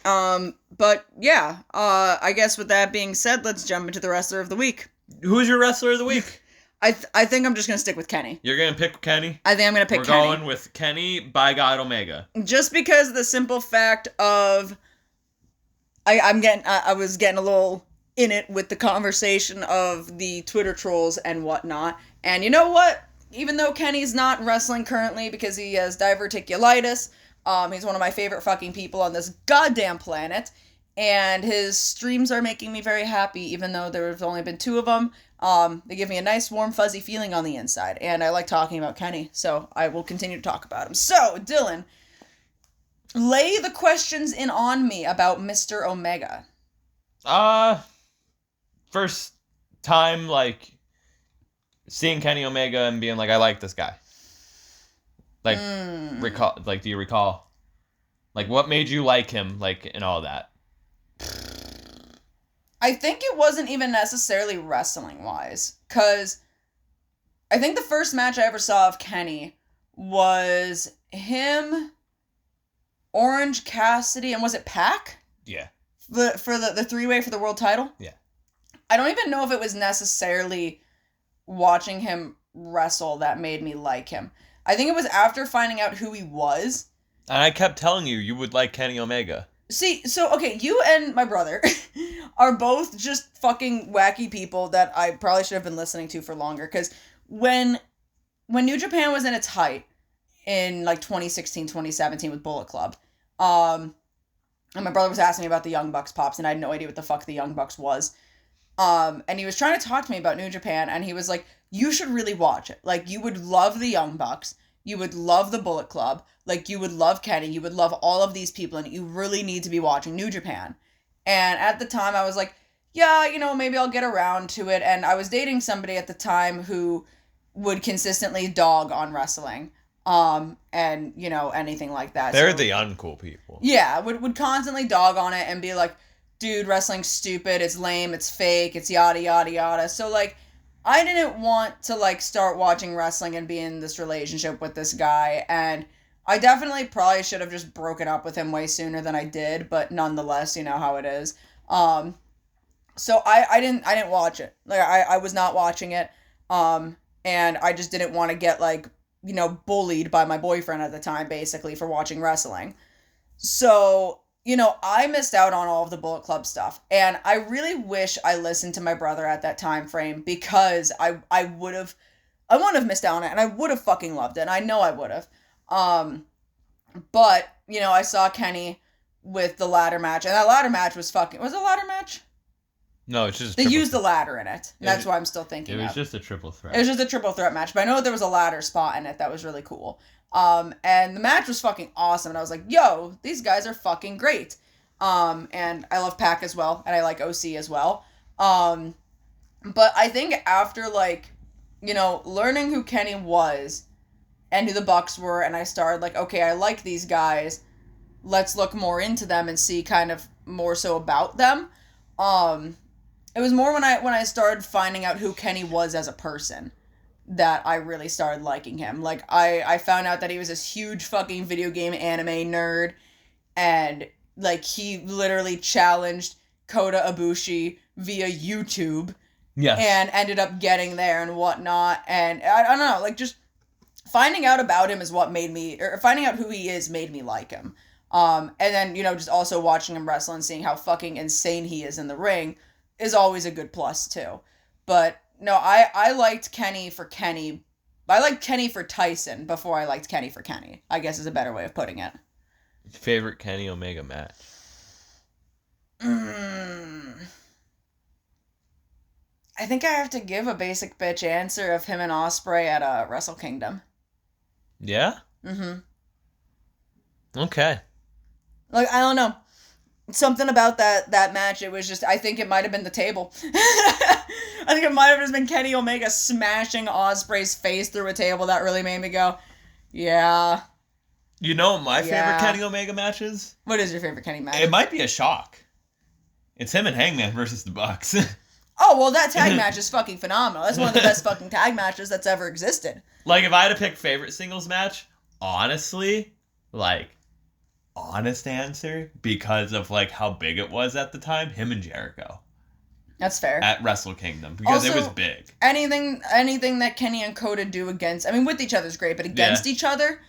But yeah, I guess with that being said, let's jump into the wrestler of the week. Who's your wrestler of the week? I think I'm just gonna stick with Kenny. You're gonna pick Kenny? I think I'm gonna pick Kenny. We're going with Kenny by God Omega. Just because of the simple fact of I was getting a little in it with the conversation of the Twitter trolls and whatnot. And you know what? Even though Kenny's not wrestling currently because he has diverticulitis, he's one of my favorite fucking people on this goddamn planet. And his streams are making me very happy, even though there's only been 2 of them. They give me a nice, warm, fuzzy feeling on the inside. And I like talking about Kenny, so I will continue to talk about him. So, Dylan, lay the questions in on me about Mr. Omega. First time, like, seeing Kenny Omega and being like, I like this guy. Like, do you recall? Like, what made you like him, like, and all that? I think it wasn't even necessarily wrestling-wise, because I think the first match I ever saw of Kenny was him, Orange Cassidy, and was it Pac? Yeah. For the 3-way for the world title? Yeah. I don't even know if it was necessarily watching him wrestle that made me like him. I think it was after finding out who he was. And I kept telling you would like Kenny Omega. See, so, okay, you and my brother are both just fucking wacky people that I probably should have been listening to for longer, because when New Japan was in its height, in, like, 2016, 2017 with Bullet Club, and my brother was asking me about the Young Bucks pops, and I had no idea what the fuck the Young Bucks was, and he was trying to talk to me about New Japan, and he was like, you should really watch it, like, you would love the Young Bucks, you would love the Bullet Club, like, you would love Kenny, you would love all of these people, and you really need to be watching New Japan. And at the time, I was like, yeah, you know, maybe I'll get around to it. And I was dating somebody at the time who would consistently dog on wrestling, and, you know, anything like that. They're the uncool people. Yeah, would constantly dog on it and be like, dude, wrestling's stupid, it's lame, it's fake, it's yada, yada, yada. So, like, I didn't want to, like, start watching wrestling and be in this relationship with this guy, and I definitely probably should have just broken up with him way sooner than I did, but nonetheless, you know how it is. So I didn't watch it. Like, I was not watching it, and I just didn't want to get, like, you know, bullied by my boyfriend at the time, basically, for watching wrestling. So, you know, I missed out on all of the Bullet Club stuff, and I really wish I listened to my brother at that time frame, because I wouldn't have missed out on it, and I would have fucking loved it, and I know I would have. But, you know, I saw Kenny with the ladder match, and that ladder match was it a ladder match? No, it's just they used the ladder in it. That's why I'm still thinking it was just a triple threat. It was just a triple threat match, but I know there was a ladder spot in it that was really cool. And the match was fucking awesome, and I was like, yo, these guys are fucking great. And I love Pac as well, and I like OC as well. But I think after, like, you know, learning who Kenny was and who the Bucks were, and I started like, okay, I like these guys, let's look more into them and see kind of more so about them. It was more when I started finding out who Kenny was as a person that I really started liking him. Like, I found out that he was this huge fucking video game anime nerd, and, like, he literally challenged Kota Ibushi via YouTube. Yes. And ended up getting there and whatnot, and I don't know, like, just finding out about him is what made me, or finding out who he is made me like him. And then, you know, just also watching him wrestle and seeing how fucking insane he is in the ring is always a good plus, too. But, no, I liked Kenny for Kenny. I liked Kenny for Tyson before I liked Kenny for Kenny, I guess is a better way of putting it. Favorite Kenny Omega match? I think I have to give a basic bitch answer of him and Ospreay at Wrestle Kingdom. Yeah? Mm-hmm. Okay. Like, I don't know. Something about that match, it was just, I think it might have been the table. I think it might have just been Kenny Omega smashing Ospreay's face through a table that really made me go, yeah. You know what my favorite Kenny Omega match is? What is your favorite Kenny match? It might be a shock. It's him and Hangman versus the Bucks. Oh, well, that tag match is fucking phenomenal. That's one of the best fucking tag matches that's ever existed. Like, if I had to pick favorite singles match, honestly, like, honest answer, because of, like, how big it was at the time, him and Jericho. That's fair. At Wrestle Kingdom, because also, it was big. Anything that Kenny and Kota do against, I mean, with each other's great, but against each other,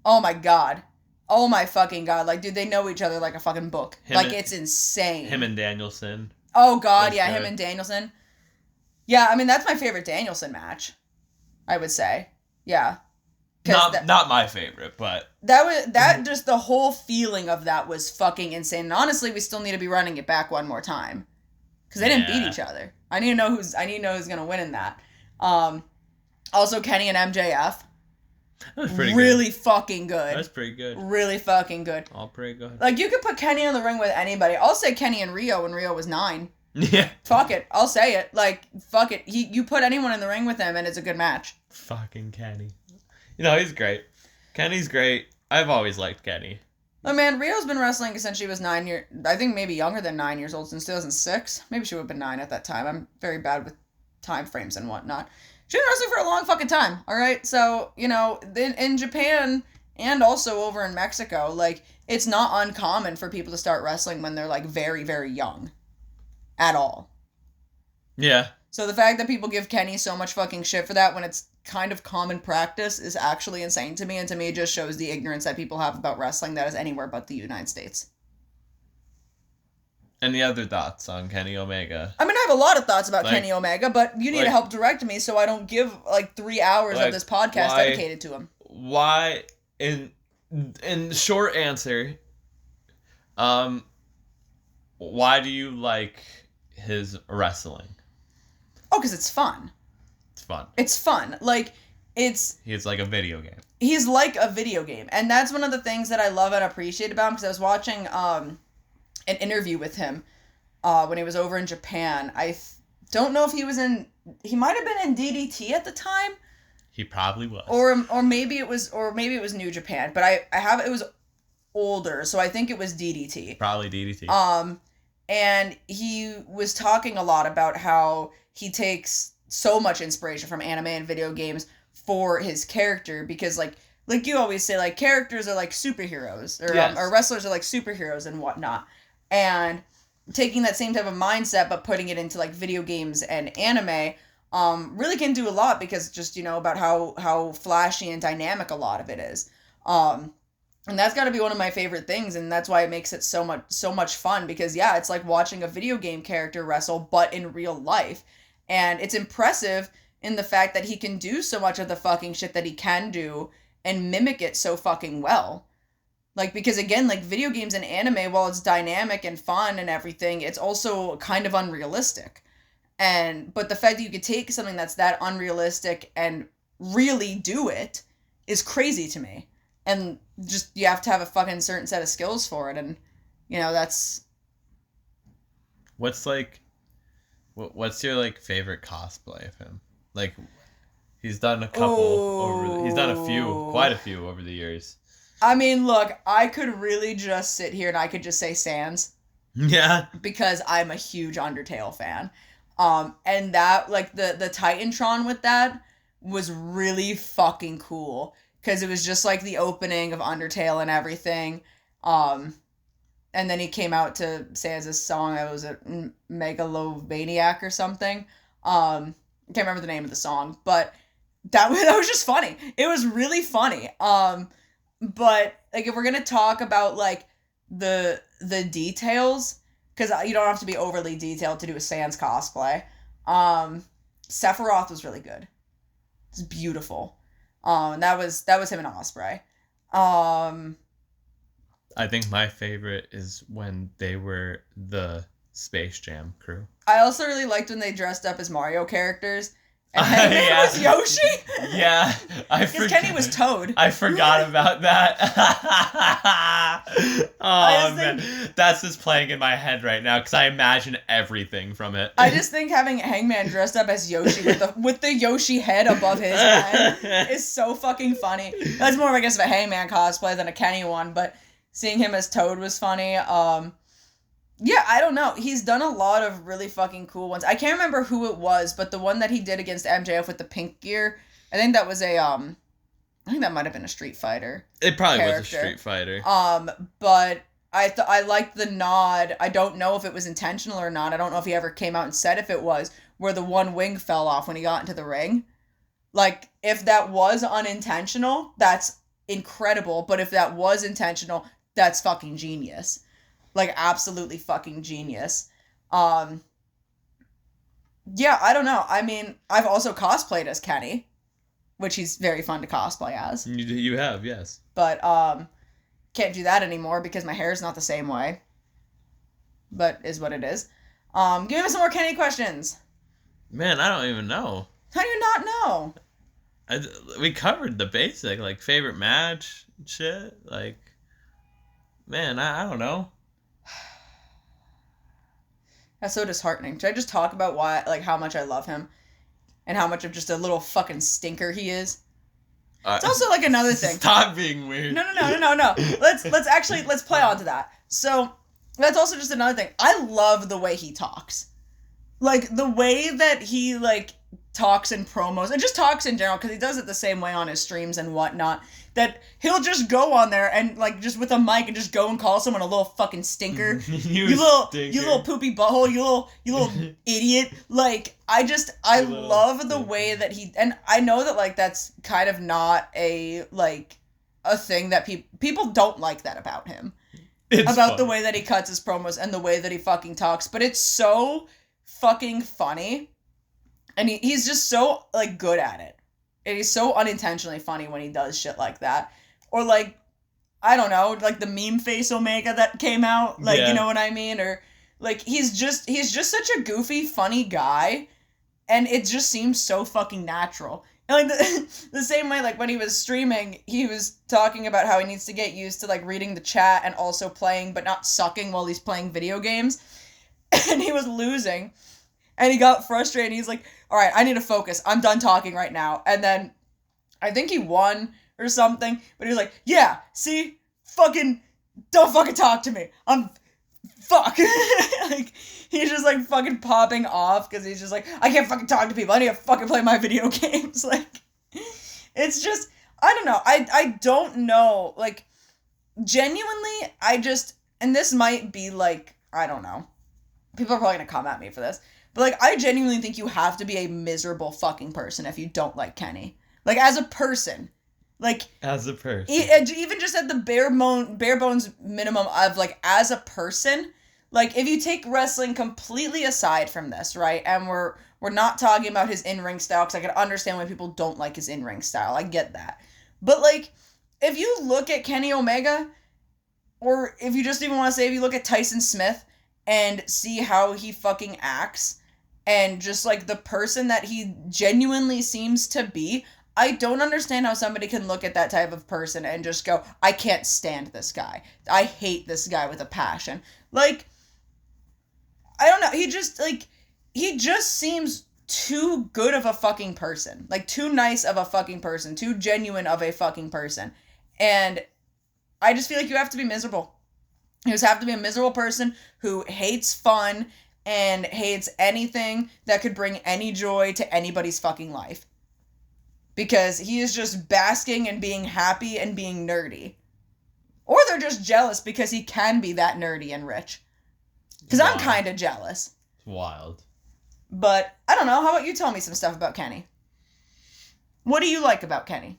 oh my god. Oh my fucking god. Like, dude, they know each other like a fucking book. It's insane. Him and Danielson. Oh god, yeah, good. Him and Danielson. Yeah, I mean, that's my favorite Danielson match, I would say. Yeah. Not my favorite, but just the whole feeling of that was fucking insane. And honestly, we still need to be running it back one more time. Because they didn't beat each other. I need to know who's gonna win in that. Also Kenny and MJF. That was pretty really good. Fucking good. That was pretty good. Really fucking good. All pretty good. Like, you could put Kenny in the ring with anybody. I'll say Kenny and Rio when Rio was 9. Yeah. Fuck it. I'll say it. Like, fuck it. You put anyone in the ring with him and it's a good match. Fucking Kenny. You know, he's great. Kenny's great. I've always liked Kenny. Oh man, Rio's been wrestling since she was 9 years... I think maybe younger than 9 years old, since 2006. Maybe she would have been 9 at that time. I'm very bad with time frames and whatnot. She's been wrestling for a long fucking time, alright? So, you know, in Japan and also over in Mexico, like, it's not uncommon for people to start wrestling when they're, like, very, very young. At all. Yeah. So the fact that people give Kenny so much fucking shit for that when it's kind of common practice is actually insane to me, and to me it just shows the ignorance that people have about wrestling that is anywhere but the United States. Any other thoughts on Kenny Omega? I mean, I have a lot of thoughts about Kenny Omega, but you need to help direct me so I don't give, 3 hours of this podcast dedicated to him. Why, in short answer, why do you like his wrestling? Oh, because it's fun. It's fun. Like, He's like a video game. He's like a video game. And that's one of the things that I love and appreciate about him, because I was watching an interview with him when he was over in Japan. I don't know if he might have been in DDT at the time. He probably was. Or maybe it was New Japan, but it was older, so I think it was DDT. Probably DDT. And he was talking a lot about how he takes so much inspiration from anime and video games for his character, because like you always say, like, characters are like superheroes, or wrestlers are like superheroes and whatnot, and taking that same type of mindset but putting it into like video games and anime really can do a lot, because just, you know, about how flashy and dynamic a lot of it is. And that's got to be one of my favorite things, and that's why it makes it so much fun, because yeah, it's like watching a video game character wrestle but in real life. And it's impressive in the fact that he can do so much of the fucking shit that he can do and mimic it so fucking well. Like, because again, like, video games and anime, while it's dynamic and fun and everything, it's also kind of unrealistic. But the fact that you could take something that's that unrealistic and really do it is crazy to me. And just, you have to have a fucking certain set of skills for it, and, you know, that's... What's your, like, favorite cosplay of him? Like, he's done a couple he's done quite a few over the years. I mean, look, I could really just sit here and I could just say Sans. Yeah. Because I'm a huge Undertale fan. And that, like, the Titantron with that was really fucking cool. Because it was just like the opening of Undertale and everything. And then he came out to Sans' song, it was a Megalovaniac or something. I can't remember the name of the song, but that was just funny. It was really funny. But like, if we're gonna talk about like the details, because you don't have to be overly detailed to do a Sans cosplay. Sephiroth was really good. It's beautiful. That was him and Osprey. I think my favorite is when they were the Space Jam crew. I also really liked when they dressed up as Mario characters. And Henry was Yoshi? Yeah. Because Kenny was Toad. I forgot about that. Man. That's just playing in my head right now, because I imagine everything from it. I just think having Hangman dressed up as Yoshi with the Yoshi head above his head is so fucking funny. That's more, I guess, of a Hangman cosplay than a Kenny one, but seeing him as Toad was funny. Yeah, I don't know. He's done a lot of really fucking cool ones. I can't remember who it was, but the one that he did against MJF with the pink gear, I think that was I think that might have been a Street Fighter It probably was a character. Street Fighter. But I liked the nod. I don't know if it was intentional or not. I don't know if he ever came out and said if it was, where the one wing fell off when he got into the ring. Like, if that was unintentional, that's incredible. But if that was intentional, that's fucking genius. Like, absolutely fucking genius. Um, yeah, I don't know. I mean, I've also cosplayed as Kenny, which he's very fun to cosplay as. You have, yes. But, can't do that anymore because my hair is not the same way. But is what it is. Give me some more Kenny questions. Man, I don't even know. How do you not know? We covered the basic, like, favorite match shit. Like, man, I don't know. That's so disheartening. Should I just talk about why, like, how much I love him? And how much of just a little fucking stinker he is? It's also, like, another thing. Stop being weird. No. Let's play on to that. So, that's also just another thing. I love the way he talks. Like, the way that he, like, talks in promos, and just talks in general, because he does it the same way on his streams and whatnot, that he'll just go on there and, like, just with a mic and just go and call someone a little fucking stinker. you little poopy butthole, you little idiot. Like, I love the way that he, and I know that, like, that's kind of not a thing that people don't like that about him. It's about fun. The way that he cuts his promos and the way that he fucking talks, but it's so fucking funny. And he's just so, like, good at it. And he's so unintentionally funny when he does shit like that. Or, like, I don't know, like the meme face Omega that came out. Like, yeah. You know what I mean? Or, like, he's just such a goofy, funny guy. And it just seems so fucking natural. And, like, the same way, like, when he was streaming, he was talking about how he needs to get used to, like, reading the chat and also playing, but not sucking while he's playing video games. And he was losing. And he got frustrated. He's like, all right, I need to focus. I'm done talking right now. And then I think he won or something. But he was like, yeah, see? Don't fucking talk to me. Fuck. Like, he's just, like, fucking popping off because he's just like, I can't fucking talk to people. I need to fucking play my video games. Like, it's just, I don't know. I don't know. Like, genuinely, and this might be, like, I don't know. People are probably going to come at me for this. But, like, I genuinely think you have to be a miserable fucking person if you don't like Kenny. Like, as a person. Like... As a person. Even just at the bare bones minimum of, like, as a person. Like, if you take wrestling completely aside from this, right? And we're not talking about his in-ring style, because I can understand why people don't like his in-ring style. I get that. But, like, if you look at Kenny Omega, or if you just even want to say if you look at Tyson Smith, and see how he fucking acts, and just, like, the person that he genuinely seems to be, I don't understand how somebody can look at that type of person and just go, I can't stand this guy. I hate this guy with a passion. Like, I don't know, he just seems too good of a fucking person. Like, too nice of a fucking person. Too genuine of a fucking person. And I just feel like you have to be miserable. You just have to be a miserable person who hates fun and hates anything that could bring any joy to anybody's fucking life. Because he is just basking and being happy and being nerdy. Or they're just jealous because he can be that nerdy and rich. Because I'm kind of jealous. It's wild. But, I don't know, how about you tell me some stuff about Kenny? What do you like about Kenny?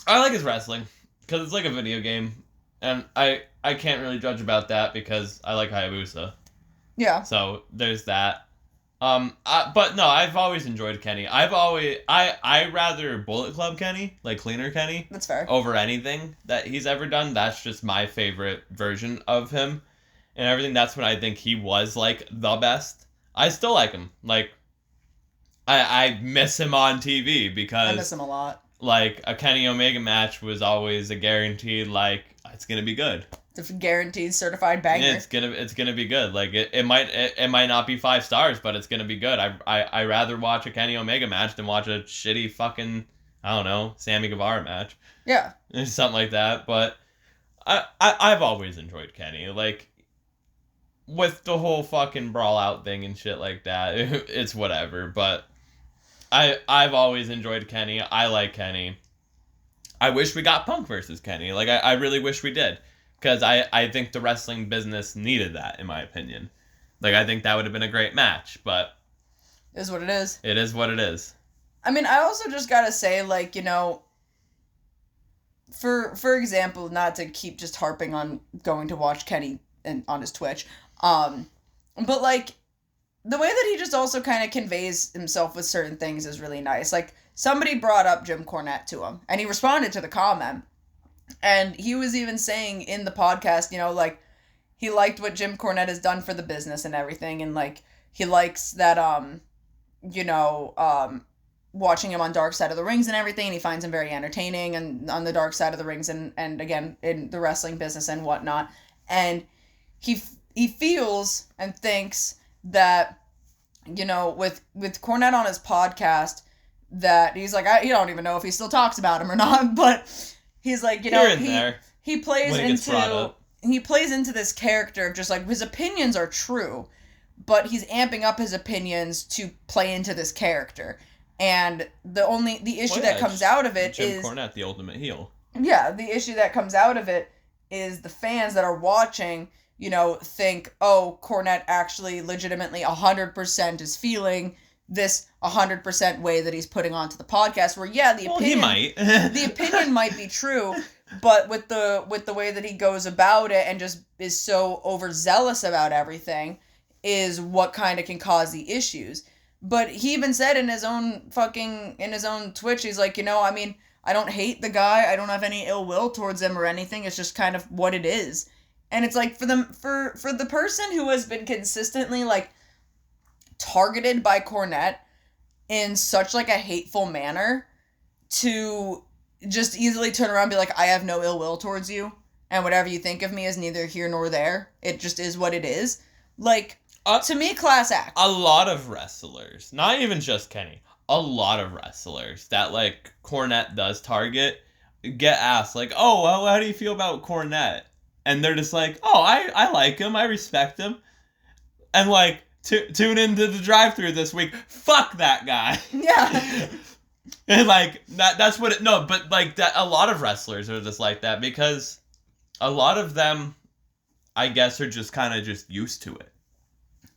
I like his wrestling. Because it's like a video game. And I can't really judge about that because I like Hayabusa. Yeah. So there's that. But no, I've always enjoyed Kenny. I rather Bullet Club Kenny, like cleaner Kenny. That's fair. Over anything that he's ever done. That's just my favorite version of him. And everything, that's when I think he was, like, the best. I still like him. Like, I miss him on TV because... I miss him a lot. Like, a Kenny Omega match was always a guaranteed, like, it's gonna be good. It's a guaranteed certified banger. Yeah, it's gonna be good. Like, it might not be 5 stars, but it's gonna be good. I rather watch a Kenny Omega match than watch a shitty fucking, I don't know, Sammy Guevara match. Yeah. Something like that. But I've always enjoyed Kenny. Like, with the whole fucking brawl out thing and shit like that, it's whatever. But I've always enjoyed Kenny. I like Kenny. I wish we got Punk versus Kenny. Like, I really wish we did. Because I think the wrestling business needed that, in my opinion. Like, I think that would have been a great match, but... It is what it is. It is what it is. I mean, I also just gotta say, like, you know... For example, not to keep just harping on going to watch Kenny on his Twitch, but, like, the way that he just also kind of conveys himself with certain things is really nice. Like, somebody brought up Jim Cornette to him, and he responded to the comment. And he was even saying in the podcast, you know, like, he liked what Jim Cornette has done for the business and everything, and, like, he likes that, watching him on Dark Side of the Rings and everything, and he finds him very entertaining and on the Dark Side of the Rings and again, in the wrestling business and whatnot. And he feels and thinks that, you know, with Cornette on his podcast, that he's like, you don't even know if he still talks about him or not, but he's like, you know, he plays into this character of just like, his opinions are true, but he's amping up his opinions to play into this character. And the issue that comes out of it is... Jim Cornette, the ultimate heel. Yeah, the issue that comes out of it is the fans that are watching, you know, think, oh, Cornette actually legitimately 100% is feeling this 100% way that he's putting onto the podcast, where, yeah, the opinion... Well, he might. The opinion might be true, but with the way that he goes about it and just is so overzealous about everything is what kind of can cause the issues. But he even said in his own Twitch, he's like, you know, I mean, I don't hate the guy. I don't have any ill will towards him or anything. It's just kind of what it is. And it's like, for the person who has been consistently, like, targeted by Cornette in such, like, a hateful manner, to just easily turn around and be like, I have no ill will towards you, and whatever you think of me is neither here nor there. It just is what it is. Like... to me, class act. A lot of wrestlers, not even just Kenny, a lot of wrestlers that, like, Cornette does target get asked, like, oh, well, how do you feel about Cornette? And they're just like, oh, I like him, I respect him. And, like, tune into the drive-thru this week, fuck that guy. Yeah. And, like, that's what it, no, but, like, that a lot of wrestlers are just like that, because a lot of them, I guess, are just kind of just used to it.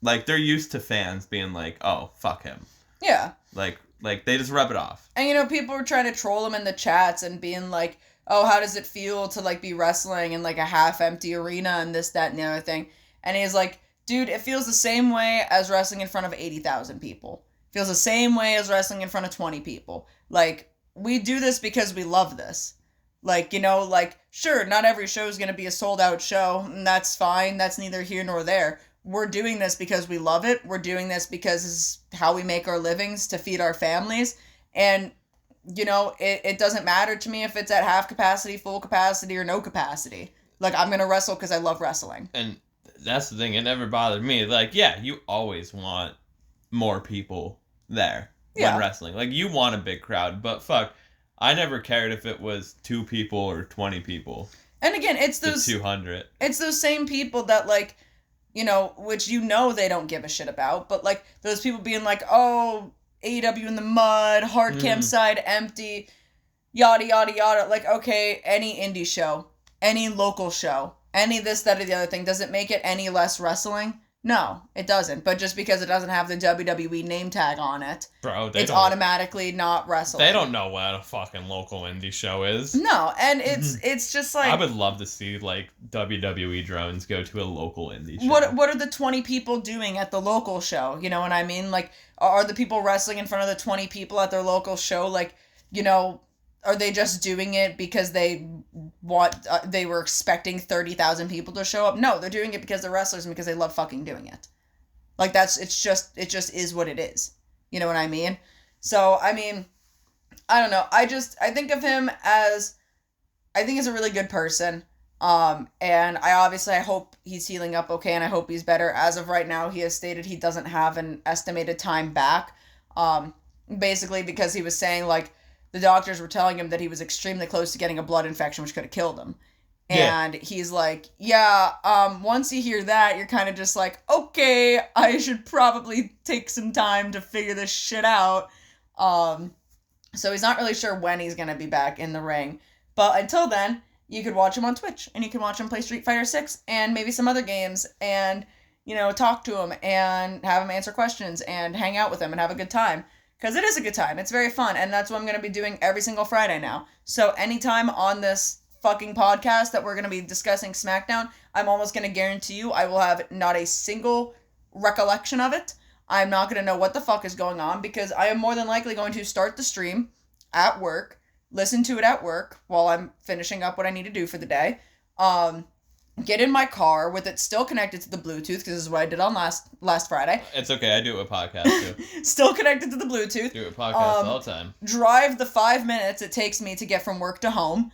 Like, they're used to fans being like, oh, fuck him. Yeah. Like they just rub it off. And, you know, people were trying to troll him in the chats and being like, oh, how does it feel to, like, be wrestling in, like, a half-empty arena and this, that, and the other thing? And he's like, dude, it feels the same way as wrestling in front of 80,000 people. It feels the same way as wrestling in front of 20 people. Like, we do this because we love this. Like, you know, like, sure, not every show is going to be a sold-out show, and that's fine. That's neither here nor there. We're doing this because we love it. We're doing this because it's how we make our livings to feed our families. And, you know, it doesn't matter to me if it's at half capacity, full capacity, or no capacity. Like, I'm going to wrestle because I love wrestling. And that's the thing. It never bothered me. Like, yeah, you always want more people there when wrestling. Like, you want a big crowd. But, fuck, I never cared if it was 2 people or 20 people. And, again, it's those... 200. It's those same people that, like... You know, which you know they don't give a shit about, but, like, those people being like, oh, AEW in the mud, hard campsite empty, yada, yada, yada. Like, okay, any indie show, any local show, any this, that, or the other thing, does it make it any less wrestling? No, it doesn't. But just because it doesn't have the WWE name tag on it, bro, it's automatically not wrestling. They don't know what a fucking local indie show is. No, and it's just like... I would love to see, like, WWE drones go to a local indie show. What are the 20 people doing at the local show? You know what I mean? Like, are the people wrestling in front of the 20 people at their local show, like, you know... Are they just doing it because they were expecting 30,000 people to show up? No, they're doing it because they're wrestlers and because they love fucking doing it. Like, it just is what it is. You know what I mean? So, I mean, I don't know. I think of him as, I think he's a really good person. And I hope he's healing up okay, and I hope he's better. As of right now, he has stated he doesn't have an estimated time back. Basically because he was saying, like, the doctors were telling him that he was extremely close to getting a blood infection, which could have killed him. And he's like, yeah, once you hear that, you're kind of just like, okay, I should probably take some time to figure this shit out. So he's not really sure when he's going to be back in the ring. But until then, you could watch him on Twitch, and you can watch him play Street Fighter 6 and maybe some other games, and, talk to him and have him answer questions and hang out with him and have a good time. Because it is a good time. It's very fun, and that's what I'm going to be doing every single Friday now. So anytime on this fucking podcast that we're going to be discussing SmackDown, I'm almost going to guarantee you I will have not a single recollection of it. I'm not going to know what the fuck is going on, because I am more than likely going to start the stream at work, listen to it at work while I'm finishing up what I need to do for the day, get in my car with it still connected to the Bluetooth, because this is what I did on last Friday. It's okay, I do it with podcasts too. Still connected to the Bluetooth. Do it with podcasts all the time. Drive the 5 minutes it takes me to get from work to home.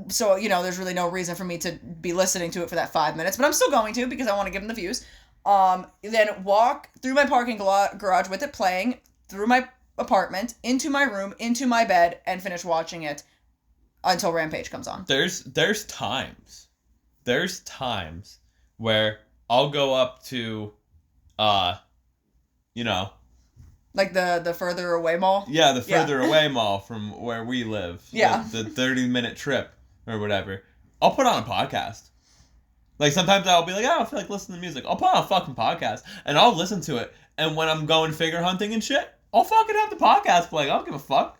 So, there's really no reason for me to be listening to it for that 5 minutes, but I'm still going to, because I want to give them the views. Then walk through my parking garage with it playing, through my apartment, into my room, into my bed, and finish watching it until Rampage comes on. There's times where I'll go up to, like the further away mall? Yeah, the further away mall from where we live. Yeah. The 30-minute trip or whatever. I'll put on a podcast. Like, sometimes I'll be like, I don't feel like listening to music. I'll put on a fucking podcast, and I'll listen to it. And when I'm going figure hunting and shit, I'll fucking have the podcast playing. I don't give a fuck.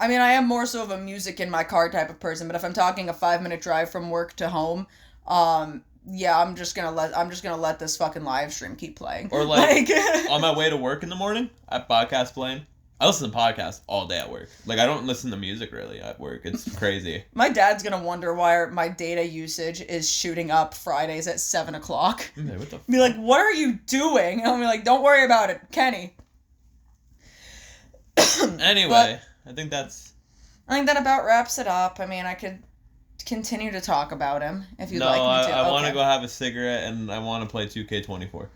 I mean, I am more so of a music in my car type of person, but if I'm talking a 5-minute drive from work to home, yeah, I'm just gonna let this fucking live stream keep playing. Or like on my way to work in the morning, I have podcast playing. I listen to podcasts all day at work. Like, I don't listen to music really at work. It's crazy. My dad's gonna wonder why my data usage is shooting up Fridays at 7 o'clock. Hey, what the fuck? Be like, what are you doing? And I'll be like, don't worry about it, Kenny. Anyway, I think that about wraps it up. I mean, I could continue to talk about him if you'd like me to. I want to go have a cigarette, and I want to play 2K24.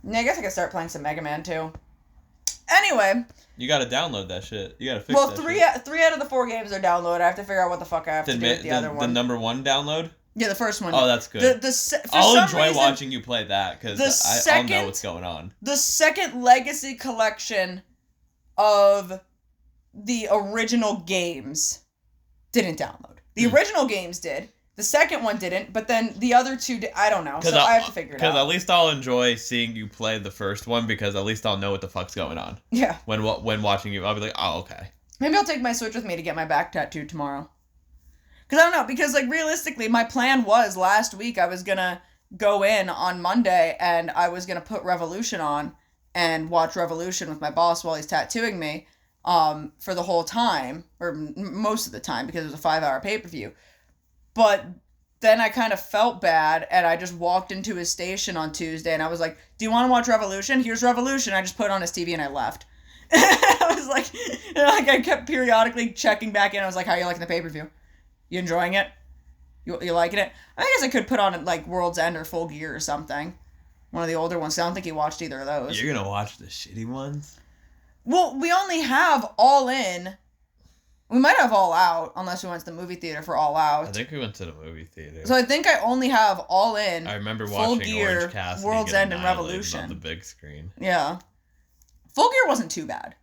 Yeah, I guess I could start playing some Mega Man too. Anyway. You gotta download that shit. You gotta fix that three shit. Three out of the 4 games are downloaded. I have to figure out what the fuck I have to do with the other one. The number 1 download? Yeah, the first one. Oh, that's good. I'll enjoy watching you play that, because I'll know what's going on. The second Legacy Collection of the original games didn't download. The original games did. The second one didn't, but then the other 2 did. I don't know, so I have to figure it out. Because at least I'll enjoy seeing you play the first one, because at least I'll know what the fuck's going on. Yeah. When watching you, I'll be like, oh, okay. Maybe I'll take my Switch with me to get my back tattooed tomorrow. Because I don't know, because like realistically, my plan was last week I was going to go in on Monday and I was going to put Revolution on and watch Revolution with my boss while he's tattooing me for the whole time, or most of the time, because it was a 5-hour pay-per-view. But then I kind of felt bad, and I just walked into his station on Tuesday, and I was like, do you want to watch Revolution? Here's Revolution. I just put it on his TV, and I left. I was like, I kept periodically checking back in. I was like, how are you liking the pay-per-view? You enjoying it? You liking it? I guess I could put on, like, World's End or Full Gear or something. One of the older ones. I don't think he watched either of those. You're going to watch the shitty ones? Well, we only have All In. We might have All Out, unless we went to the movie theater for All Out. I think we went to the movie theater. So I think I only have All In, I remember Full watching Gear, Orange Cassidy World's End, and Revolution on the big screen. Yeah. Full Gear wasn't too bad.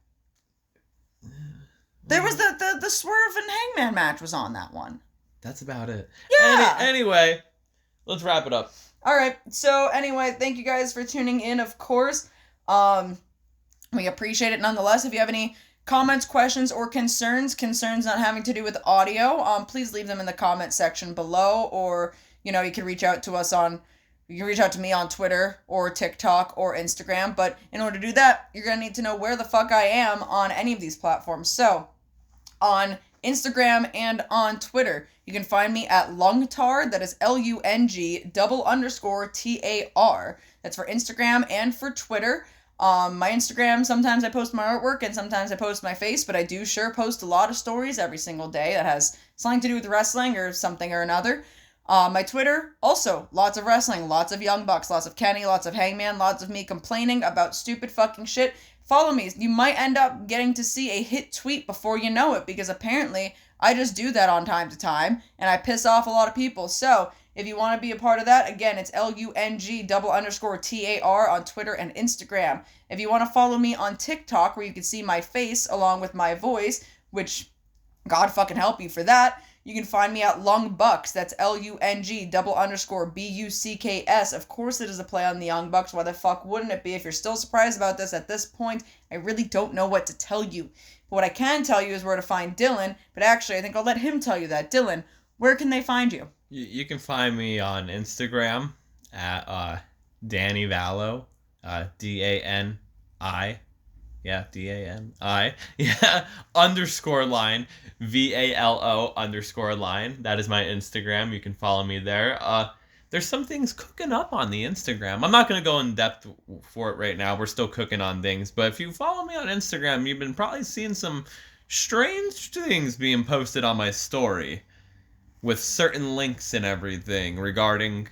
There was the Swerve and Hangman match was on that one. That's about it. Yeah. Anyway, let's wrap it up. All right. So anyway, thank you guys for tuning in, of course. We appreciate it nonetheless. If you have any comments, questions, or concerns not having to do with audio, please leave them in the comment section below, or, you can reach out to us you can reach out to me on Twitter or TikTok or Instagram, but in order to do that, you're going to need to know where the fuck I am on any of these platforms. So, on Instagram and on Twitter, you can find me at Lungtar, that is LUNG_TAR. That's for Instagram and for Twitter. My Instagram, sometimes I post my artwork and sometimes I post my face, but I do sure post a lot of stories every single day that has something to do with wrestling or something or another. My Twitter, also lots of wrestling, lots of Young Bucks, lots of Kenny, lots of Hangman, lots of me complaining about stupid fucking shit. Follow me. You might end up getting to see a hit tweet before you know it, because apparently I just do that on time to time, and I piss off a lot of people. So if you want to be a part of that, again, it's LUNG_TAR on Twitter and Instagram. If you want to follow me on TikTok, where you can see my face along with my voice, which God fucking help you for that, you can find me at Lung Bucks. That's LUNG_BUCKS. Of course it is a play on the Young Bucks. Why the fuck wouldn't it be? If you're still surprised about this at this point, I really don't know what to tell you. But what I can tell you is where to find Dylan. But actually, I think I'll let him tell you that. Dylan, where can they find you? You can find me on Instagram at Danny Vallow, DANI. Yeah, DANI. Yeah, _line, VALO_line. That is my Instagram. You can follow me there. There's some things cooking up on the Instagram. I'm not going to go in depth for it right now. We're still cooking on things. But if you follow me on Instagram, you've been probably seeing some strange things being posted on my story with certain links and everything regarding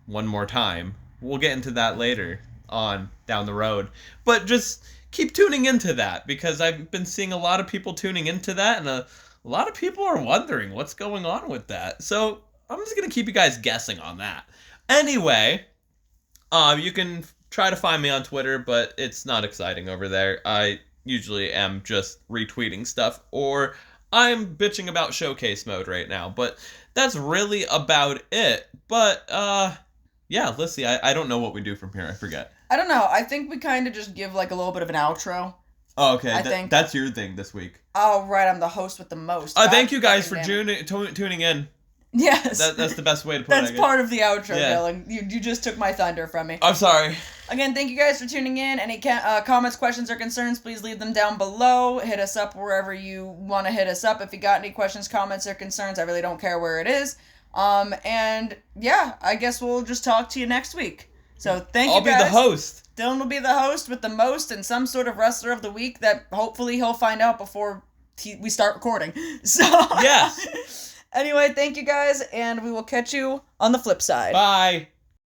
One More Time. We'll get into that later on down the road. But just keep tuning into that, because I've been seeing a lot of people tuning into that, and a lot of people are wondering what's going on with that. So I'm just going to keep you guys guessing on that. Anyway, you can try to find me on Twitter, but it's not exciting over there. I usually am just retweeting stuff, or I'm bitching about showcase mode right now. But that's really about it. But, yeah, let's see. I don't know what we do from here. I forget. I don't know. I think we kind of just give like a little bit of an outro. Oh, okay. I think that's your thing this week. Oh, right. I'm the host with the most. Thank you guys for tuning in. Yes. That's the best way to put it. That's part of the outro, Dylan. You just took my thunder from me. I'm sorry. Again, thank you guys for tuning in. Any comments, questions, or concerns, please leave them down below. Hit us up wherever you want to hit us up. If you got any questions, comments, or concerns, I really don't care where it is. And yeah, I guess we'll just talk to you next week. So thank you guys. I'll be the host. Dylan will be the host with the most and some sort of wrestler of the week that hopefully he'll find out before we start recording. So yes. Anyway, thank you guys, and we will catch you on the flip side. Bye.